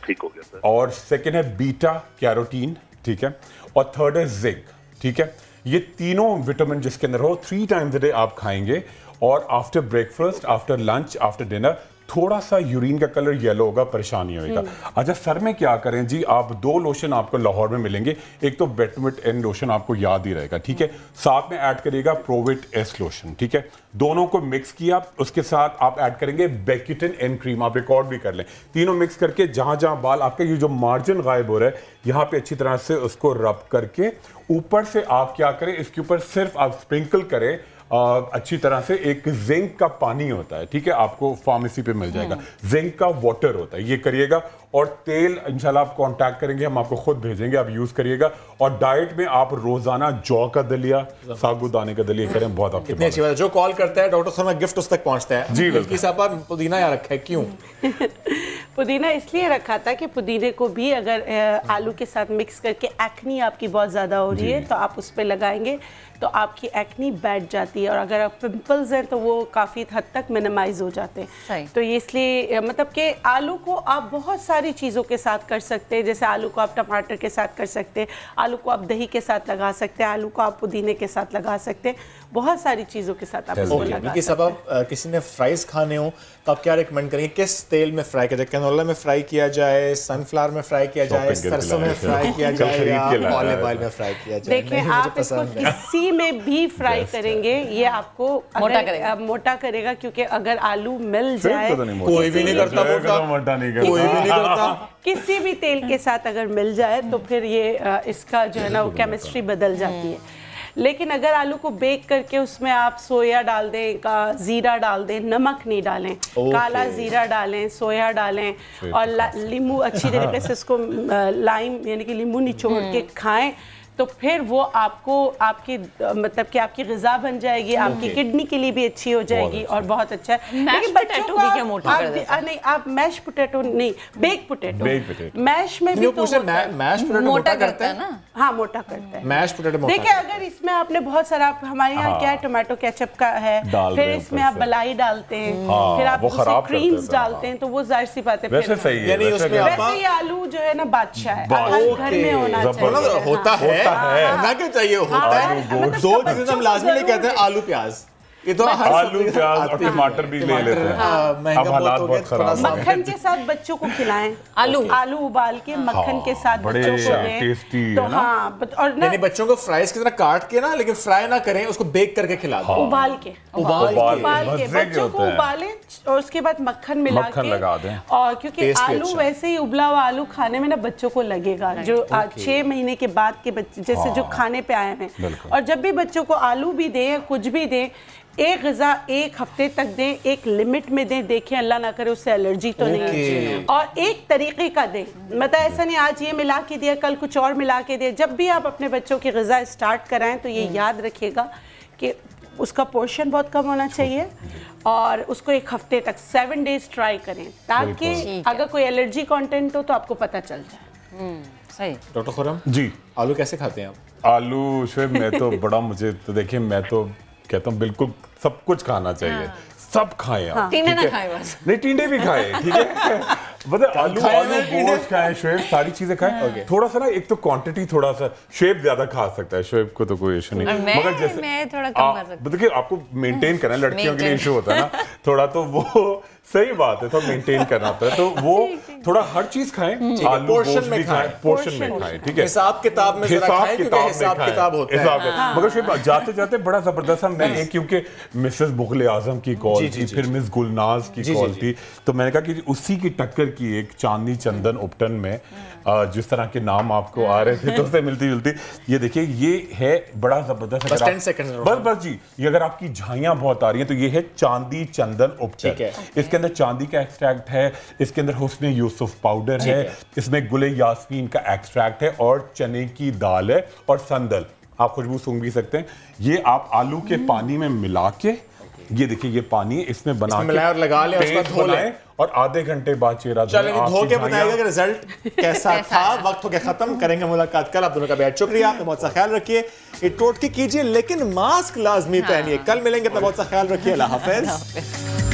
[SPEAKER 14] ठीक हो गया सर।
[SPEAKER 10] और सेकेंड है बीटा कैरोटीन, ठीक है, और थर्ड है जिंक, ठीक है। ये तीनों विटामिन जिसके अंदर हो 3 टाइम्स अ डे आप खाएंगे, और after breakfast, after lunch, after dinner थोड़ा सा यूरिन का कलर येलो होगा, परेशानी होगा। अच्छा, सर में क्या करें जी, आप 2 लोशन आपको लाहौर में मिलेंगे, एक तो बेटमिट एन लोशन आपको याद ही रहेगा, ठीक है, साथ में ऐड करिएगा प्रोविट एस लोशन, ठीक है। दोनों को मिक्स किया, उसके साथ आप ऐड करेंगे बेक्यूटिन एन क्रीम, आप रिकॉर्ड भी कर लें। तीनों मिक्स करके जहां जहां बाल आपका ये जो मार्जिन गायब हो रहा है, यहां पे अच्छी तरह से उसको रब करके ऊपर से आप क्या करें, इसके ऊपर सिर्फ आप स्प्रिंकल करें अच्छी तरह से, एक जिंक का पानी होता है, ठीक है, आपको फार्मेसी पे मिल जाएगा, जिंक का वाटर होता है, ये करिएगा। और तेल इंशाल्लाह आप कांटेक्ट करेंगे, हम आपको खुद भेजेंगे, आप यूज करिएगा। और डाइट में आप रोजाना जौ का दलिया, साबूदाने का दलिया करें, बहुत आपके
[SPEAKER 1] कितनी अच्छी बात है। जो कॉल करता है डॉक्टर साहब गिफ्ट उस तक पहुंचता है
[SPEAKER 10] जी। बिल्कुल
[SPEAKER 1] साहब, पुदीना यहाँ रखा है क्यों?
[SPEAKER 11] पुदीना इसलिए रखा था कि पुदीने को भी अगर आलू के साथ मिक्स करके एक्नी आपकी बहुत ज़्यादा हो रही है तो आप उस पर लगाएंगे तो आपकी एक्नी बैठ जाती है, और अगर आप पिंपल्स हैं तो वो काफ़ी हद तक मिनिमाइज हो जाते हैं। तो ये इसलिए मतलब कि आलू को आप बहुत सारी चीज़ों के साथ कर सकते हैं, जैसे आलू को आप टमाटर के साथ कर सकते हैं, आलू को आप दही के साथ लगा सकते हैं, आलू को आप पुदीने के साथ लगा सकते हैं, बहुत सारी चीज़ों के साथ आप इसको लगा सकते हैं।
[SPEAKER 1] सब किसी ने फ्राइज खाने हो तो आप क्या रिकमेंड करेंगे, किस तेल में फ्राई किया जाए? कैनोला में फ्राई किया जाए, सनफ्लावर में फ्राई किया जाए, सरसों में फ्राई किया जाए, या ऑलिव ऑयल में फ्राई किया जाए?
[SPEAKER 11] देखिए, आप इसको किसी में भी फ्राई करेंगे, ये आपको मोटा करेगा, क्योंकि अगर आलू मिल जाए,
[SPEAKER 1] कोई भी नहीं करता मोटा, कोई भी नहीं करता,
[SPEAKER 11] किसी भी तेल के साथ अगर मिल जाए तो फिर ये इसका जो है ना वो केमिस्ट्री बदल जाती है। लेकिन अगर आलू को बेक करके उसमें आप सोया डाल दें, जीरा डाल दें, नमक नहीं डालें, काला जीरा डालें, सोया डालें और नींबू अच्छी तरीके से इसको लाइम यानी कि नींबू निचोड़ के खाएं, तो फिर वो आपको आपकी मतलब कि आपकी ग़िज़ा बन जाएगी, आपकी किडनी के लिए भी अच्छी हो जाएगी और बहुत अच्छा है।
[SPEAKER 2] लेकिन बच्चों को भी क्या मोटा कर देता है?
[SPEAKER 11] नहीं, आप मैश पोटैटो नहीं, बेक पोटैटो, मैश में भी तो
[SPEAKER 1] मैश पोटैटो मोटा करता है ना?
[SPEAKER 11] हाँ, मोटा करता है
[SPEAKER 1] मैश पोटैटो मोटा।
[SPEAKER 11] देखिए, अगर इसमें आपने बहुत सारा, हमारे यहाँ क्या है, टमाटो केचप का है, फिर इसमें आप मलाई डालते हैं, फिर आप उसमें क्रीम्स डालते हैं, तो वो जाहिर सी बात है। वैसे ये आलू जो है ना बादशाह है, घर में होना चाहिए,
[SPEAKER 1] होता है ना, क्या चाहिए होता है। 2 चीजें हम लाजमी नहीं कहते हैं, आलू प्याज, ये तो
[SPEAKER 10] आलू प्याज और टमाटर भी ले लेते हैं। अब हालात बहुत खराब हैं।
[SPEAKER 11] मक्खन के साथ बच्चों को खिलाएं, आलू उबाल के मक्खन के साथ बच्चों को दें,
[SPEAKER 10] टेस्टी
[SPEAKER 11] तो
[SPEAKER 10] है ना?
[SPEAKER 11] हाँ, और ना
[SPEAKER 1] बच्चों को फ्राइज की तरह काट के ना, लेकिन फ्राई ना करें, उसको बेक करके खिला दें,
[SPEAKER 11] उबाल के बच्चों को उबालें और उसके बाद मक्खन मिला के
[SPEAKER 10] लगा दें।
[SPEAKER 11] और क्योंकि आलू वैसे ही उबला हुआ आलू खाने में ना बच्चों को लगेगा, जो 6 महीने के बाद के बच्चे जैसे जो खाने पे आए हैं, और जब भी बच्चों को आलू भी दें, कुछ भी दें, एक ग़िज़ा 1 हफ्ते तक दें, एक लिमिट में दें, देखें अल्लाह ना करे उससे एलर्जी तो नहीं है, और एक तरीके का दें, मतलब ऐसा नहीं आज ये मिला के दिया कल कुछ और मिला के दिया। जब भी आप अपने बच्चों की ग़िज़ा स्टार्ट कराएं तो ये याद रखिएगा कि उसका पोर्शन बहुत कम होना चाहिए, और उसको 1 हफ्ते तक 7 डेज ट्राई करें, ताकि अगर कोई एलर्जी कंटेंट हो तो आपको पता चल जाए।
[SPEAKER 2] सही।
[SPEAKER 1] डॉक्टर खुरम
[SPEAKER 10] जी,
[SPEAKER 1] आलू कैसे खाते हैं आप?
[SPEAKER 10] आलू शुएब, मैं तो बड़ा, मुझे तो देखिए, मैं तो कहता हूँ बिल्कुल सब कुछ खाना चाहिए, सब खाएं आप,
[SPEAKER 2] टींडे ना खाएं बस।
[SPEAKER 10] नहीं, टींडे भी खाएं, ठीक है, मतलब आलू गोश्त खाएं, शुएब सारी चीजें खाएं। थोड़ा सा ना, एक तो क्वांटिटी थोड़ा सा, शुएब ज्यादा खा सकता है, शुएब को तो कोई इशू नहीं, मगर जैसे
[SPEAKER 2] मैं थोड़ा कम कर सकती हूं।
[SPEAKER 10] देखिए, आपको मेंटेन करना है, लड़कियों के लिए इशू होता है ना थोड़ा, तो वो सही बात है, तो मेंटेन करना होता है, तो वो थोड़ा हर चीज खाएं, आलू पोर्शन में खाएं, ठीक है,
[SPEAKER 1] हिसाब किताब में हिसाब किताब होता है।
[SPEAKER 10] मगर शुएब जाते जाते बड़ा जबरदस्त, मैं क्योंकि मिसेस मुगल आजम की कॉल थी, फिर मिस गुलनाज की कॉल थी, तो मैंने कहा कि उसी की टक्कर की एक चांदनी चंदन उपटन में जिस तरह के नाम आपको आ रहे थे, तो उससे मिलती जुलती, ये देखिए, ये है बड़ा जबरदस्त।
[SPEAKER 1] बस 10 सेकंड
[SPEAKER 10] बस जी, ये अगर आपकी झाइयां बहुत आ रही हैं तो ये है चांदी चंदन उपटन। इसके अंदर चांदी का एक्सट्रैक्ट है, इसके अंदर हुस्न यूसुफ पाउडर है, इसमें गुले यास्मीन का एक्सट्रैक्ट है, और चने की दाल है, और संदल, आप खुशबू सूंघ भी सकते हैं। ये आप आलू के पानी में मिला के, ये देखिए, ये पानी इसमें बना के
[SPEAKER 1] और लगा लें, उसका धो लें,
[SPEAKER 10] और आधे घंटे बाद चेहरा
[SPEAKER 1] धो के बताइएगा कि रिजल्ट कैसा था। वक्त हो गया खत्म, करेंगे मुलाकात कल। आप दोनों का बेहद शुक्रिया, आपने बहुत सा ख्याल रखिए, ये टोटकी कीजिए, लेकिन मास्क लाजमी पहनिए। कल मिलेंगे, तो बहुत सा ख्याल रखिए। अल्लाह हाफिज।